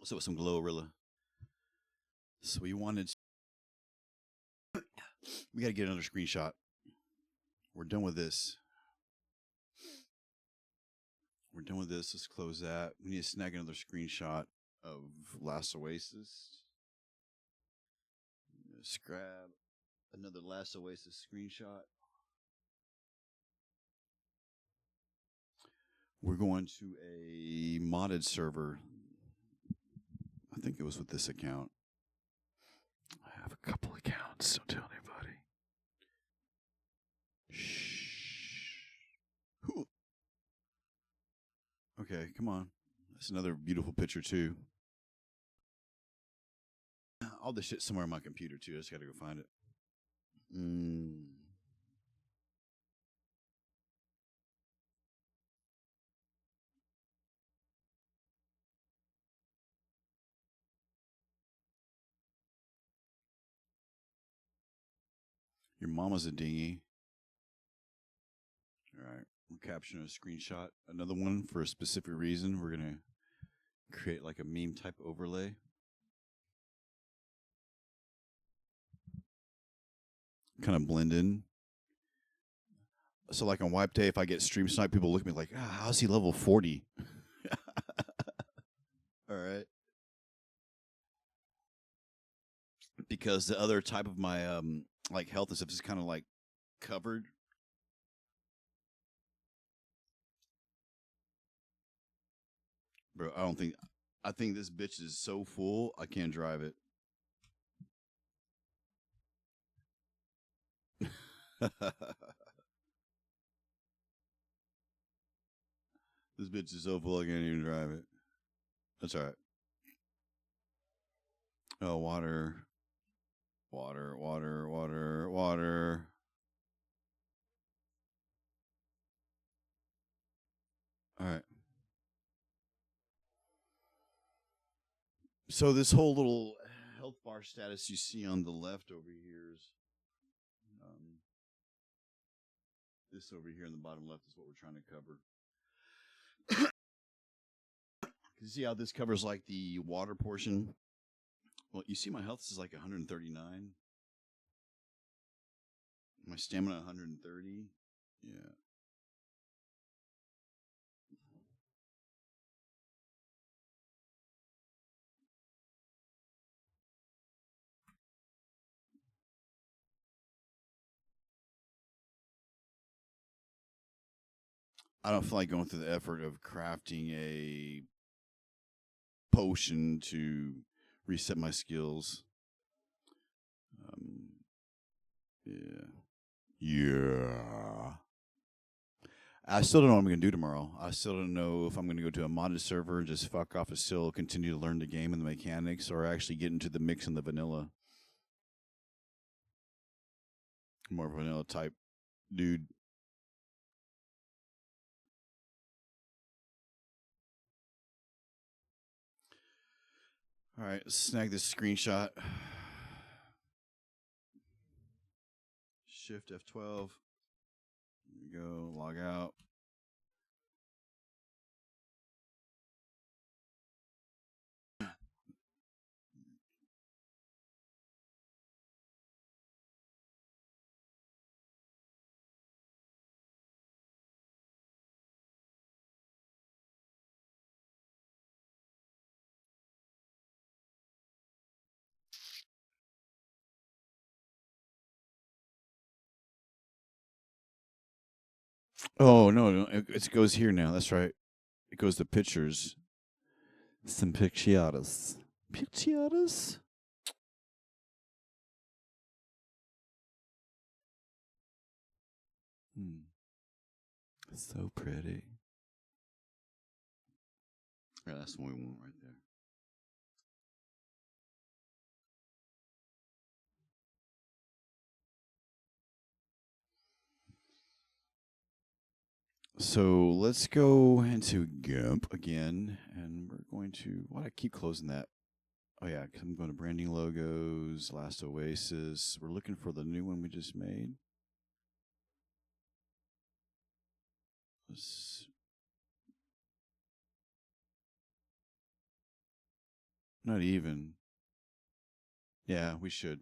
What's up with some Glorilla? So we wanted. We got to get another screenshot. We're done with this. We're done with this. Let's close that. We need to snag another screenshot of Last Oasis. Let's grab another Last Oasis screenshot. We're going to a modded server. I think it was with this account. I have a couple accounts. Don't tell anybody. Shh. Ooh. Okay, come on. That's another beautiful picture, too. All this shit somewhere on my computer, too. I just got to go find it. Your mama's a dingy. All right. We're capturing a screenshot. Another one for a specific reason. We're going to create like a meme type overlay. Kind of blend in. So like on wipe day, if I get stream snipe, people look at me like, how's he level 40? All right. Because the other type of my like health and stuff is kind of like covered. Bro, I think this bitch is so full, I can't drive it. This bitch is so full, I can't even drive it. That's all right. Oh, water. Water, water, water, water. All right. So this whole little health bar status you see on the left over here is this over here in the bottom left is what we're trying to cover. You see how this covers like the water portion? Well, you see my health is like 139. My stamina 130. Yeah. I don't feel like going through the effort of crafting a potion to reset my skills. Yeah. Yeah. I still don't know what I'm going to do tomorrow. I still don't know if I'm going to go to a modded server and just fuck off and still continue to learn the game and the mechanics, or actually get into the mix and the vanilla. More vanilla type dude. All right, let's snag this screenshot. Shift F12. There we go. Log out. Oh, no. It goes here now. That's right. It goes to pictures. Some picchiatas. Picchiatas? So pretty. Yeah, that's the one we want right there. So let's go into GIMP again, and we're going to. Why do I keep closing that? Oh yeah, because I'm going to branding logos, Last Oasis. We're looking for the new one we just made. Let's Not even. Yeah, we should.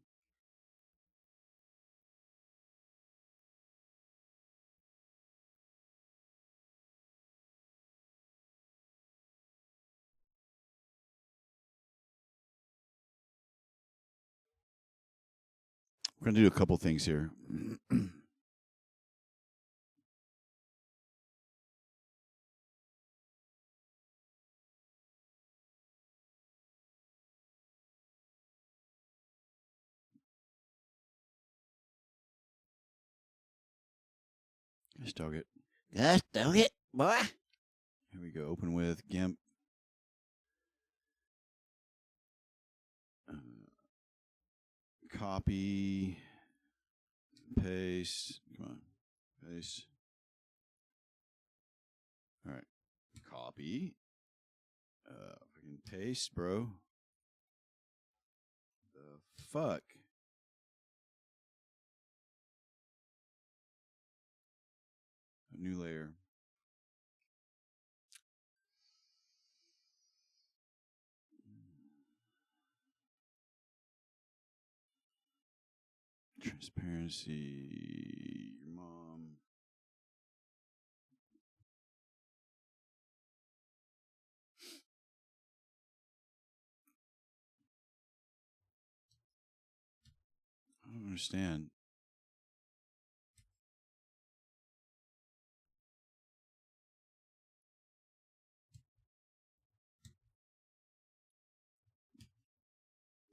We're going to do a couple things here. Gosh dog it. Gosh dog it, boy. Here we go. Open with GIMP. Copy. Paste. Come on. Paste. All right. Copy. Fucking paste, bro. The fuck? A new layer. Transparency. Your mom. I don't understand.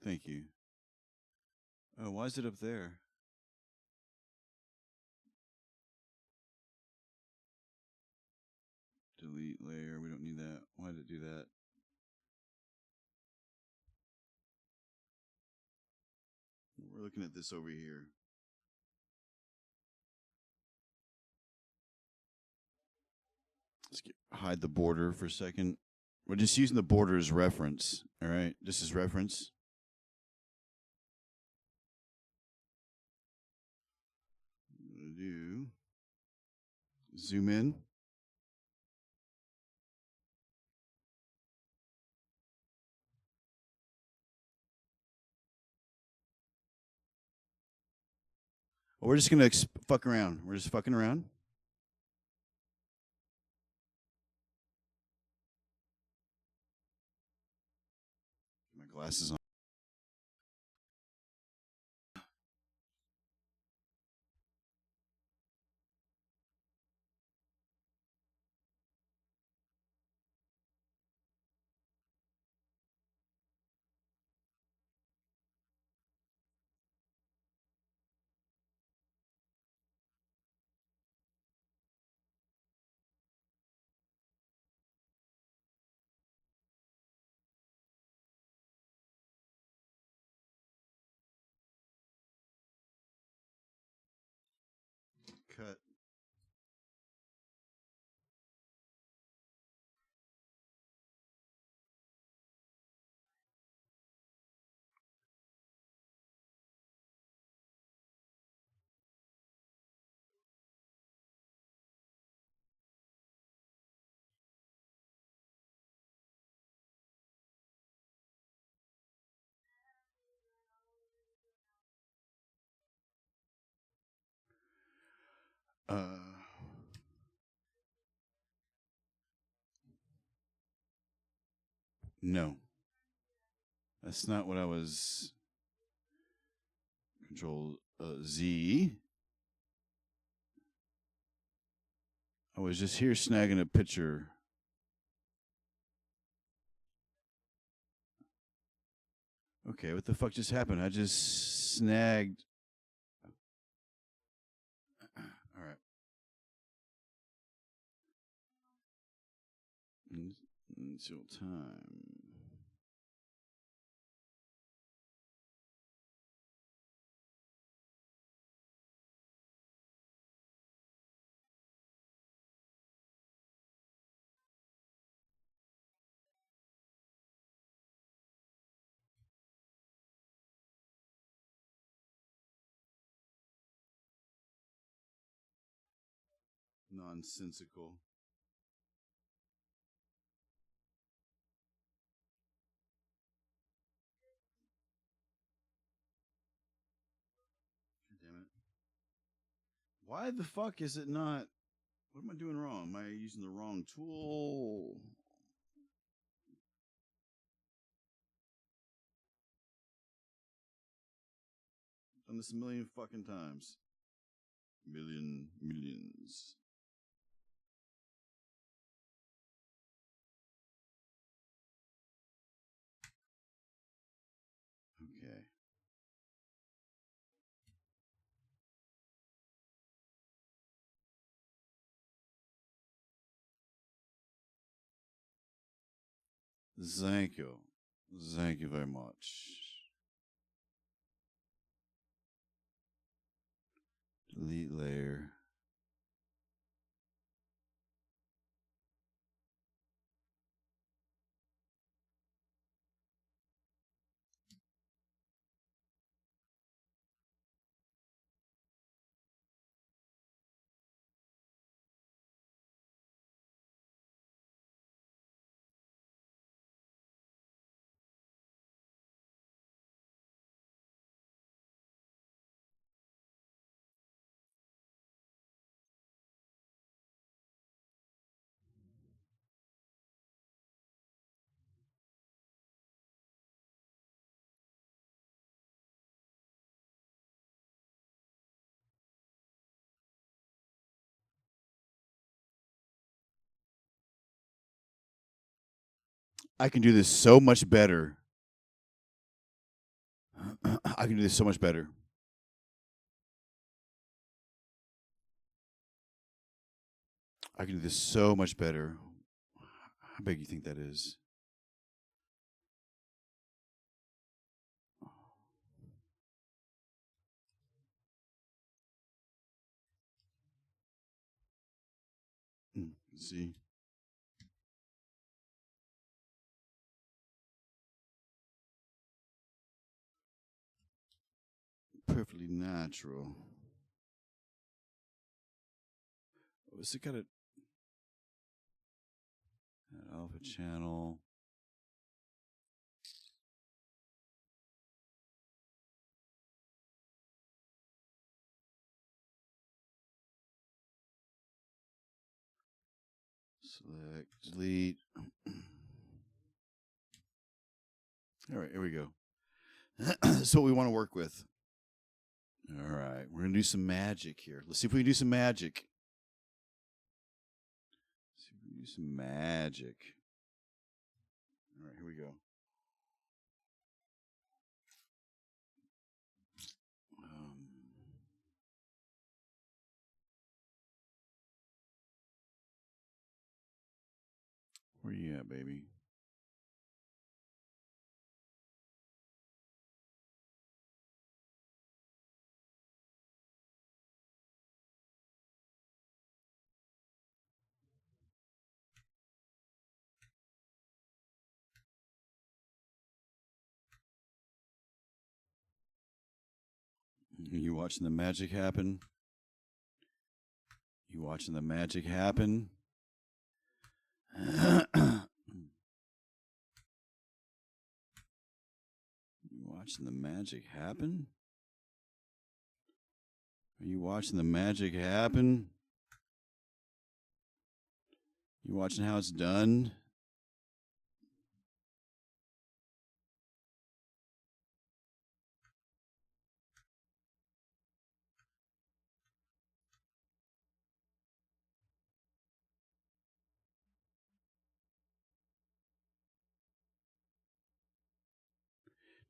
Thank you. Oh, why is it up there? Delete layer. We don't need that. Why did it do that? We're looking at this over here. Let's hide the border for a second. We're just using the border as reference. All right, just as reference. I'm gonna do zoom in. Well, we're just gonna fuck around. We're just fucking around. My glasses on. Cut. No. That's not what I was. Control Z. I was just here snagging a picture. Okay, what the fuck just happened? I just snagged. All right. Until time. Nonsensical. Why the fuck is it not? What am I doing wrong? Am I using the wrong tool? Done this a million fucking times. Millions. Okay. Thank you. Thank you very much. Delete layer. I can do this so much better. I can do this so much better. I can do this so much better. How big do you think that is? See? Perfectly natural. Is it got a alpha channel? Select, delete. All right, here we go. That's what we want to work with. All right, we're going to do some magic here. Let's see if we can do some magic. Let's see if we can do some magic. All right, here we go. Where you at, baby? You watching the magic happen? You watching the magic happen? You watching the magic happen? Are you watching the magic happen? You watching how it's done?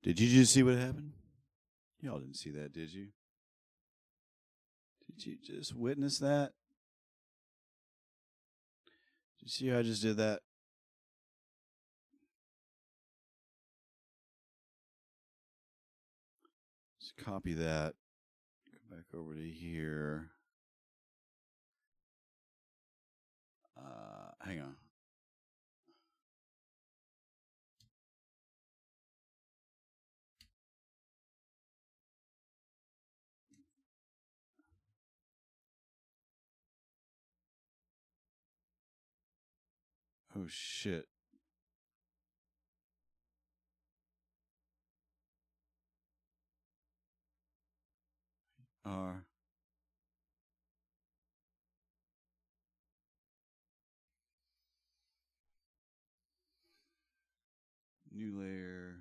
Did you just see what happened? Y'all didn't see that, did you? Did you just witness that? Did you see how I just did that? Just copy that. Go back over to here. Hang on. Oh, shit. R. New layer.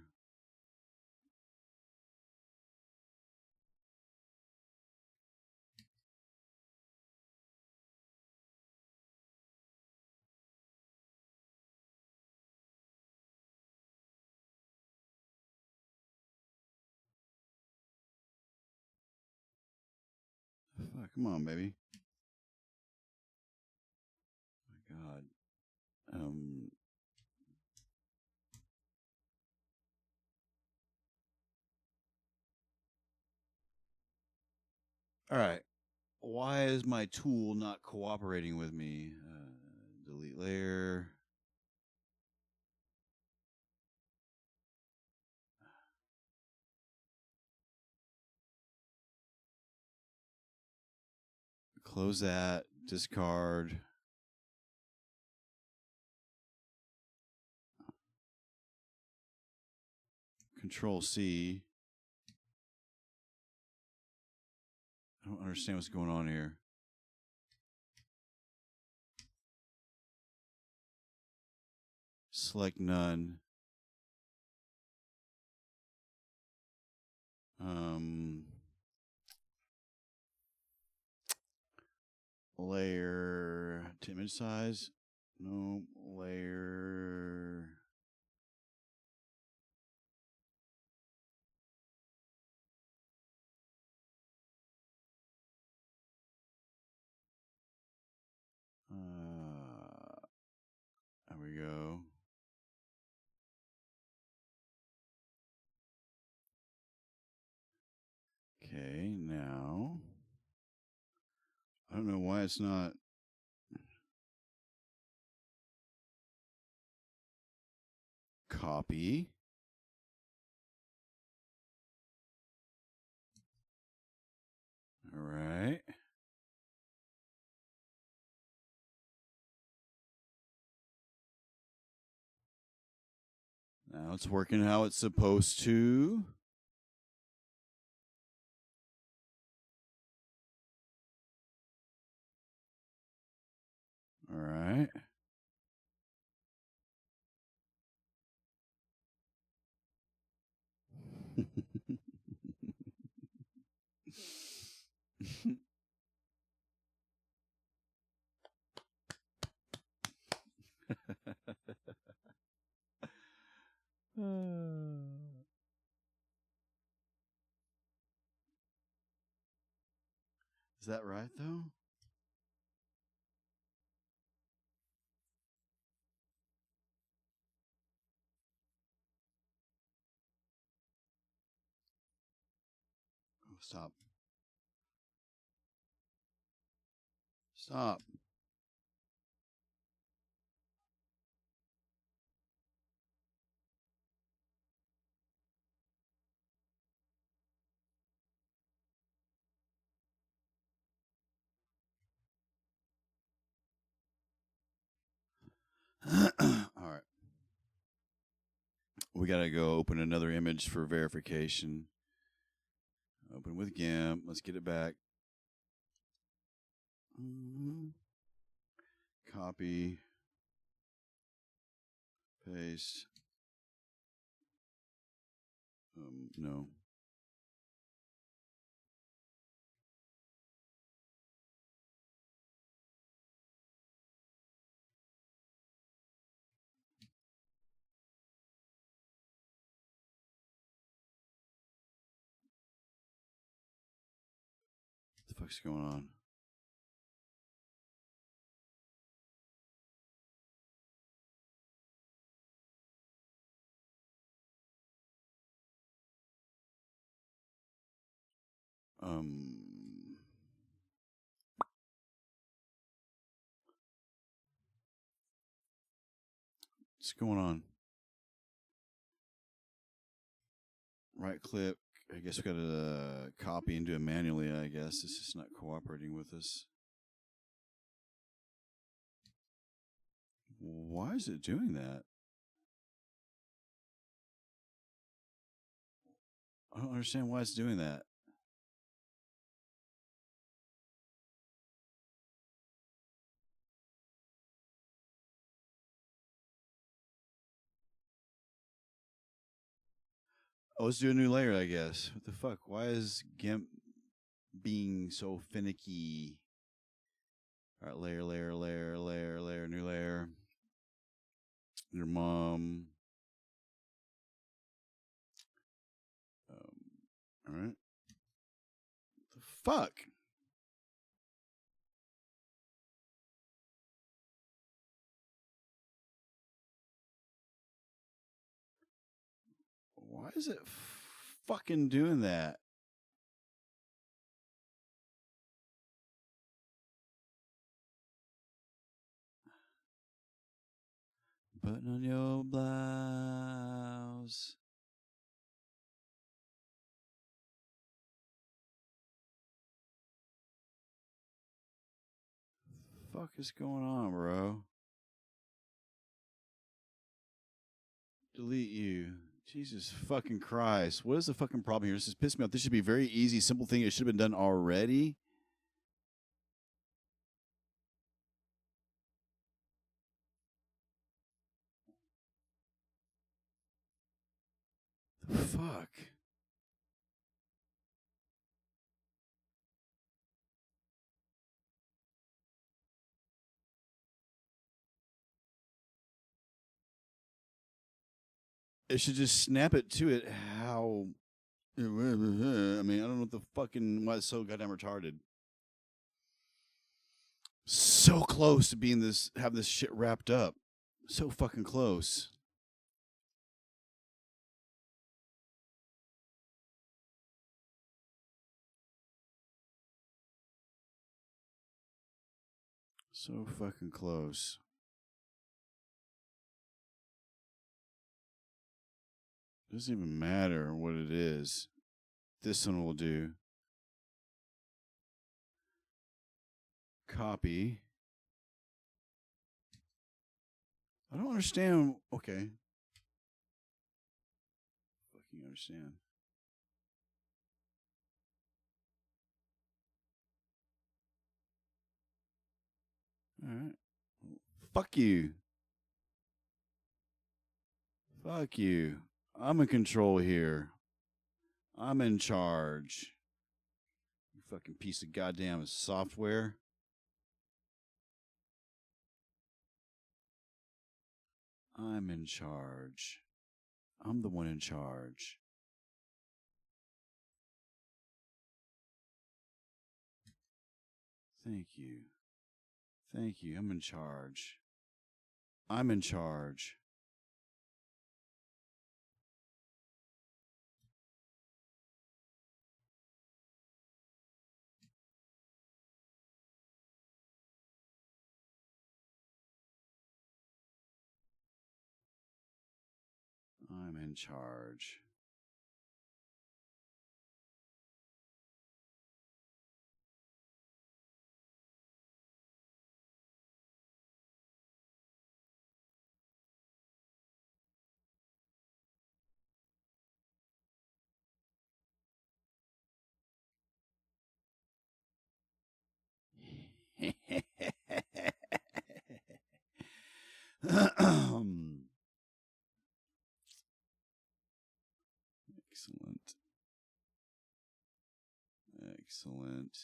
Fuck, come on, baby. My God. All right. Why is my tool not cooperating with me? Delete layer. Close that. Discard. Control C. I don't understand what's going on here. Select none. Layer to image size. No layer. There we go. Okay, now I don't know why it's not copy. All right. Now it's working how it's supposed to. All right. Is that right, though? Oh, stop. Stop. All right. We got to go open another image for verification. Open with GIMP. Let's get it back. Copy. Paste. No. What the fuck's going on? What's going on? Right click. I guess we got to copy and do it manually, I guess. It's just not cooperating with us. Why is it doing that? I don't understand why it's doing that. Oh, let's do a new layer, I guess. What the fuck? Why is GIMP being so finicky? All right, layer, new layer. Your mom. All right. The fuck? Why is it fucking doing that? Button on your blouse. Fuck is going on, bro? Delete you. Jesus fucking Christ. What is the fucking problem here? This is pissing me off. This should be a very easy, simple thing. It should have been done already. The fuck? It should just snap it to it how... I mean, I don't know what the fucking... Why it's so goddamn retarded. So close to being this... Have this shit wrapped up. So fucking close. So fucking close. Doesn't even matter what it is. This one will do. Copy. I don't understand. Okay. Fucking understand. All right. Fuck you. Fuck you. I'm in control here. I'm in charge. You fucking piece of goddamn software. I'm in charge. I'm the one in charge. Thank you. Thank you. I'm in charge. I'm in charge. I'm in charge. Excellent. Excellent.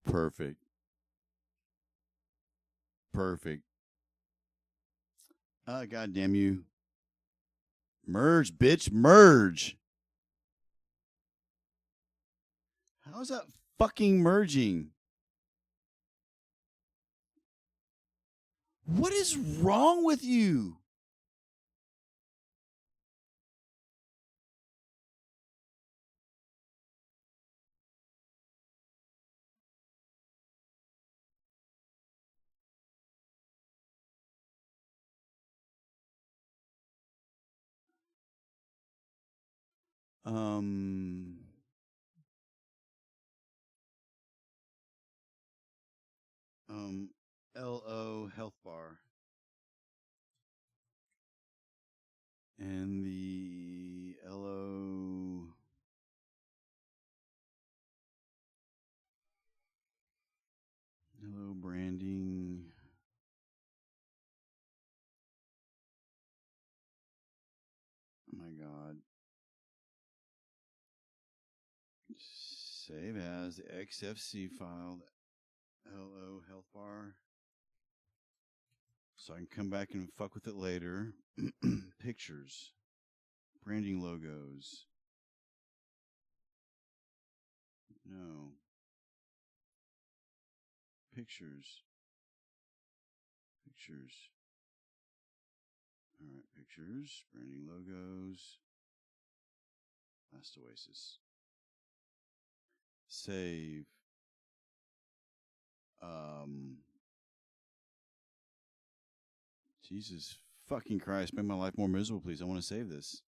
Perfect. Perfect. God damn you. Merge, bitch. Merge. How's that fucking merging? What is wrong with you? LO health bar. And the LO branding. Oh my God. Save as the XFC file, LO health bar. So I can come back and fuck with it later. Pictures. Branding logos. No. Pictures. Pictures. All right, pictures. Branding logos. Last Oasis. Save. Jesus fucking Christ, make my life more miserable, please. I want to save this.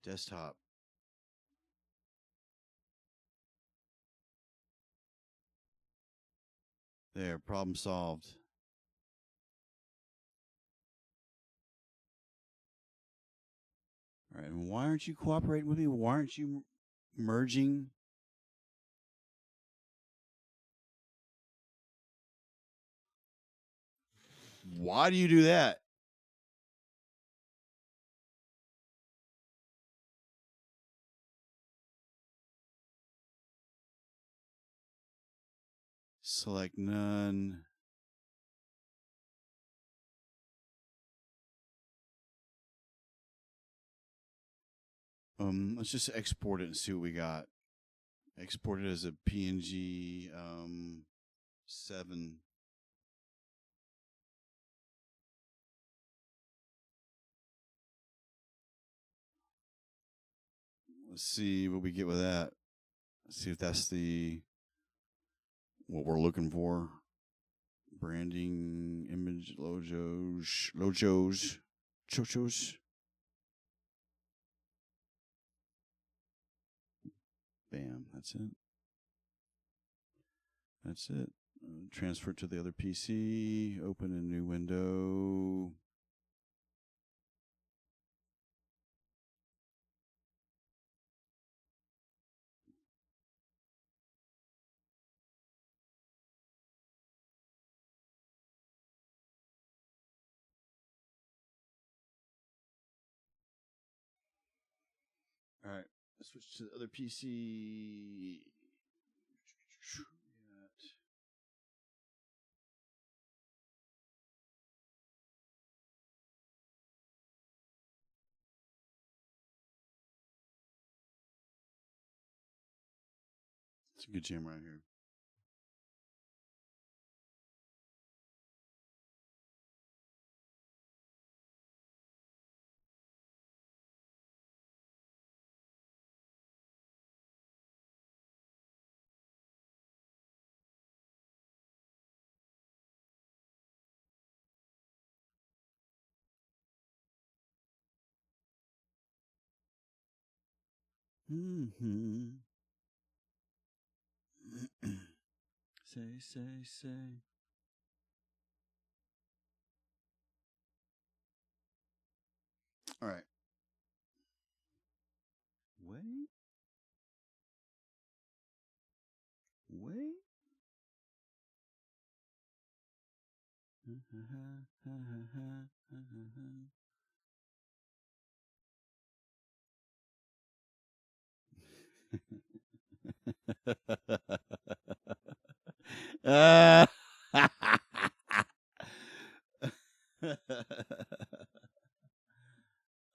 Desktop. There, problem solved. All right, and why aren't you cooperating with me? Why aren't you merging? Why do you do that? Select none. Let's just export it and see what we got. Export it as a PNG 7. Let's see what we get with that. Let's see if that's what we're looking for. Branding, image, logos, chochos. Bam, that's it. That's it. Transfer it to the other PC. Open a new window. All right, let's switch to the other PC. It's a good jam right here. Mm-hmm. Say. All right. Wait.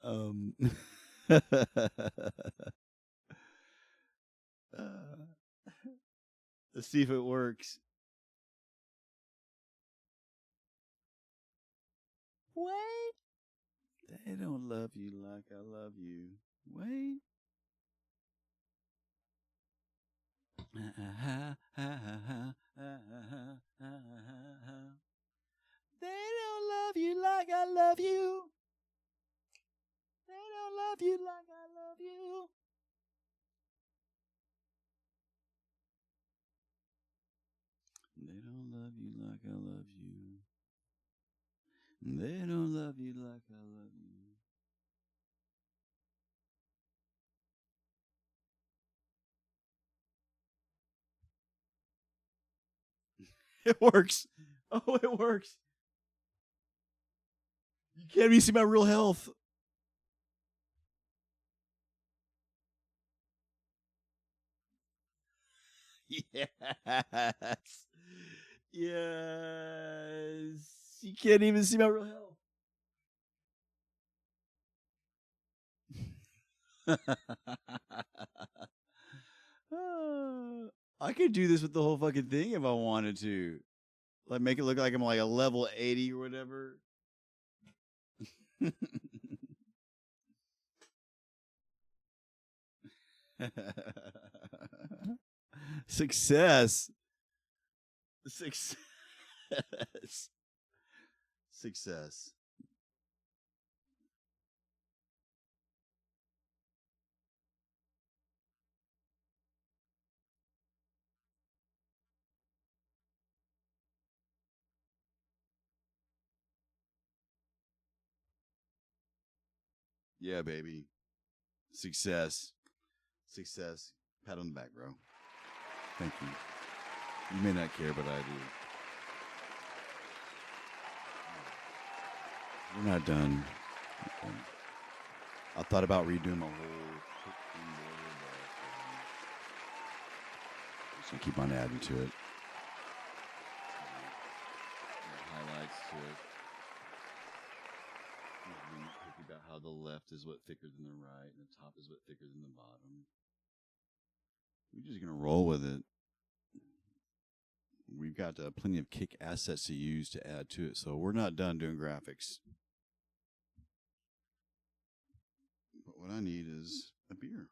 um let's see if it works. Wait. They don't love you like I love you. Wait. They don't love you like I love you. love you like I love you. They don't love you like I love you. It works. Oh, it works. You can't even see my real health. Yes. Yes. You can't even see my real health. I could do this with the whole fucking thing if I wanted to. Like make it look like I'm like a level 80 or whatever. Success. Success. Success. Yeah, baby. Success. Success. Pat on the back, bro. Thank you. You may not care, but I do. We're not done. I thought about redoing my whole thing border, but just gonna keep on adding to it. Highlights to it. Talking about how the left is what thicker than the right, and the top is what thicker than the bottom. We're just gonna roll with it. We've got plenty of kick assets to use to add to it, so we're not done doing graphics. But what I need is a beer.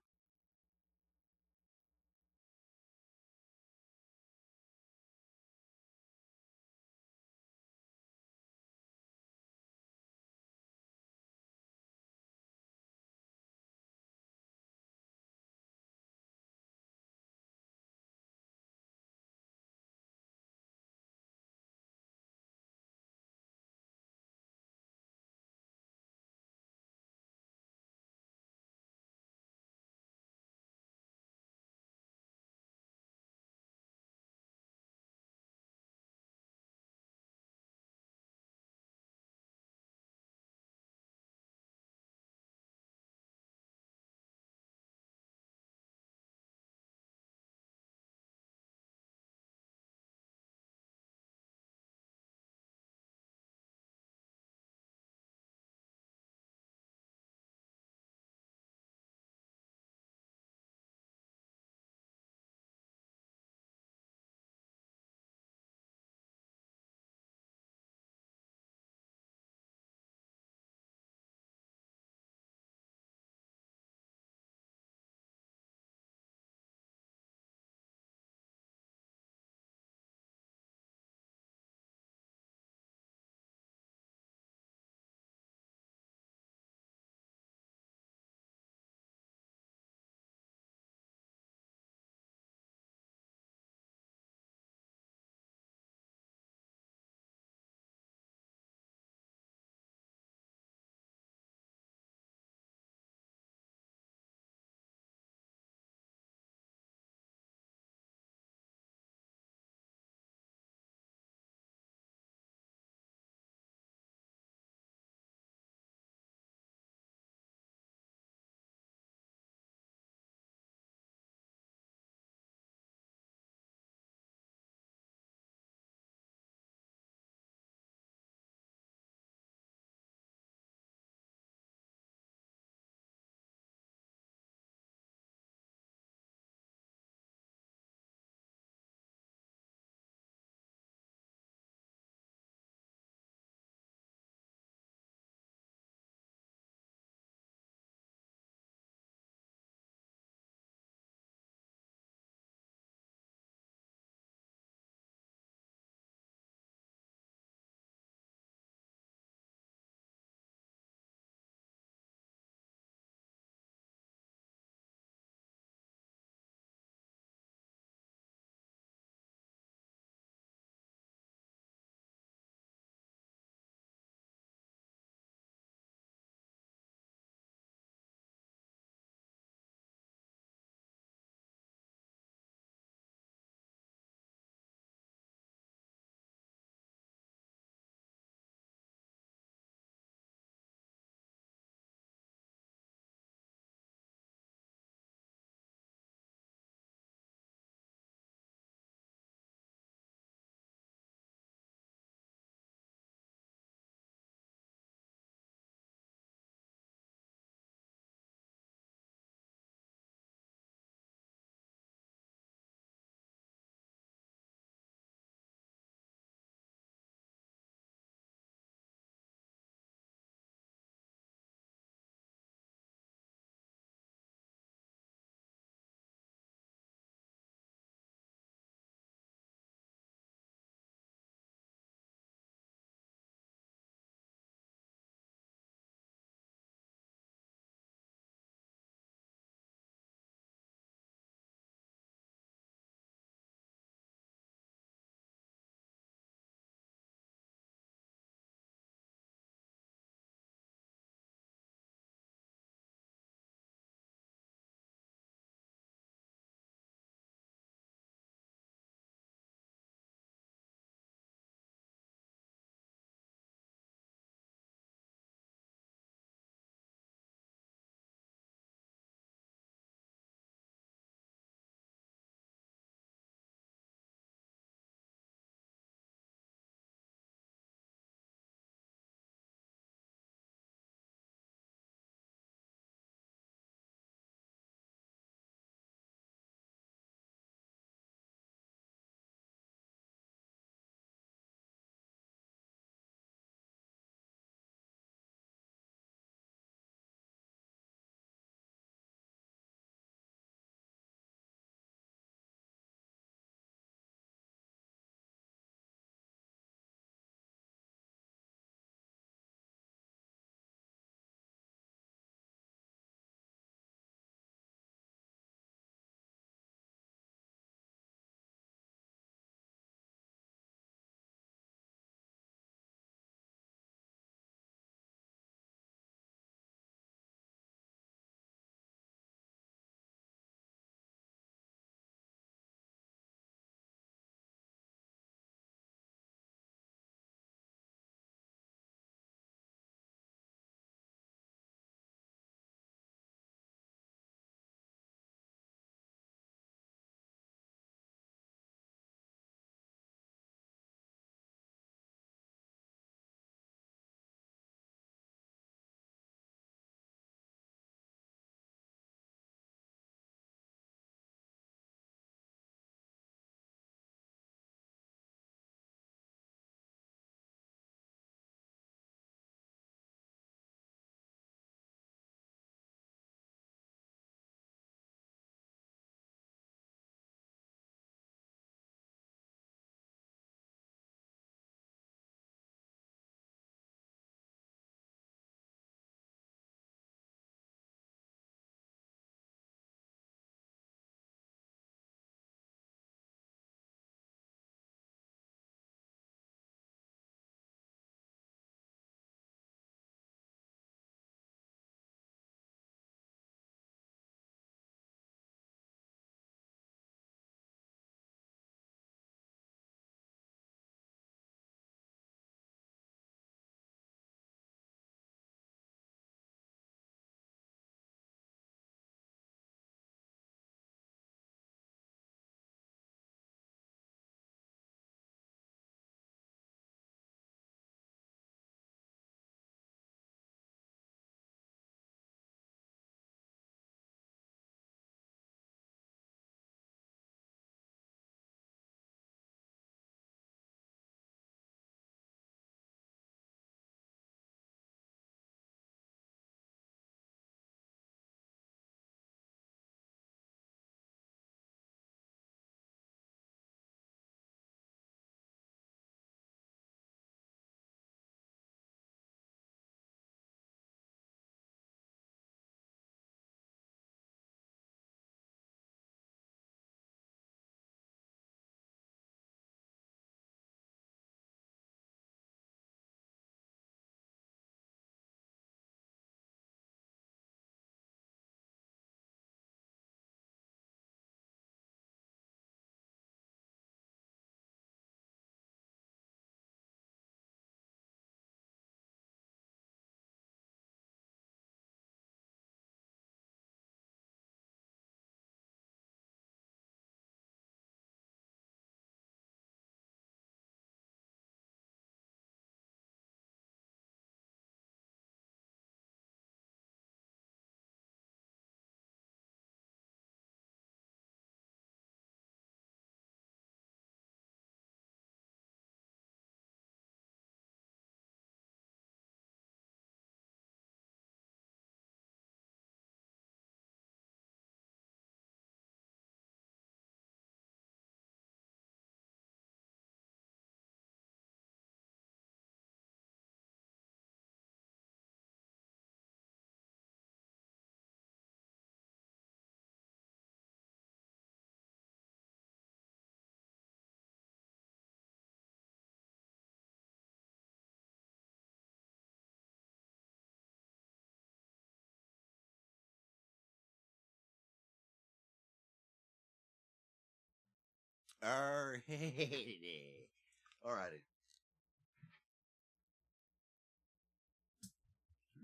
Alrighty.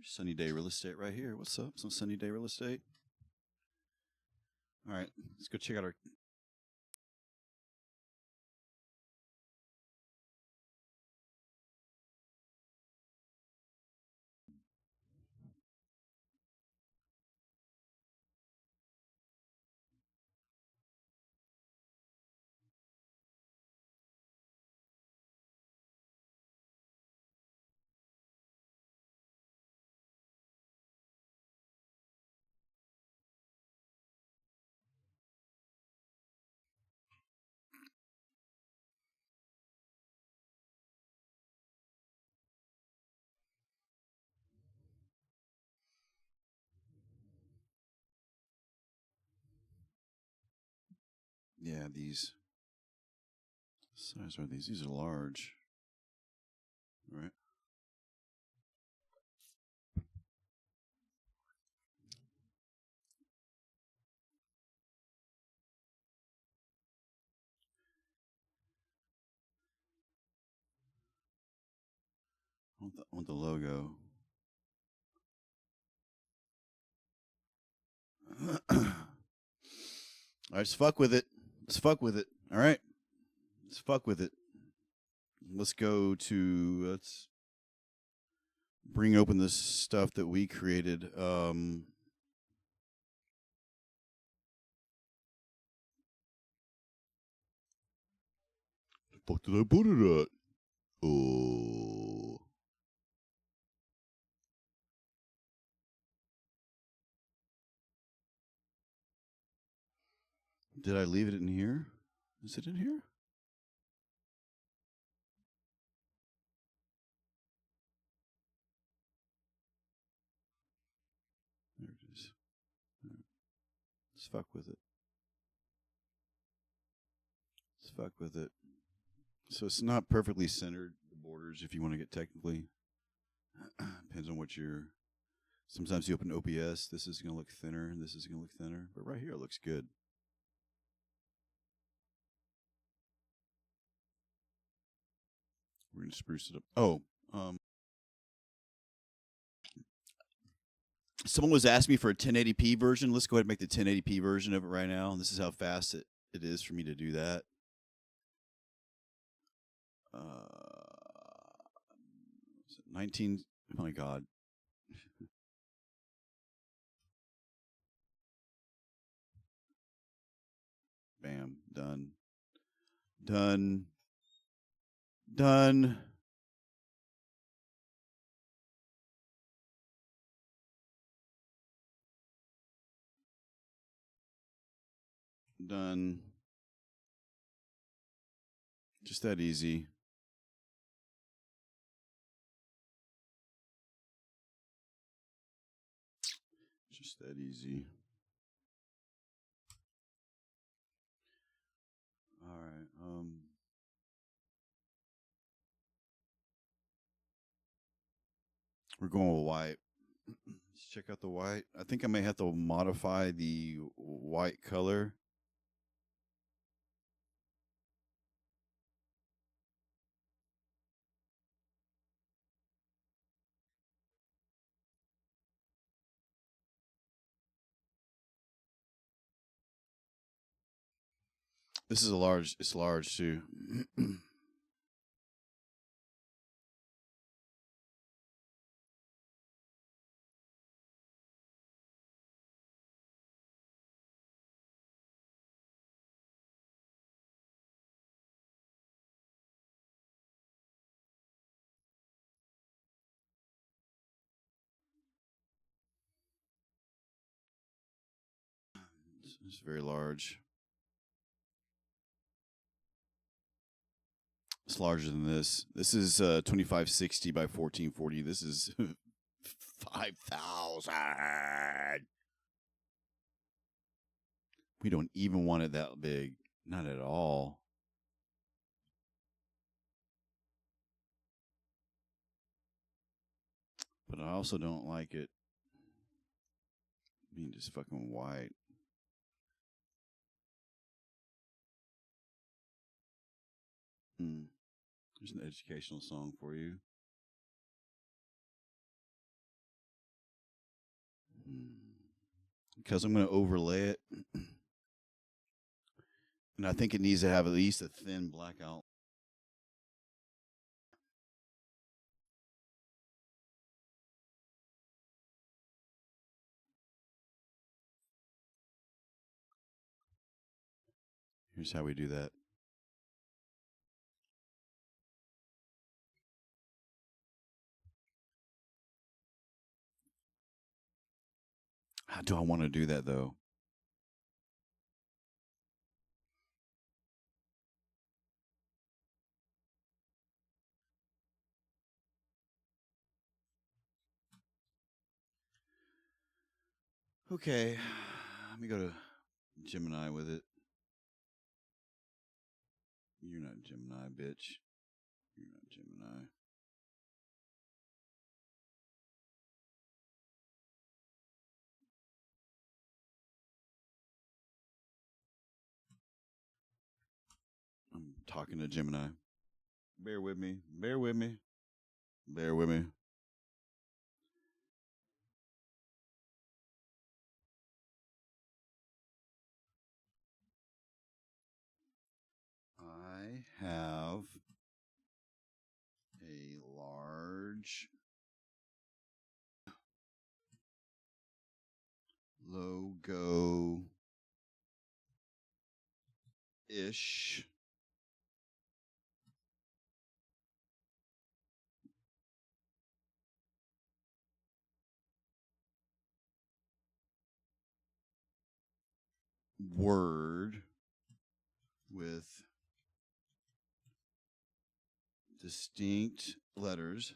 Sunny Day Real Estate right here. What's up? Some Sunny Day Real Estate. All right, let's go check out our. Yeah, these. What size are these? These are large. All right. I want the logo. All right, let's fuck with it. Let's fuck with it. All right. Let's fuck with it. Let's go to, let's bring open this stuff that we created. The fuck did I put it at? Oh. Did I leave it in here? Is it in here? There it is. Right. Let's fuck with it. Let's fuck with it. So it's not perfectly centered, the borders, if you want to get technically. Depends on what you're. Sometimes you open OBS, this is going to look thinner, and this is going to look thinner. But right here it looks good. We're going to spruce it up. Oh, someone was asking me for a 1080p version. Let's go ahead and make the 1080p version of it right now. This is how fast it is for me to do that. 19. Oh my God. Bam. Done. Done. Done. Done. Just that easy. Just that easy. All right. We're going with white. Let's check out the white. I think I may have to modify the white color. This is a large. It's large too. It's very large. It's larger than this. This is 2560 by 1440. This is 5,000. We don't even want it that big. Not at all. But I also don't like it being just fucking white. There's an educational song for you. Because I'm going to overlay it. And I think it needs to have at least a thin black outline. Here's how we do that. How do I want to do that, though? Okay, let me go to Gemini with it. You're not Gemini, bitch. You're not Gemini. I'm talking to Gemini. Bear with me. Bear with me. Bear with me. I have a large logo-ish word with distinct letters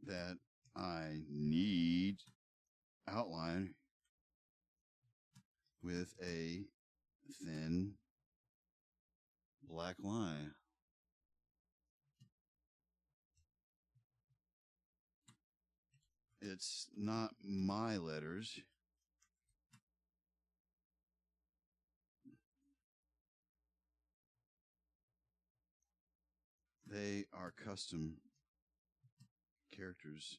that I need outline with a thin black line. It's not my letters. They are custom characters.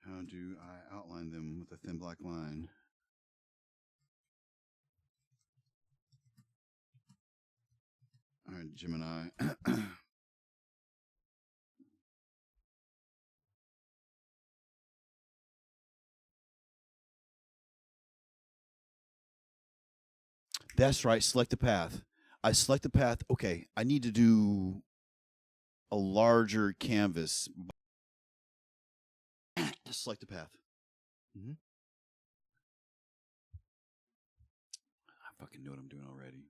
How do I outline them with a thin black line? All right, Gemini. That's right. Select the path. I select the path. Okay, I need to do a larger canvas. Select the path. I fucking know what I'm doing already.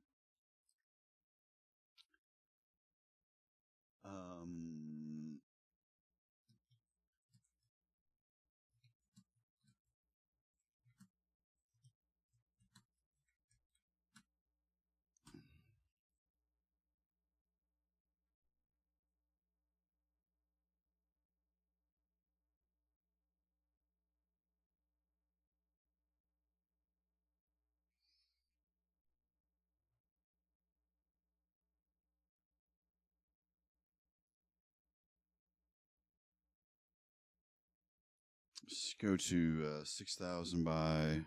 Let's go to 6,000 by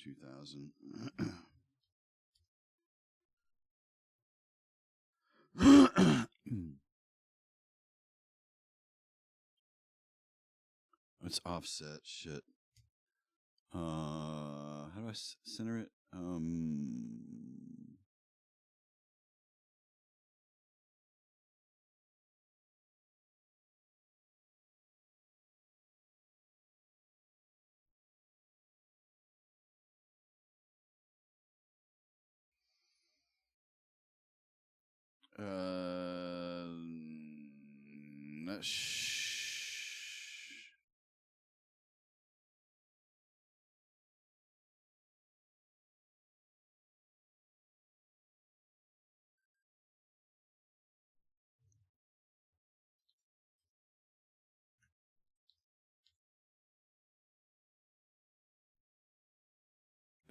2,000. It's offset. Shit. How do I center it?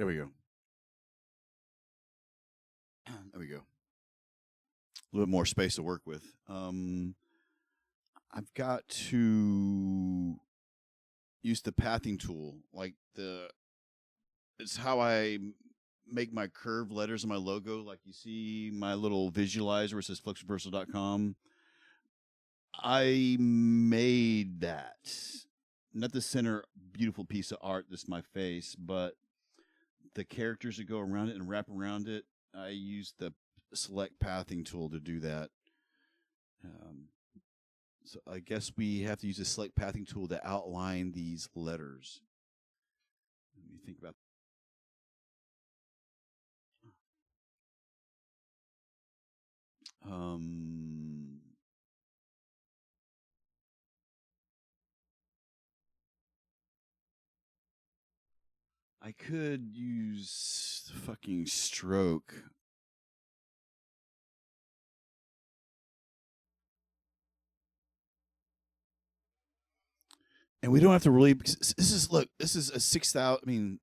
There we go. There we go. A little bit more space to work with. I've got to use the pathing tool. It's how I make my curved letters in my logo. Like you see my little visualizer where it says fluxreversal.com. I made that. Not the center beautiful piece of art that's my face, but the characters that go around it and wrap around it. I use the select pathing tool to do that. So I guess we have to use the select pathing tool to outline these letters. Let me think about. I could use fucking stroke. And we don't have to really. This is a 6,000. I mean,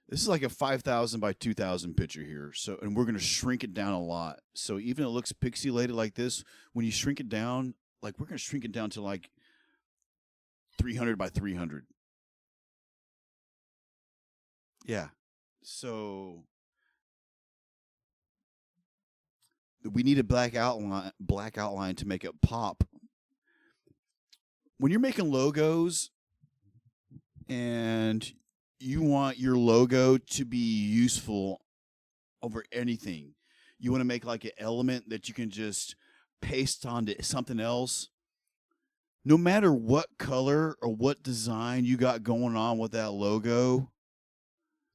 this is like a 5,000 by 2,000 picture here. So, and we're going to shrink it down a lot. So even if it looks pixelated like this, when you shrink it down, like we're going to shrink it down to like 300 by 300. Yeah. So we need a black outline to make it pop. When you're making logos and you want your logo to be useful over anything, you want to make like an element that you can just paste onto something else. No matter what color or what design you got going on with that logo,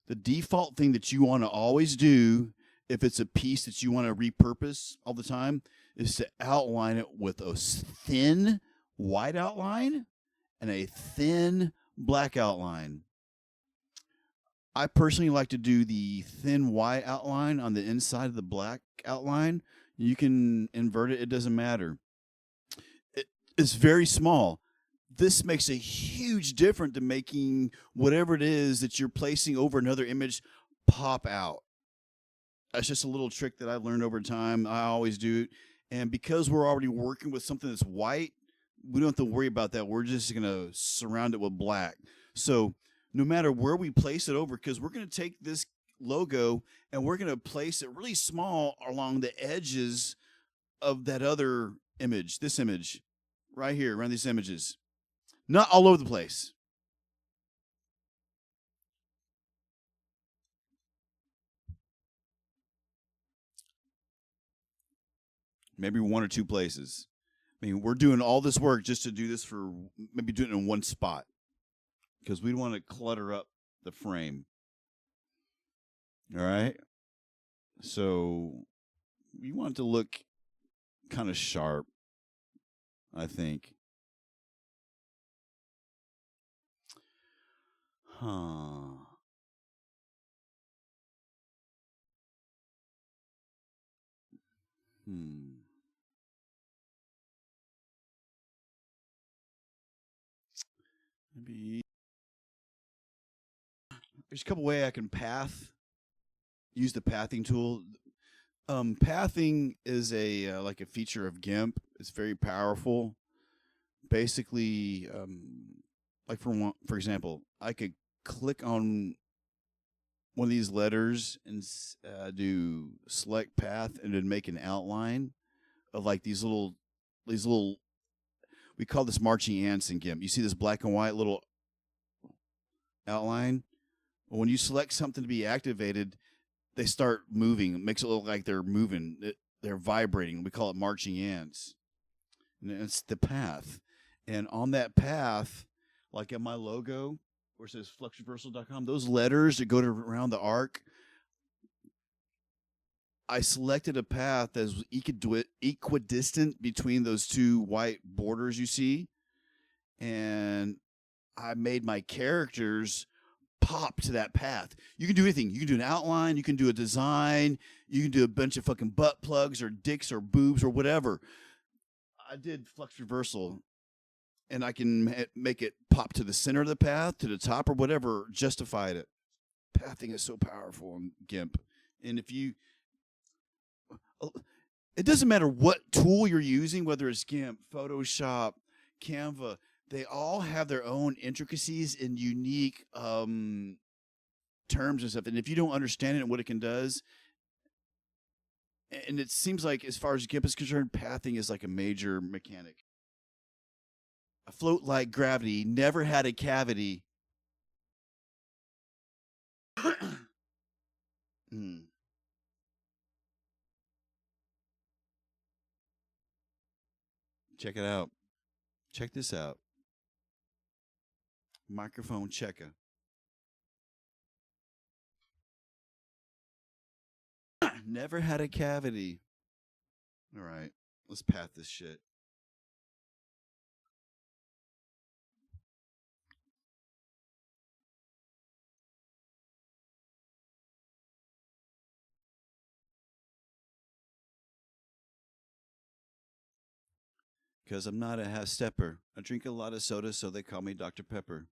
the default thing that you want to always do, if it's a piece that you want to repurpose all the time, is to outline it with a thin white outline and a thin black outline. I personally like to do the thin white outline on the inside of the black outline. You can invert it. It doesn't matter. It's very small. This makes a huge difference to making whatever it is that you're placing over another image pop out. That's just a little trick that I've learned over time. I always do it. And because we're already working with something that's white, we don't have to worry about that. We're just going to surround it with black. So no matter where we place it over, because we're going to take this logo and we're going to place it really small along the edges of that other image, this image right here, around these images. Not all over the place. Maybe one or two places. I mean, we're doing all this work just to do this for maybe doing it in one spot because we don't want to clutter up the frame. All right. So we want it to look kind of sharp, I think. Huh. Maybe there's a couple ways I can use the pathing tool. Pathing is a like a feature of GIMP. It's very powerful. Basically, like for example, I could click on one of these letters and do select path and then make an outline of like these little we call this marching ants in GIMP. You see this black and white little outline? Well, when you select something to be activated, they start moving. It makes it look like they're moving. They're vibrating. We call it marching ants. And it's the path. And on that path, like in my logo, where it says fluxreversal.com, those letters that go around the arc, I selected a path that was equidistant between those two white borders you see. And I made my characters pop to that path. You can do anything. You can do an outline. You can do a design. You can do a bunch of fucking butt plugs or dicks or boobs or whatever. I did Flux Reversal, and I can make it pop to the center of the path, to the top, or whatever justified it. pathing is so powerful in GIMP. And if you, it doesn't matter what tool you're using, whether it's GIMP, Photoshop, Canva, they all have their own intricacies and unique terms and stuff. And if you don't understand it and what it can does, and it seems like as far as GIMP is concerned, pathing is like a major mechanic. A float like gravity never had a cavity. Check it out. Check this out. Microphone checker. Never had a cavity. All right, let's path this shit. Because I'm not a half-stepper. I drink a lot of soda, so they call me Dr. Pepper.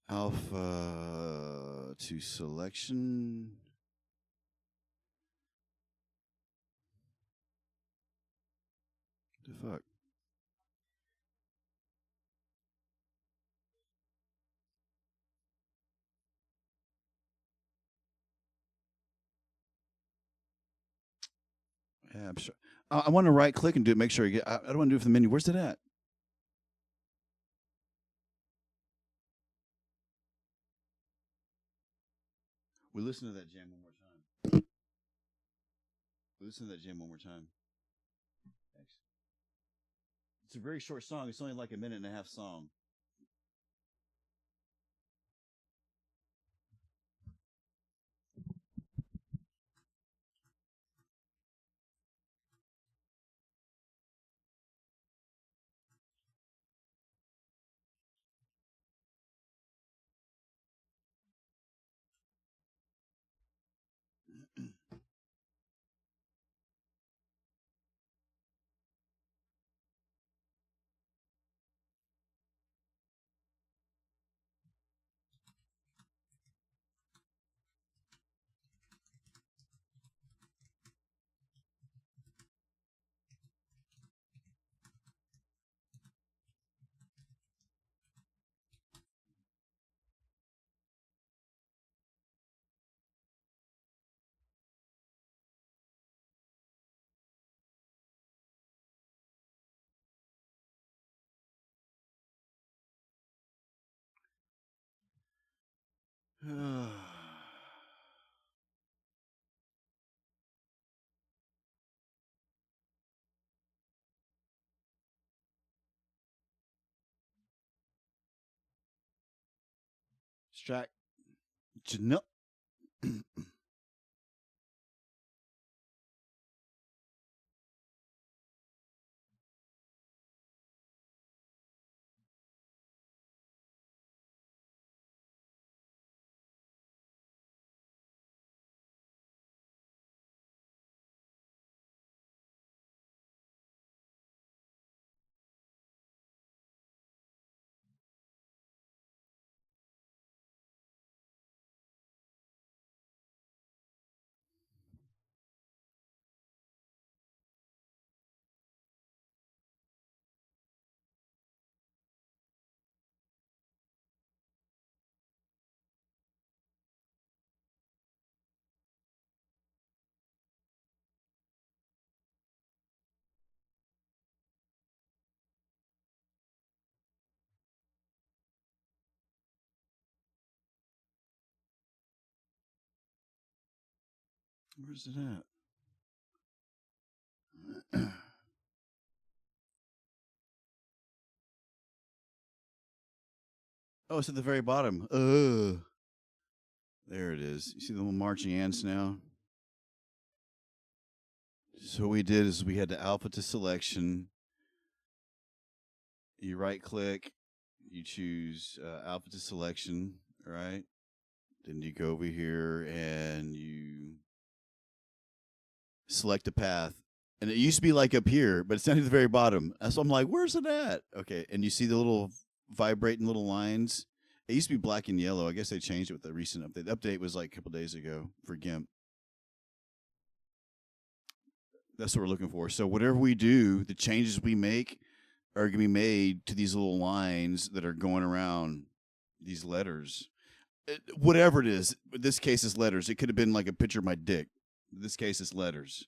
Alpha to selection. The fuck? Yeah, I'm sure. I want to right click and do it. Make sure you get. I don't want to do it from the menu. Where's it at? We listen to that jam one more time. We listen to that jam one more time. Thanks. It's a very short song. It's only like a minute and a half song. Strike. No. Where's it at? Oh, it's at the very bottom. There it is. You see the little marching ants now? So what we did is we had the alpha to selection. You right click, you choose alpha to selection, right? Then you go over here and you select a path. And it used to be like up here, but it's down at the very bottom. So I'm like, where's it at? Okay, and you see the little vibrating little lines. It used to be black and yellow. I guess they changed it with the recent update. The update was like a couple days ago for GIMP. That's what we're looking for. So whatever we do, the changes we make are going to be made to these little lines that are going around these letters. Whatever it is, in this case is letters. It could have been like a picture of my dick. In this case, it's letters.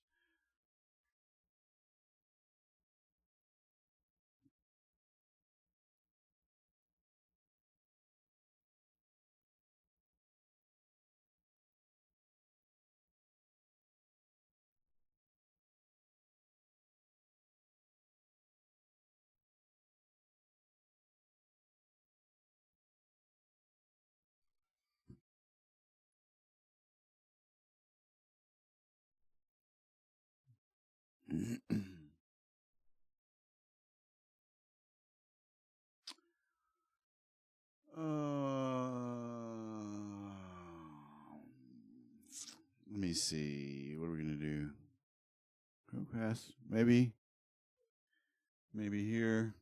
Let me see. What are we gonna do? Crowcast, maybe here.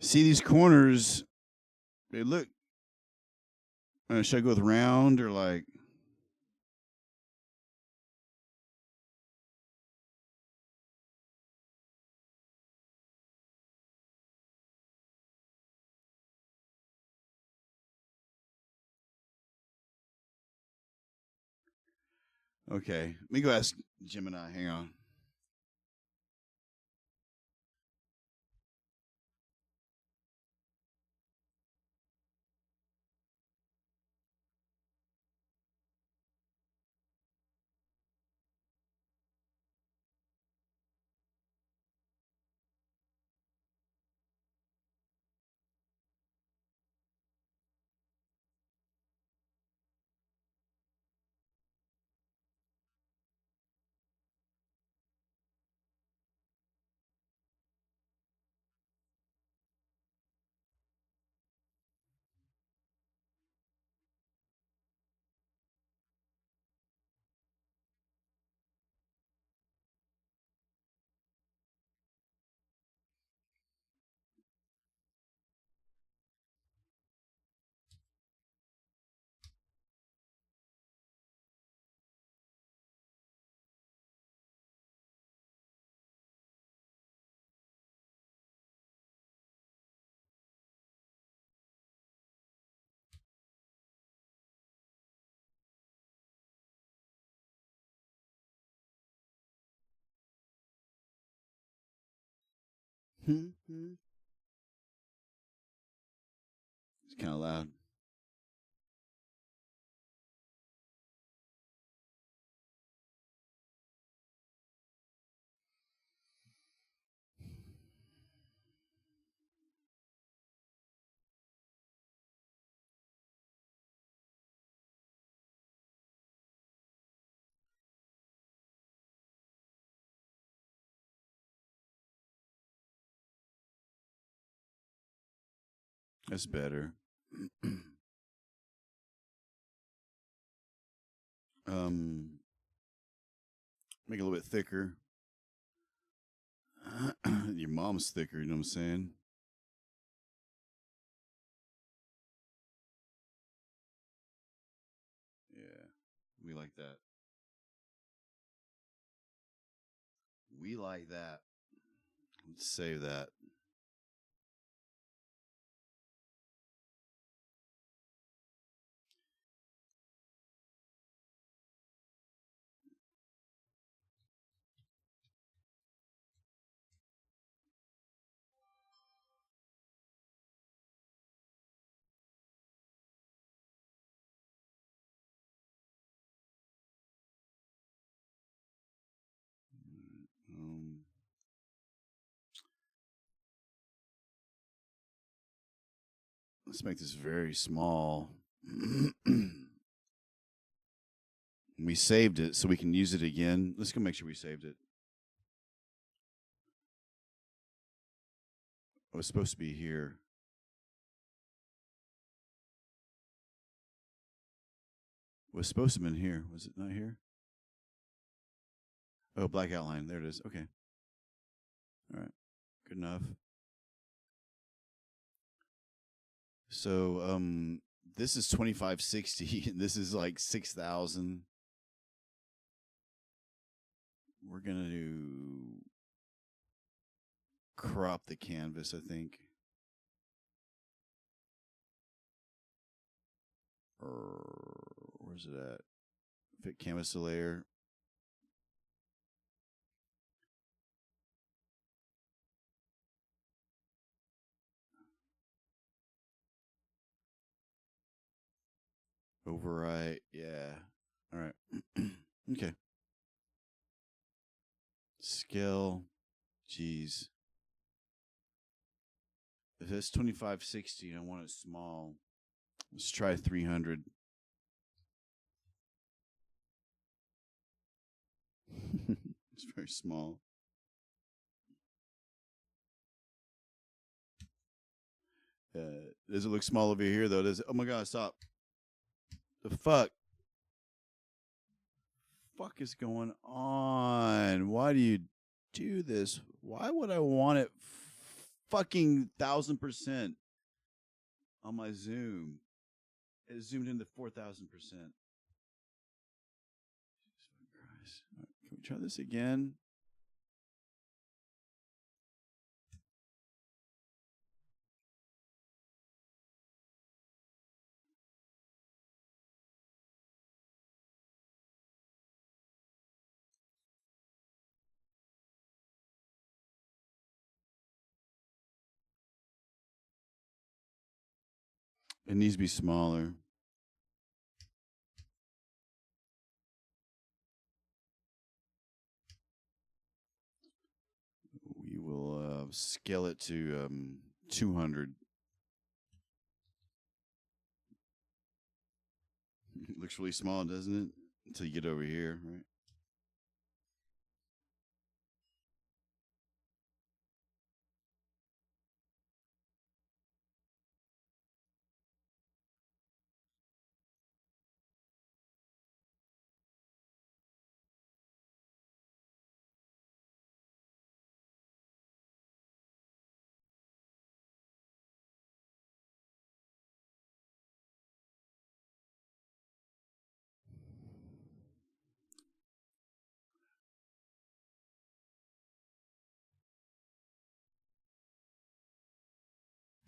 See these corners? They look. Should I go with round or like? Okay, let me go ask Gemini. Hang on. It's kind of loud. That's better. Make it a little bit thicker. Your mom's thicker, you know what I'm saying? Yeah, we like that. We like that. Let's save that. Let's make this very small. We saved it so we can use it again. Let's go make sure we saved it. It was supposed to be here. It was supposed to have been here. Was it not here? Oh, black outline. There it is. Okay. All right. Good enough. So, this is 2560 and this is like 6,000. We're going to crop the canvas, I think. Where's it at? Fit canvas to layer. Overwrite. Yeah. All right. Okay. Scale. Jeez. If it's 2560, I want it small. Let's try 300. It's very small. Does it look small over here though? Does it? Oh my God! Stop. The fuck? Fuck is going on? Why do you do this? Why would I want it fucking 1000% on my zoom? It zoomed into 4000%. Christ. Right, can we try this again? It needs to be smaller. We will scale it to 200. It looks really small, doesn't it? Until you get over here, right?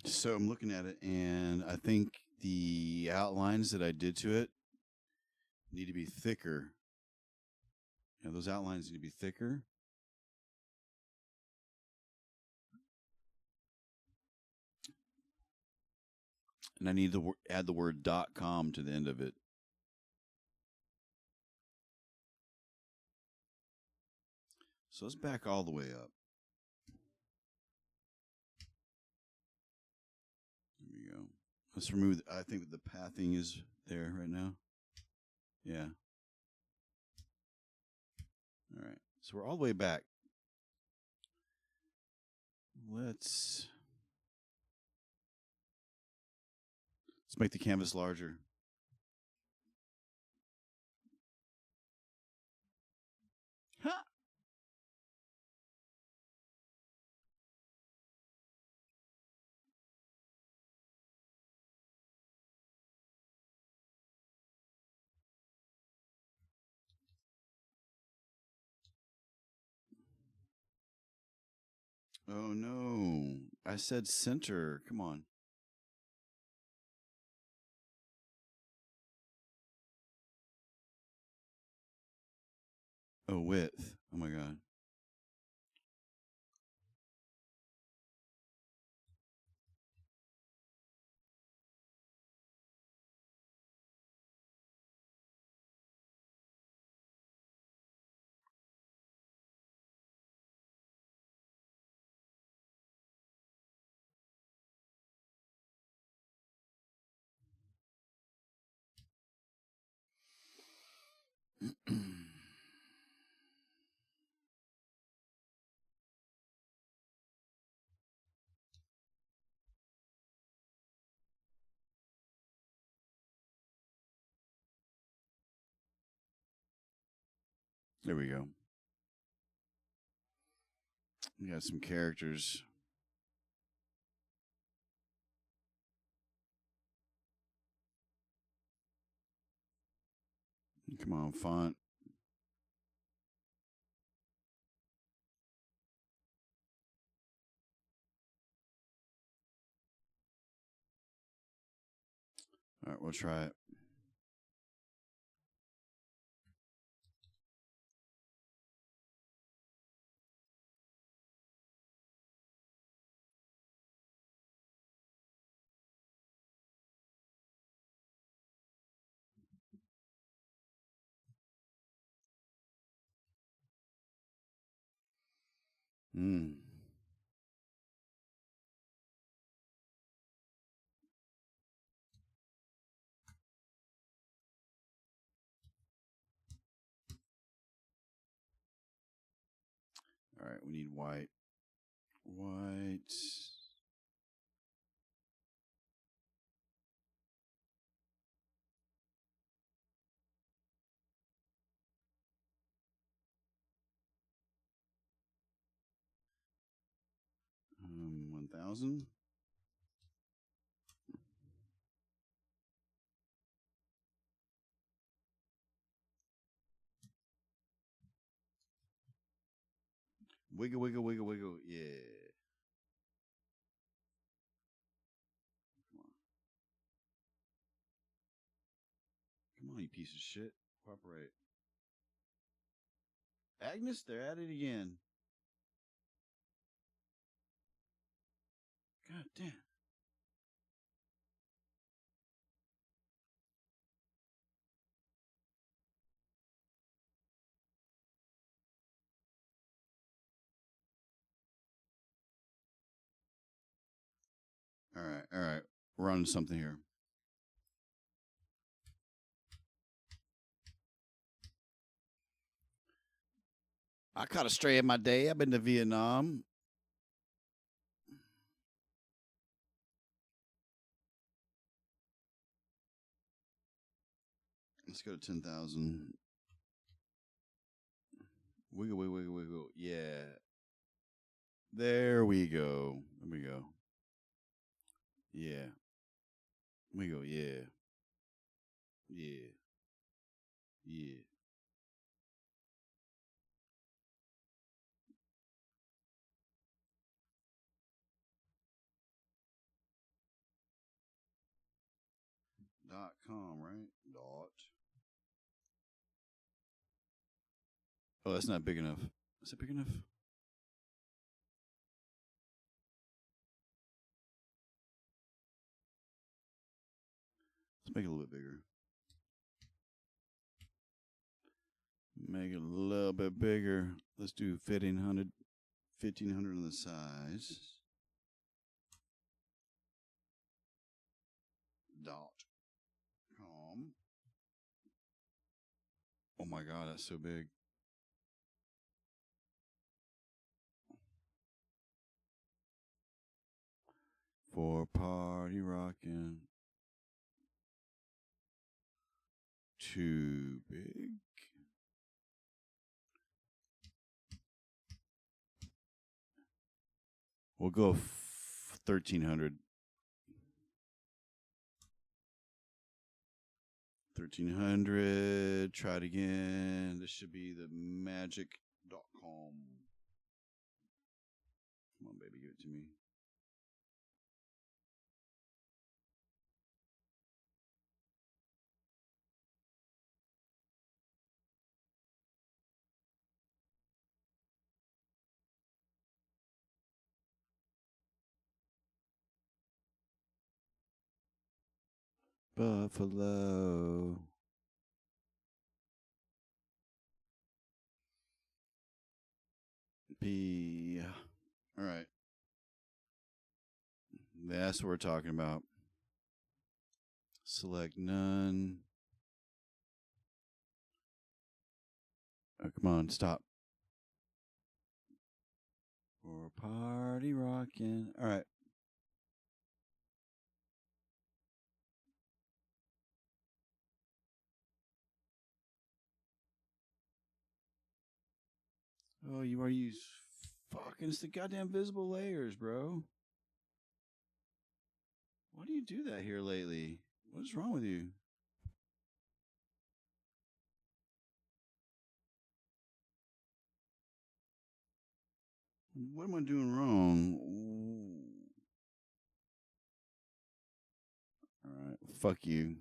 So I'm looking at it, and I think the outlines that I did to it need to be thicker. You know, those outlines need to be thicker. And I need to add the word .com to the end of it. So let's back all the way up. There we go. Let's remove, I think the pathing is there right now. Yeah. All right. So we're all the way back. Let's make the canvas larger. Ha! Oh no. I said center. Come on. Oh, width. Oh my God. There we go. We got some characters. Come on, font. All right, we'll try it. All right, we need white. White. $1,000. Wiggle, wiggle, wiggle, wiggle. Yeah. Come on. Come on, you piece of shit. Cooperate. Agnes, they're at it again. God damn. All right, all right. We're on to something here. I caught a stray in my day. I've been to Vietnam. Let's go to 10,000. Wiggle, wiggle, wiggle, wiggle. Yeah. There we go. There we go. Yeah. We go. Yeah. Yeah. Yeah. .com, right? Dot. Oh, that's not big enough. Is it big enough? Let's make it a little bit bigger. Make it a little bit bigger. Let's do 1,500 on the size. .com. Oh my God, that's so big. For party rocking. Too big. We'll go 1,300. 1,300. Try it again. This should be the magic.com. Come on, baby, give it to me. Buffalo. B. All right. That's what we're talking about. Select none. Oh, come on, stop. For party rocking. All right. Oh, you are used. Fucking, it's the goddamn visible layers, bro. Why do you do that here lately? What is wrong with you? What am I doing wrong? Ooh. All right, fuck you.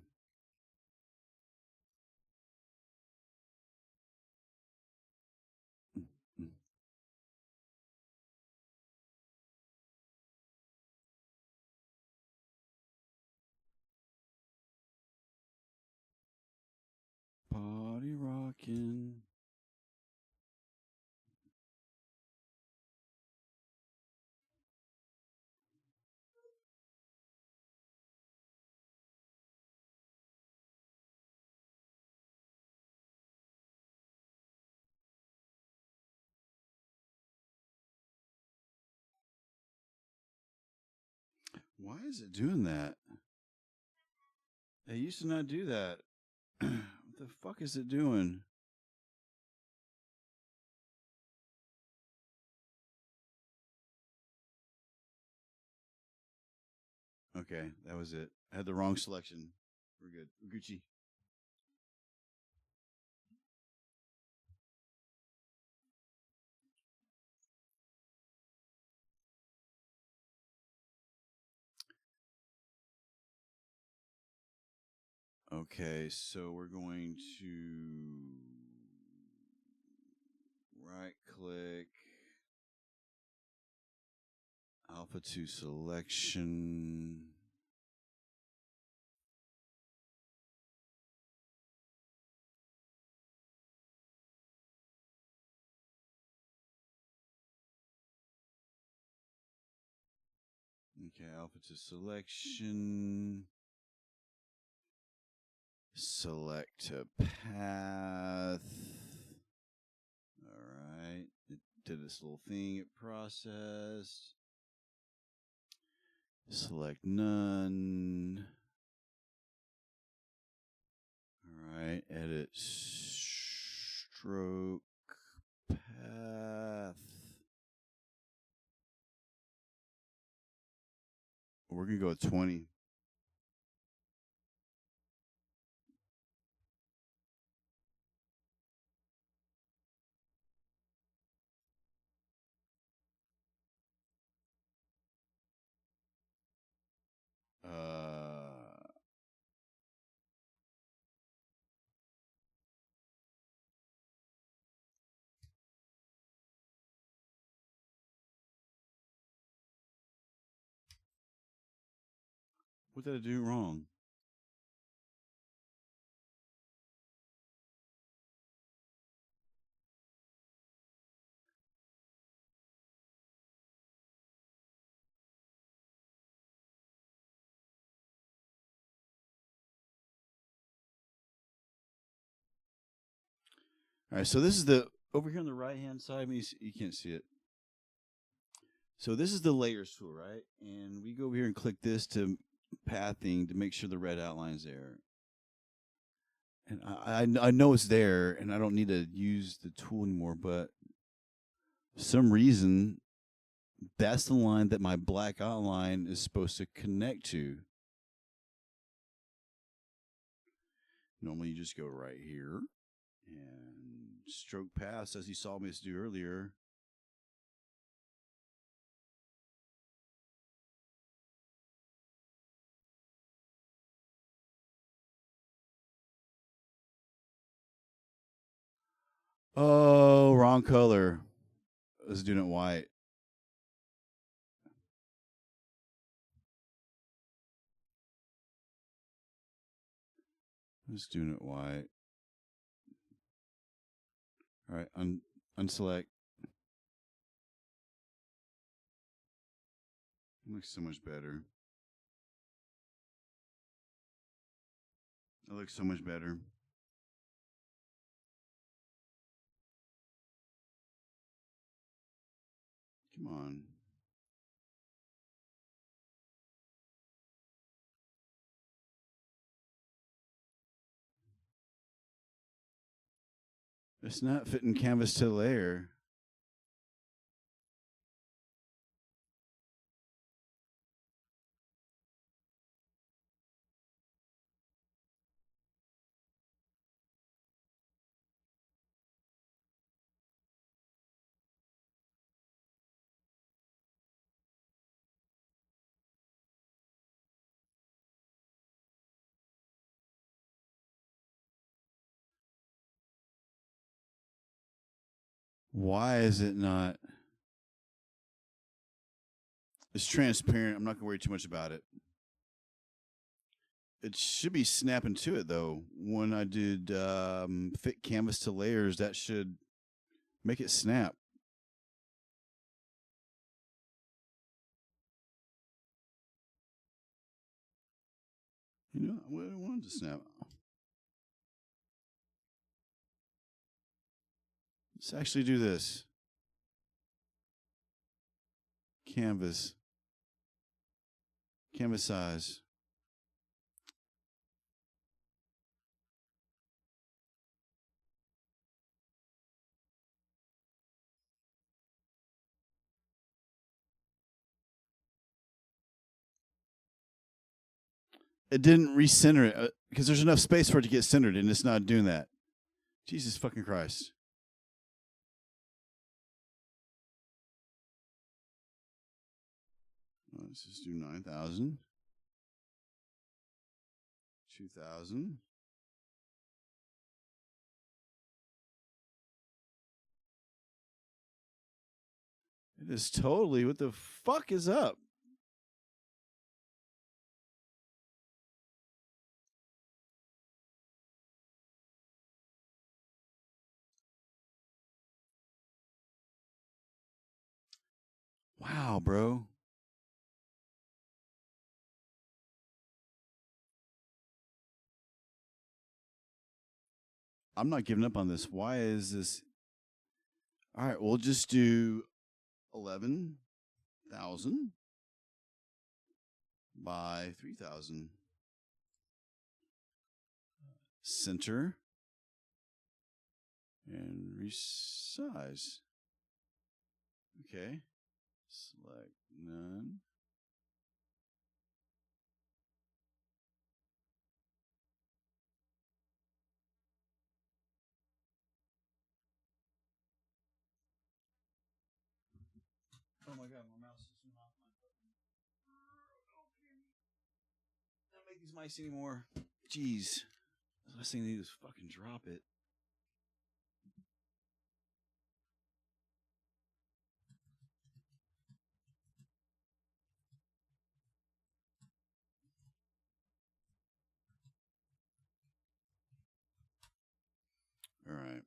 Party rockin'. Why is it doing that? It used to not do that. What the fuck is it doing? Okay, that was it. I had the wrong selection. We're good. Gucci. Okay, so we're going to right click, alpha 2 selection. Okay, alpha 2 selection. Select a path. All right. It did this little thing. It processed. Select none. All right. Edit stroke path. We're going to go with 20. What did I do wrong? All right, so this is the, over here on the right-hand side, you can't see it. So this is the layers tool, right? And we go over here and click this to pathing to make sure the red outline's there. And I know it's there, and I don't need to use the tool anymore, but for some reason, that's the line that my black outline is supposed to connect to. Normally, you just go right here and stroke paths, as you saw me do earlier. Oh, wrong color. Let's do it white. Let's do it white. All right, unselect. It looks so much better. It looks so much better. Come on. It's not fitting canvas to layer. Why is it not? It's transparent. I'm not going to worry too much about it. It should be snapping to it, though. When I did fit canvas to layers, that should make it snap. You know, I wanted to snap. Let's actually do this. Canvas. Canvas size. It didn't recenter it because there's enough space for it to get centered, and it's not doing that. Jesus fucking Christ. Let's just do 9,000. 2,000. It is totally, what the fuck is up? Wow, bro. I'm not giving up on this. Why is this? All right, we'll just do 11,000 by 3,000. Center and resize. Okay. Select none. Oh my god, my mouse is not my button. Don't make these mice anymore. Jeez. The last thing they do is fucking drop it. All right.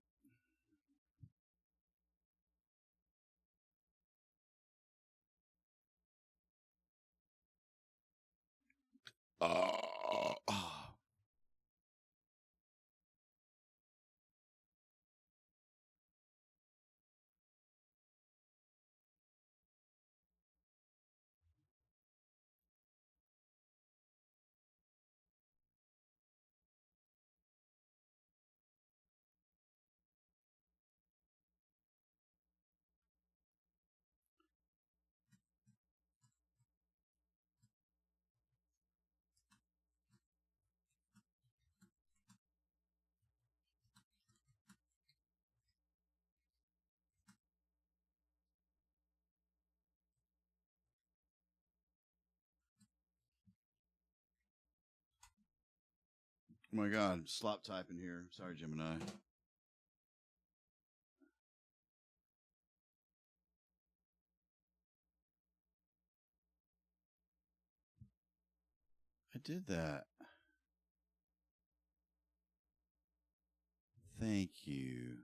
Oh my god, slop typing here. Sorry, Gemini. I did that. Thank you.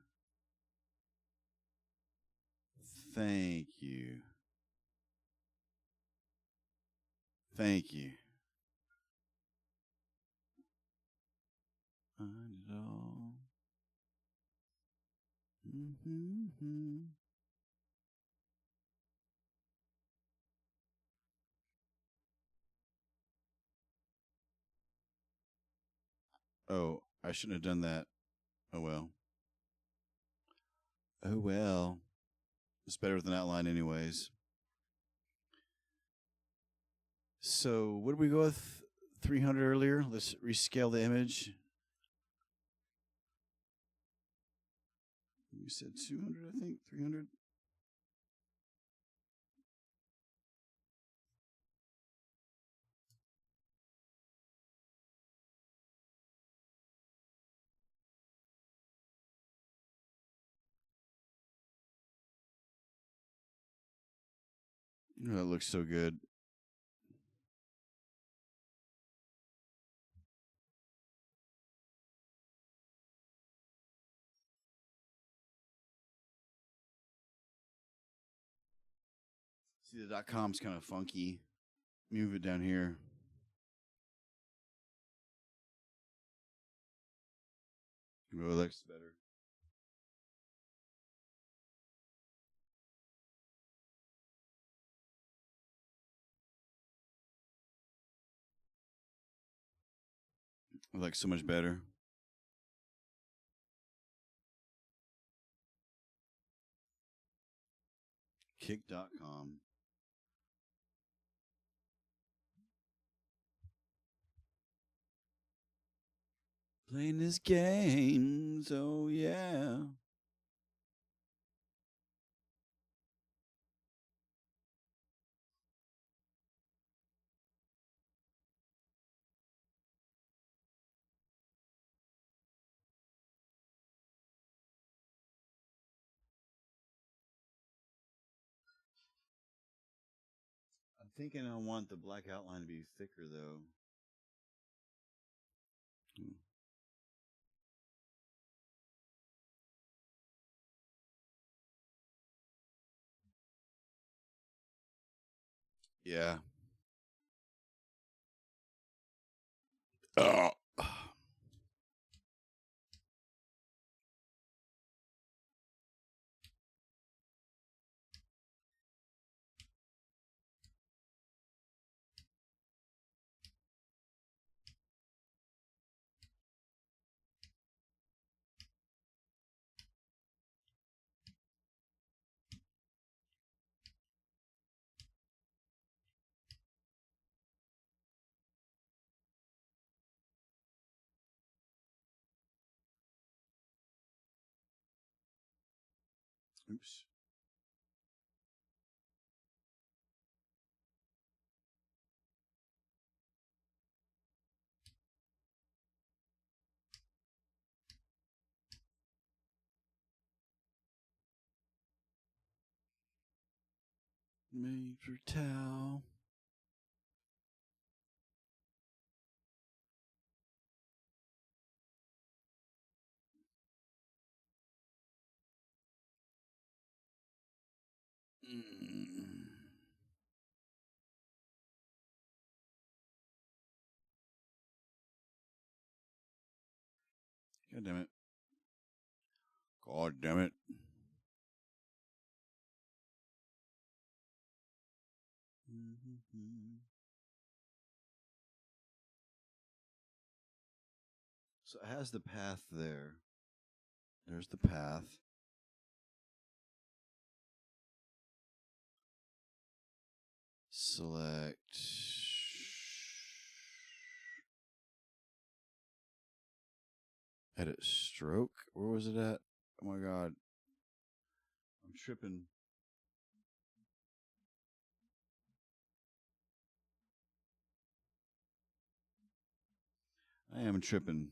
Thank you. Thank you. Find it all. Mm-hmm. Oh, I shouldn't have done that. Oh well. Oh well. It's better with an outline anyways. So what did we go with? 300 earlier. Let's rescale the image. We said 200, I think. 300. That looks so good. See, the .com's kind of funky. Move it down here. Oh, it looks better. It looks so much better. Kick.com. Playing this games, oh yeah. I'm thinking I want the black outline to be thicker though. Yeah. Oh. Oops. Major towel. God damn it. God damn it. So it has the path there. There's the path. Select. Edit stroke. Where was it at? Oh my god. I'm tripping. I am tripping.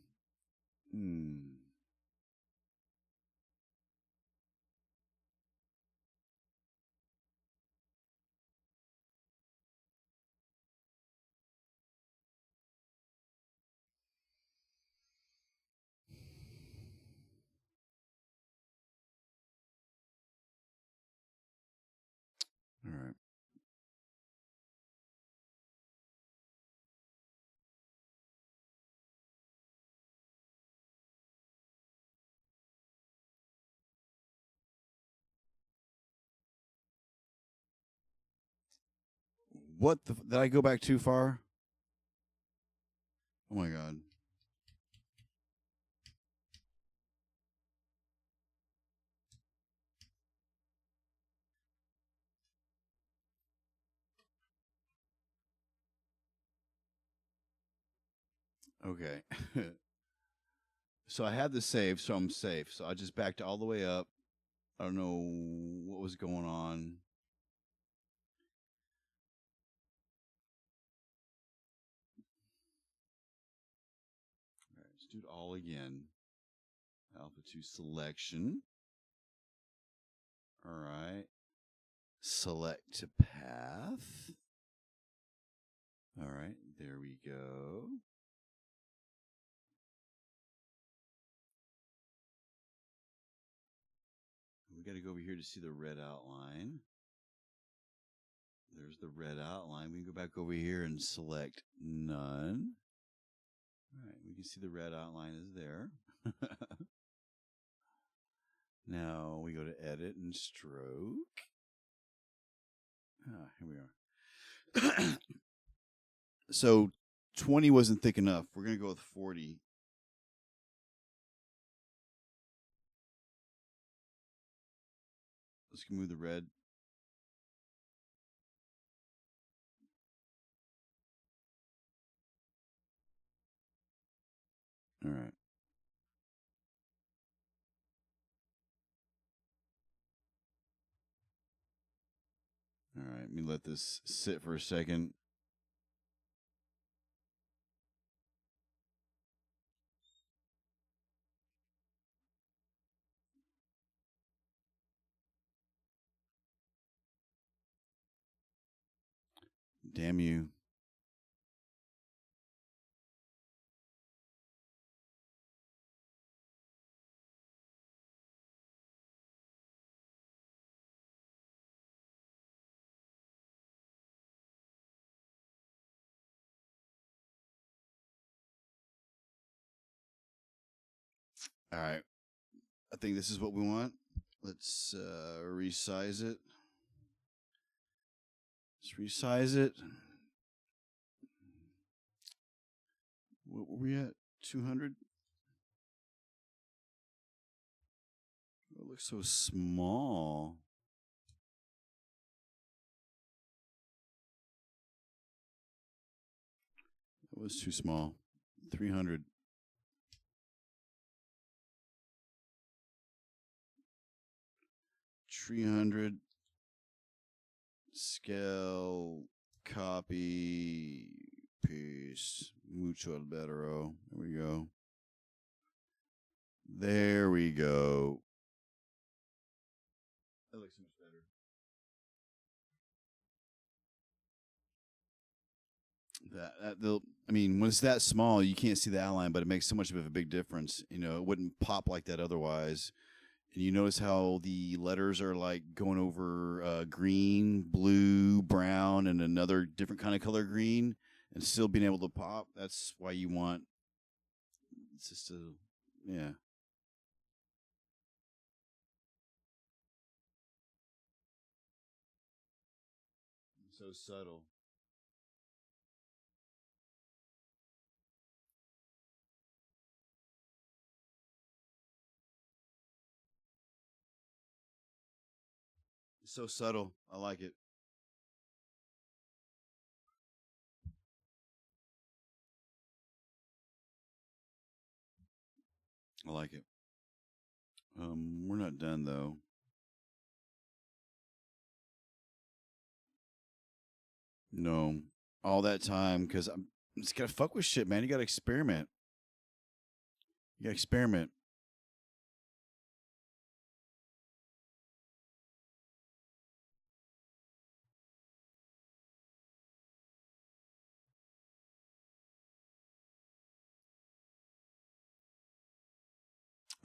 All right. What the? Did I go back too far? Oh my god. Okay. So I had the save, so I'm safe. So I just backed all the way up. I don't know what was going on. All right, let's do it all again. Alpha 2 selection. All right. select path. All right, there we go. We got to go over here to see the red outline. There's the red outline. We can go back over here and select none. All right, we can see the red outline is there. Now we go to edit and stroke. Here we are. So 20 wasn't thick enough. We're going to go with 40. Let's move the red. All right. All right, let me let this sit for a second. Damn you. All right. I think this is what we want. Let's resize it. Let's resize it. What were we at? 200? It looks so small. It was too small. 300. Scale, copy, paste, mucho albero. There we go. There we go. That looks so much better. I mean, when it's that small, you can't see the outline, but it makes so much of a big difference. You know, it wouldn't pop like that otherwise. And you notice how the letters are like going over green, blue, brown, and another different kind of color green, and still being able to pop. That's why you want. It's just yeah. So subtle. So subtle. I like it. I like it. We're not done though. No, all that time because I'm just gotta fuck with shit, man. You gotta experiment. You gotta experiment.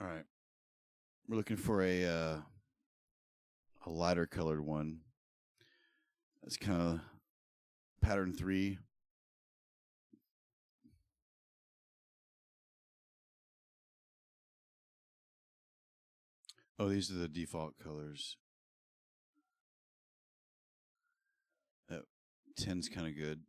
All right, we're looking for a lighter colored one. That's kind of pattern 3. Oh, these are the default colors. That 10's kind of good.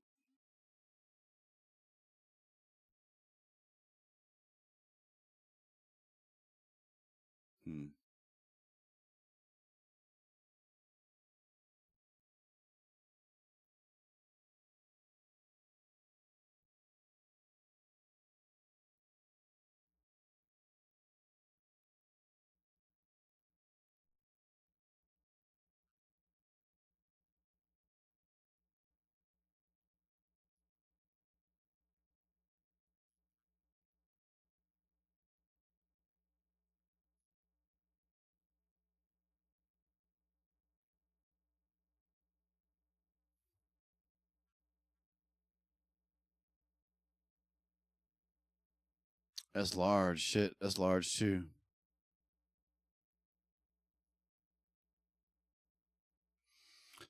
That's large. Shit, that's large too.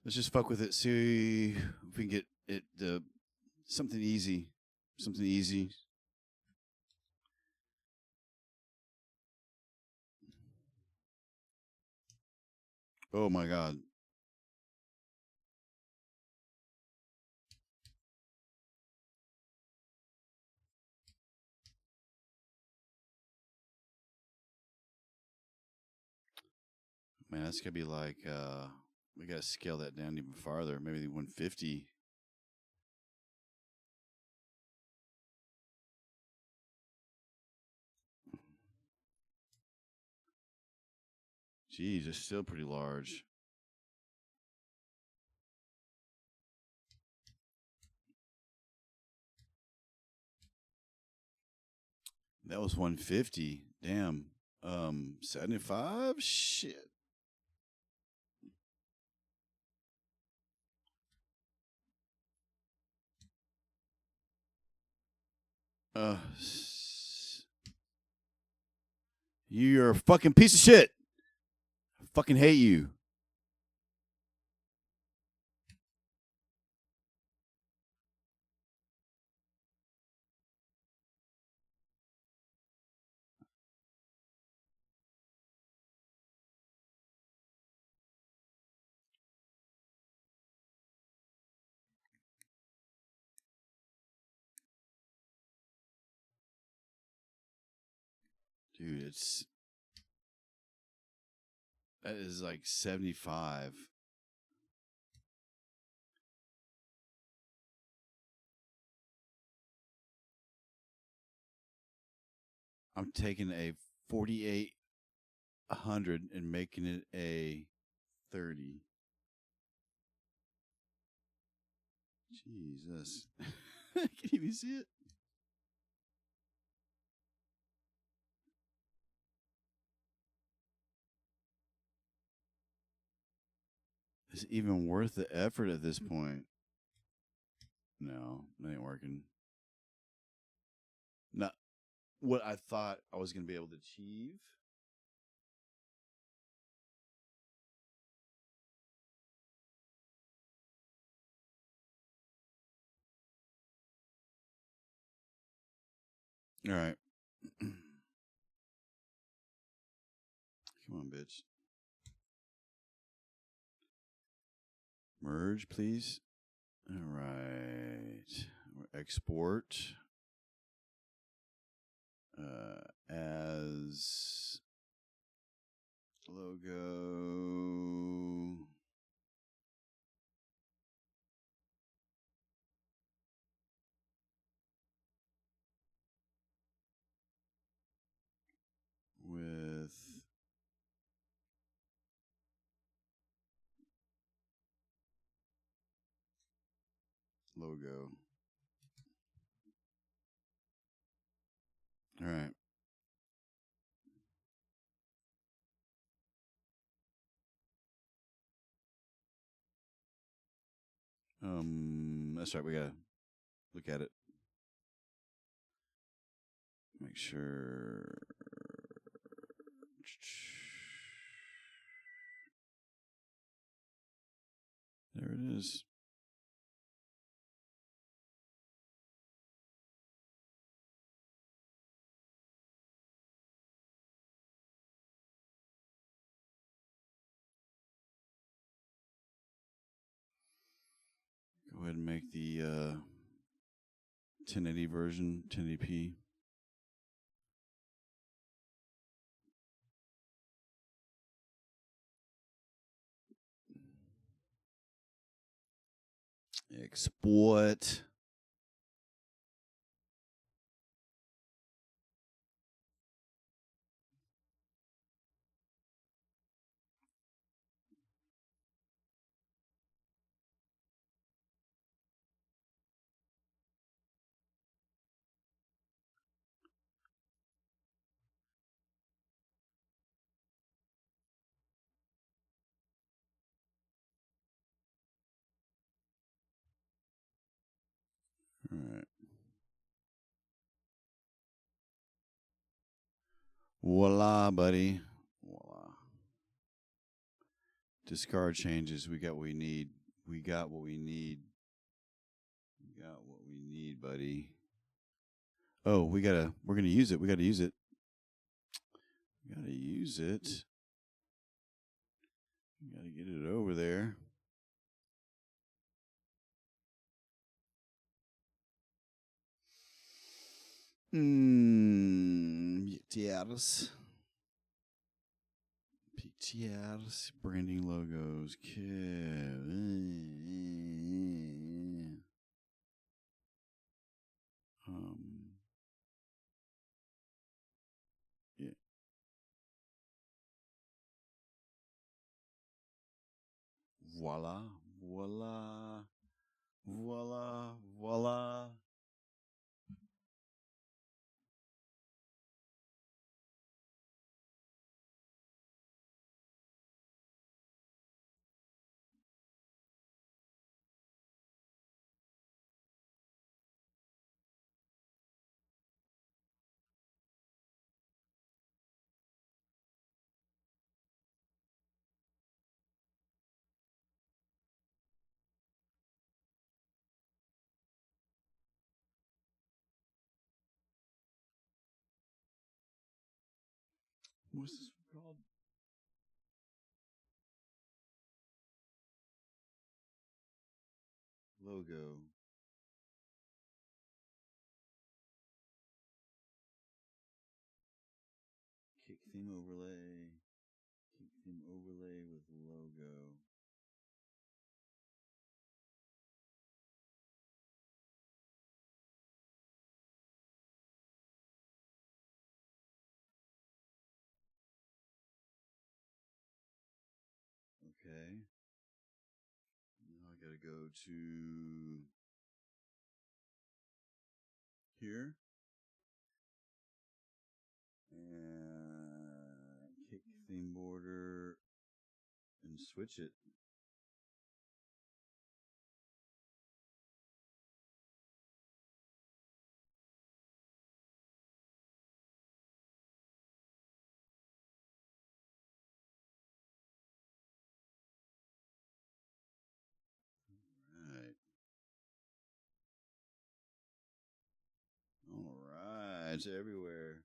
Let's just fuck with it. See if we can get it something easy. Something easy. Oh my god. Man, that's gonna be like we gotta scale that down even farther. Maybe 150. Jeez, it's still pretty large. That was 150. Damn. 75? Shit. You're a fucking piece of shit. I fucking hate you. Dude, that is like 75. I'm taking a 4800 and making it a 30. Jesus. Can you even see it? Is it even worth the effort at this point? No, that ain't working. Not what I thought I was going to be able to achieve. All right. Come on, bitch. Merge, please. All right. Export as logo. With logo. All right. That's right. We gotta look at it. Make sure. There it is. Go ahead and make the 1080 version, 1080p. Export. Voila, buddy. Voila. Discard changes. We got what we need. We got what we need. We got what we need, buddy. Oh, we're gonna use it. We gotta use it. We gotta use it. We gotta get it over there. PTRs. PTRs. Branding logos. Yeah. Voila. Voila. Voila. Voila. What's this called? Logo. Kick theme overlay. Kick theme overlay with logo. Okay. Now I gotta go to here. And kick theme border and switch it. All right. It's everywhere.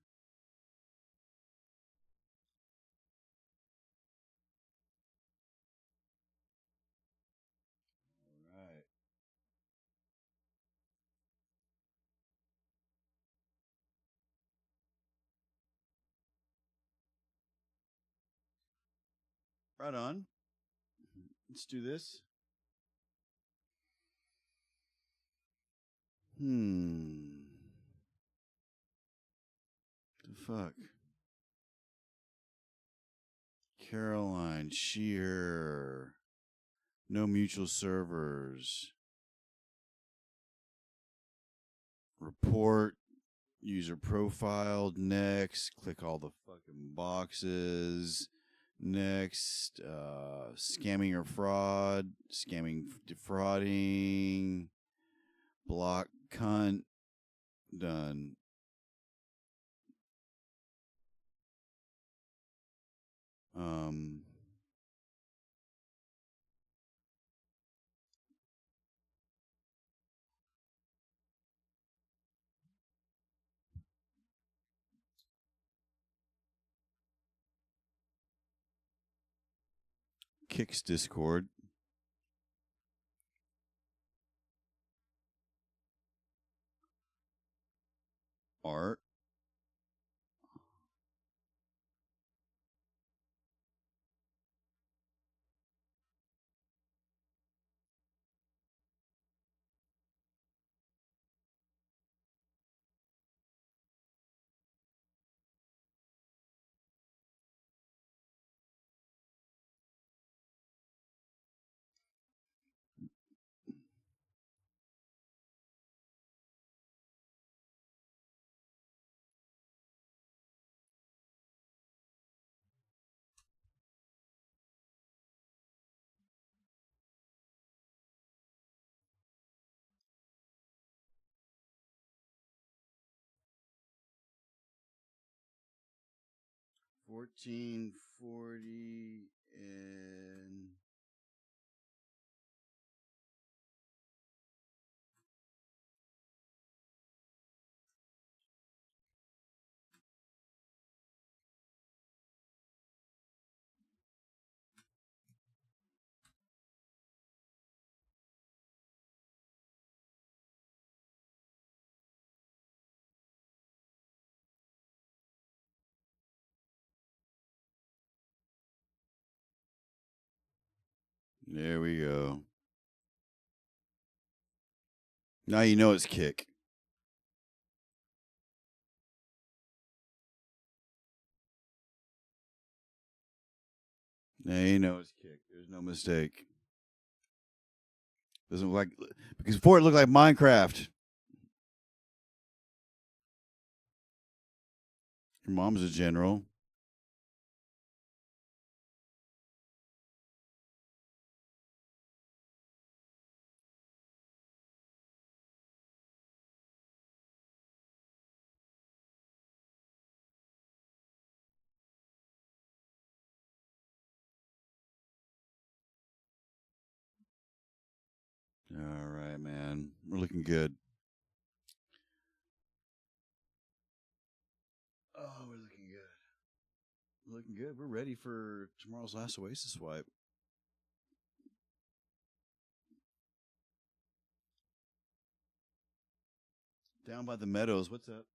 All right. Right on. Let's do this. The fuck? Caroline, Sheer. No mutual servers. Report. User profile. Next. Click all the fucking boxes. Next. Scamming or fraud. Scamming, defrauding. Block, cunt. Done. Kicks Discord. Art. 1440 and there we go. Now you know it's kick. Now you know it's kick. There's no mistake. Doesn't look like, because before it looked like Minecraft. Your mom's a general. All right, man. We're looking good. Oh, we're looking good. We're looking good. We're ready for tomorrow's last Oasis swipe. Down by the meadows. What's up?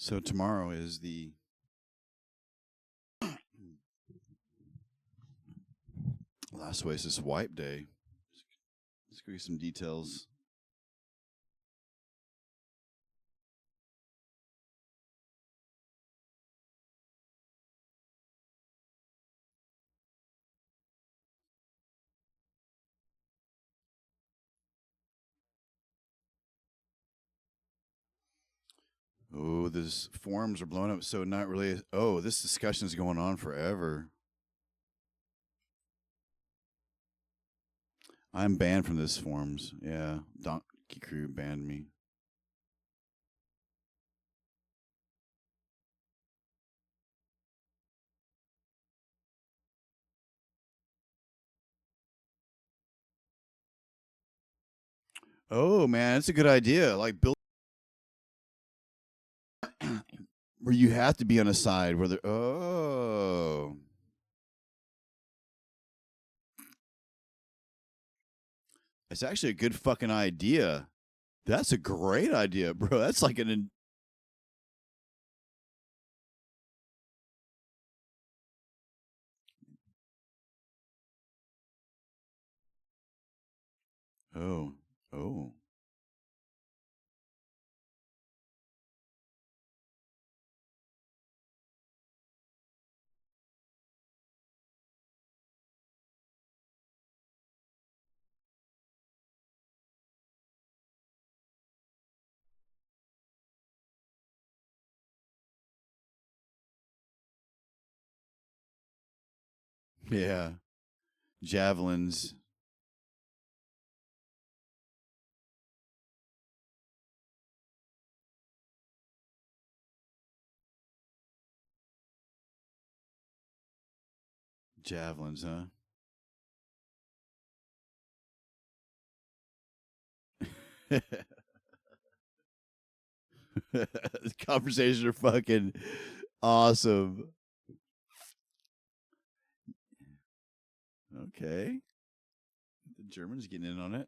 So tomorrow is the last Oasis wipe day. Let's give you some details. Oh, these forums are blowing up. So not really. Oh, this discussion is going on forever. I'm banned from this forums. Yeah, Donkey Crew banned me. Oh man, it's a good idea. Like build where you have to be on a side where there. Oh, it's actually a good fucking idea. That's a great idea, bro. That's like an. Oh, oh. Yeah, javelins. Javelins, huh? Conversations are fucking awesome. Okay. The Germans getting in on it.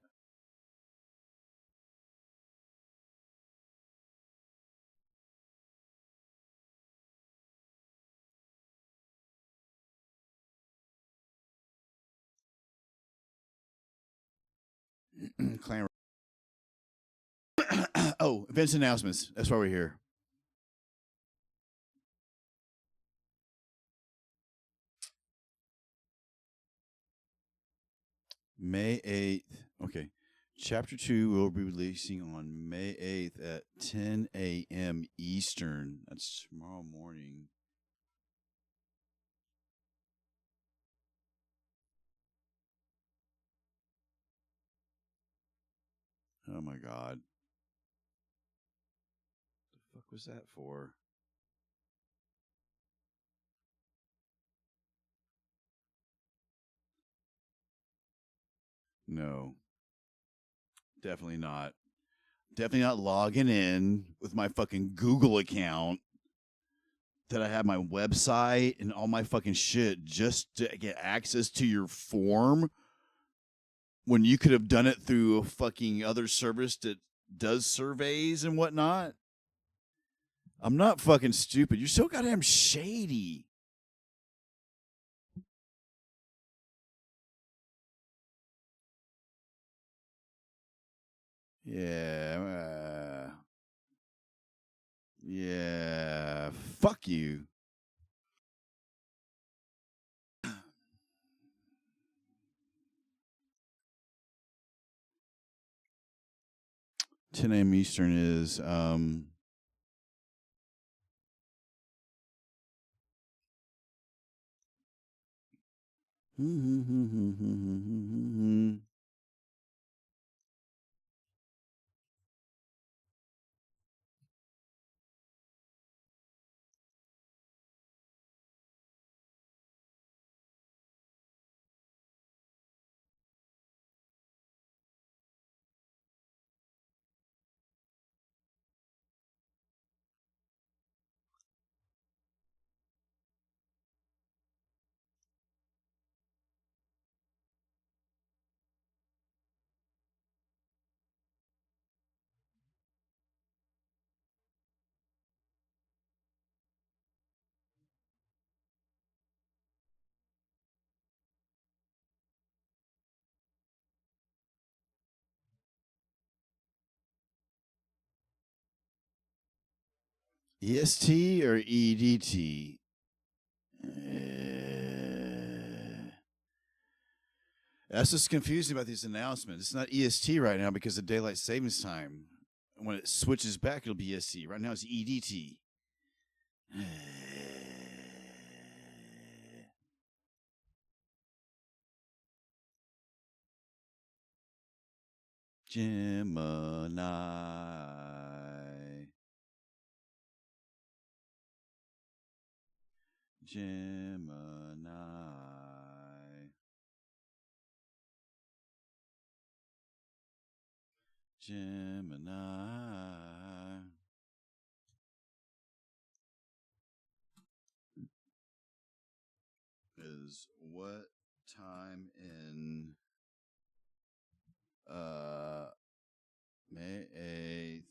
Clan. Oh, events announcements. That's why we're here. May 8th. Okay. Chapter 2 will be releasing on May 8th at 10 a.m. Eastern. That's tomorrow morning. Oh my God. The fuck was that for? No. Definitely not. Definitely not logging in with my fucking Google account that I have my website and all my fucking shit just to get access to your form when you could have done it through a fucking other service that does surveys and whatnot. I'm not fucking stupid. You're so goddamn shady. Yeah. Yeah. Fuck you. 10 a.m. Eastern is EST or EDT? That's what's confusing about these announcements. It's not EST right now because of daylight savings time. When it switches back, it'll be EST. Right now, it's EDT. Gemini. Gemini. Is what time in May 8th?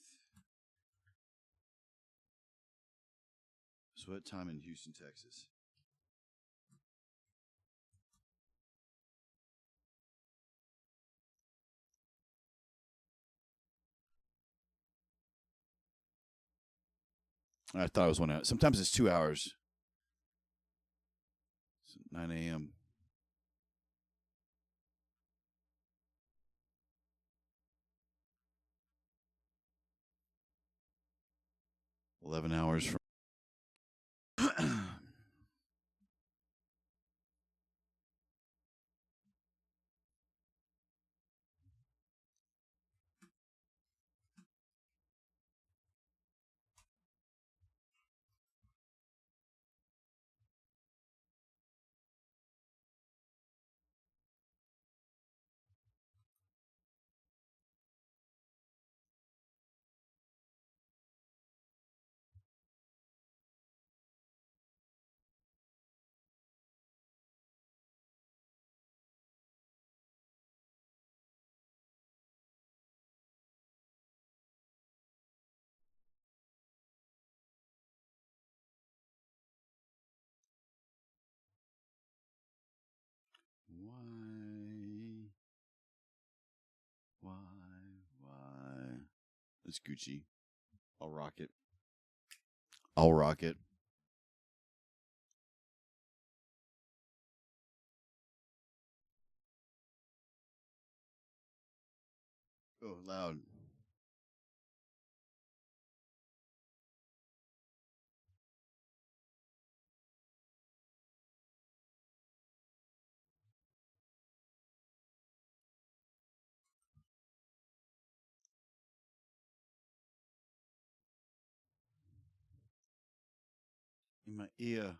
So what time in Houston, Texas? I thought it was 1 hour. Sometimes it's 2 hours. It's 9 a.m. $11 hours from. Why? It's Gucci. I'll rock it. I'll rock it. Oh, loud. In my ear.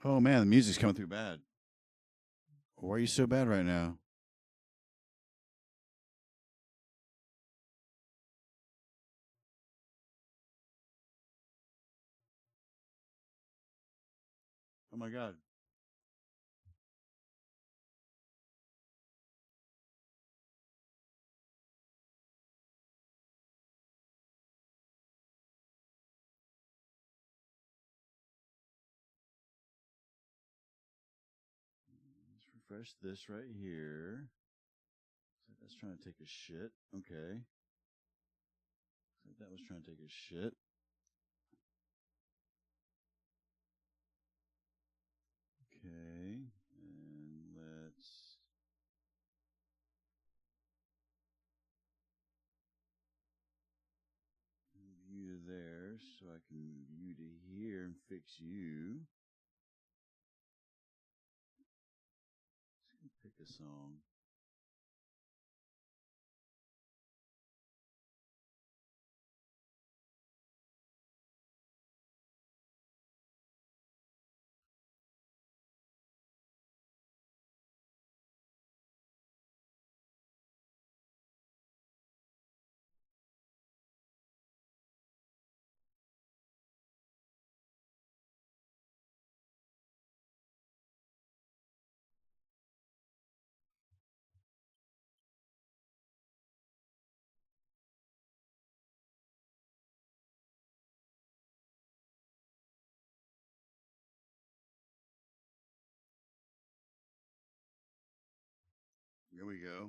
Oh man, the music's coming through bad. Why are you so bad right now? Oh my god. Let's refresh this right here. So that's trying to take a shit. Okay. So that was trying to take a shit. Okay. And let's move you to there so I can move you to here and fix you. Let's pick a song. Here we go.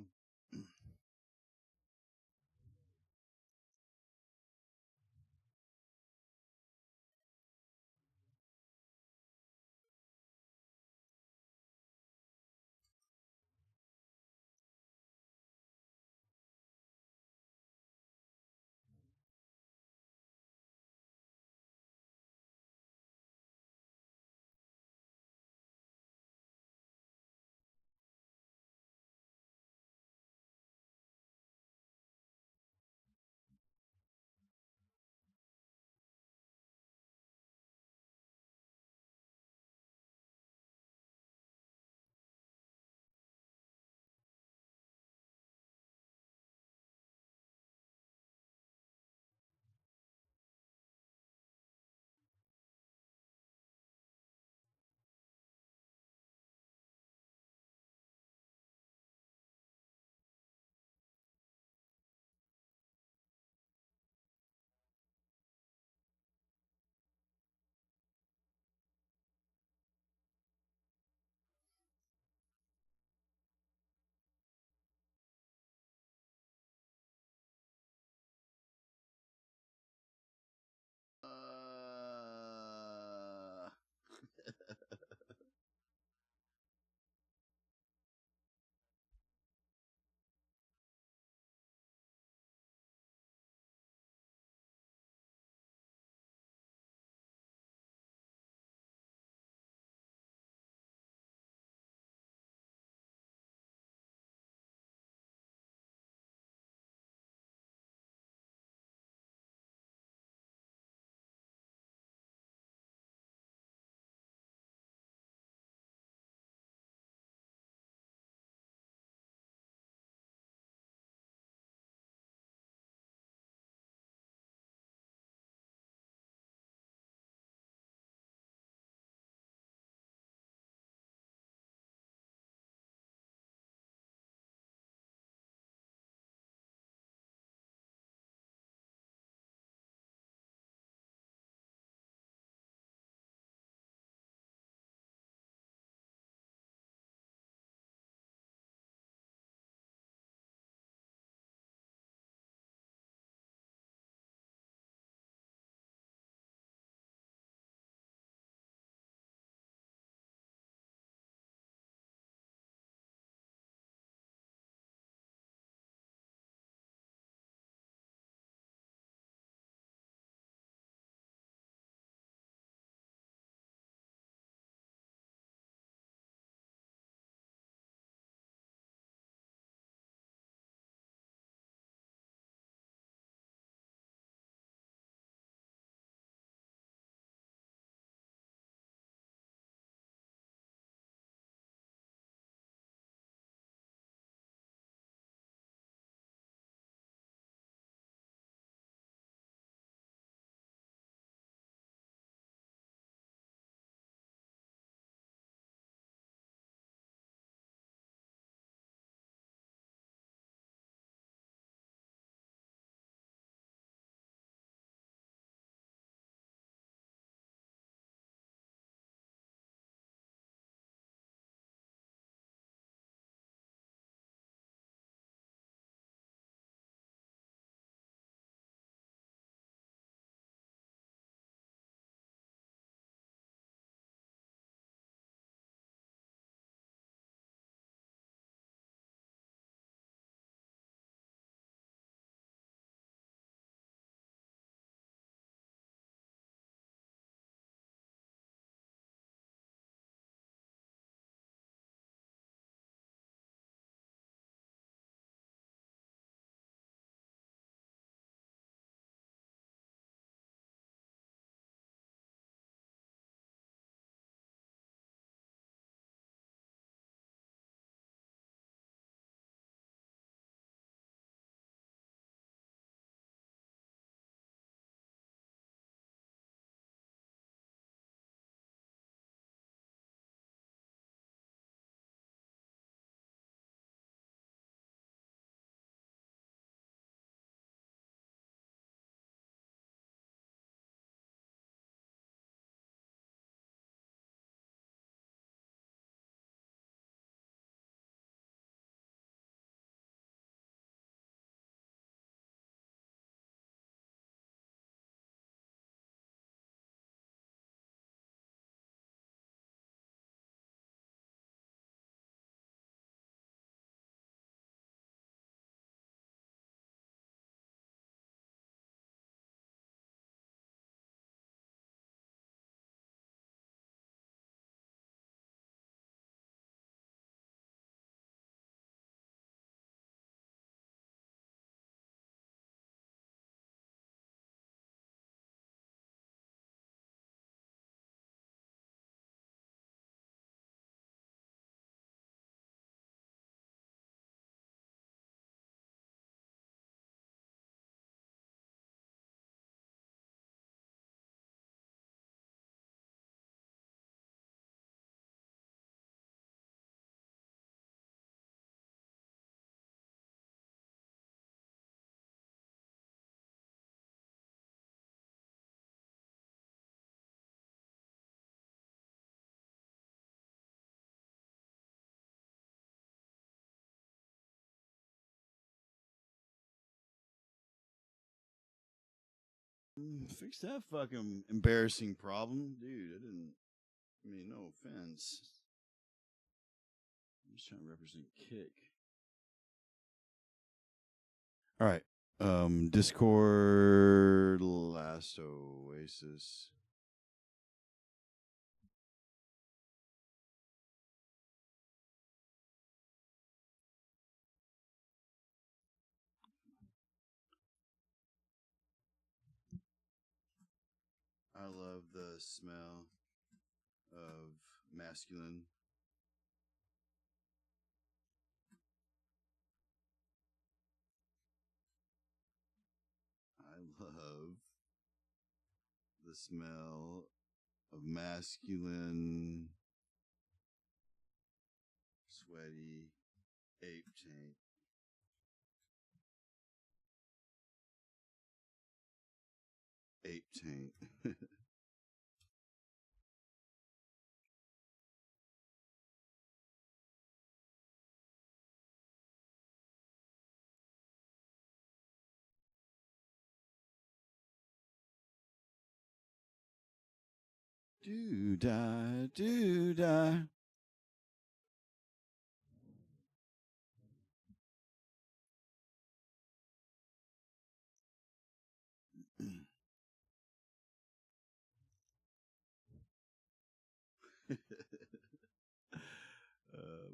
Fix that fucking embarrassing problem. Dude, I mean, no offense. I'm just trying to represent Kick. All right. Discord, last Oasis. I love the smell of masculine. I love the smell of masculine, sweaty ape taint. Ape taint. Do-da, do-da.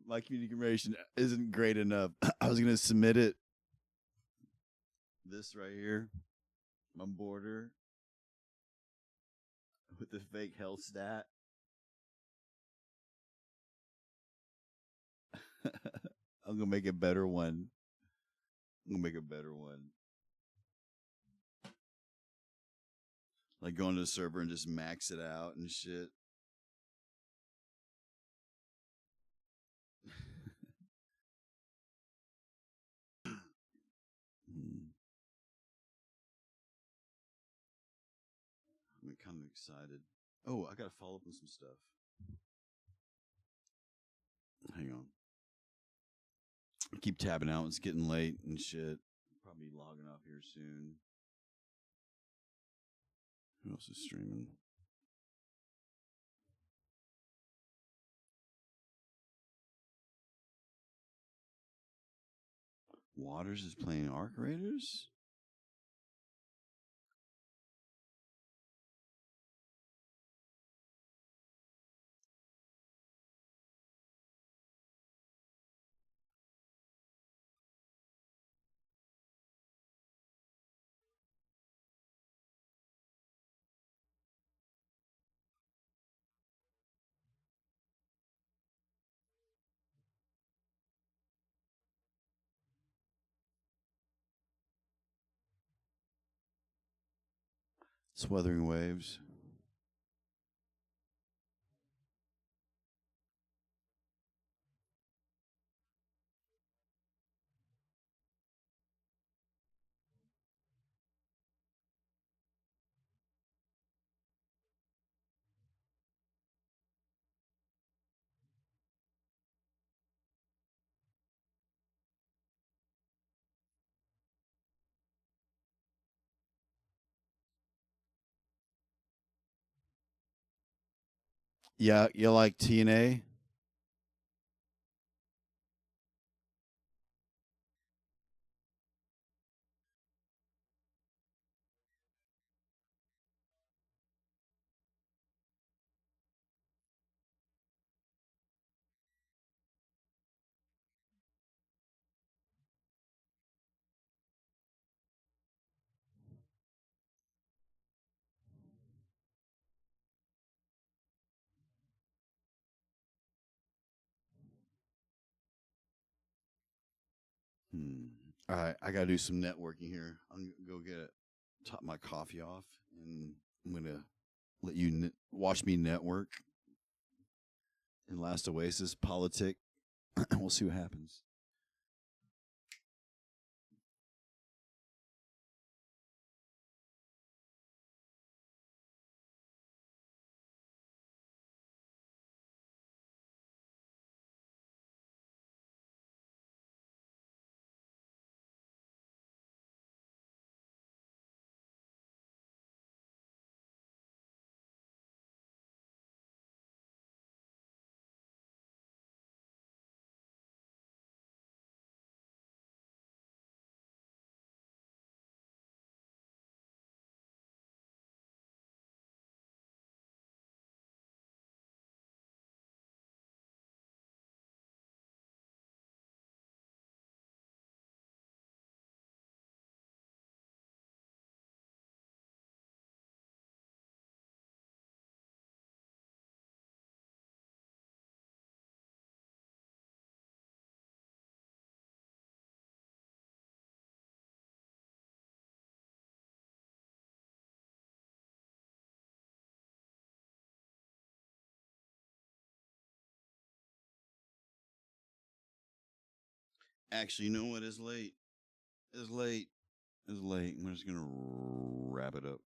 My communication isn't great enough. I was going to submit it. This right here, my border with the fake health stat. I'm going to make a better one. I'm going to make a better one. Like go into the server and just max it out and shit. I'm kind of excited. Oh, I got to follow up on some stuff. Hang on. I keep tabbing out. It's getting late and shit. Probably logging off here soon. Who else is streaming? Waters is playing Arc Raiders? It's Wuthering Waves. Yeah, you like TNA? All right, I gotta do some networking here. I'm gonna go get top my coffee off, and I'm gonna let you watch me network in Last Oasis politic. We'll see what happens. Actually, you know what? It's late. It's late. It's late. We're just gonna wrap it up.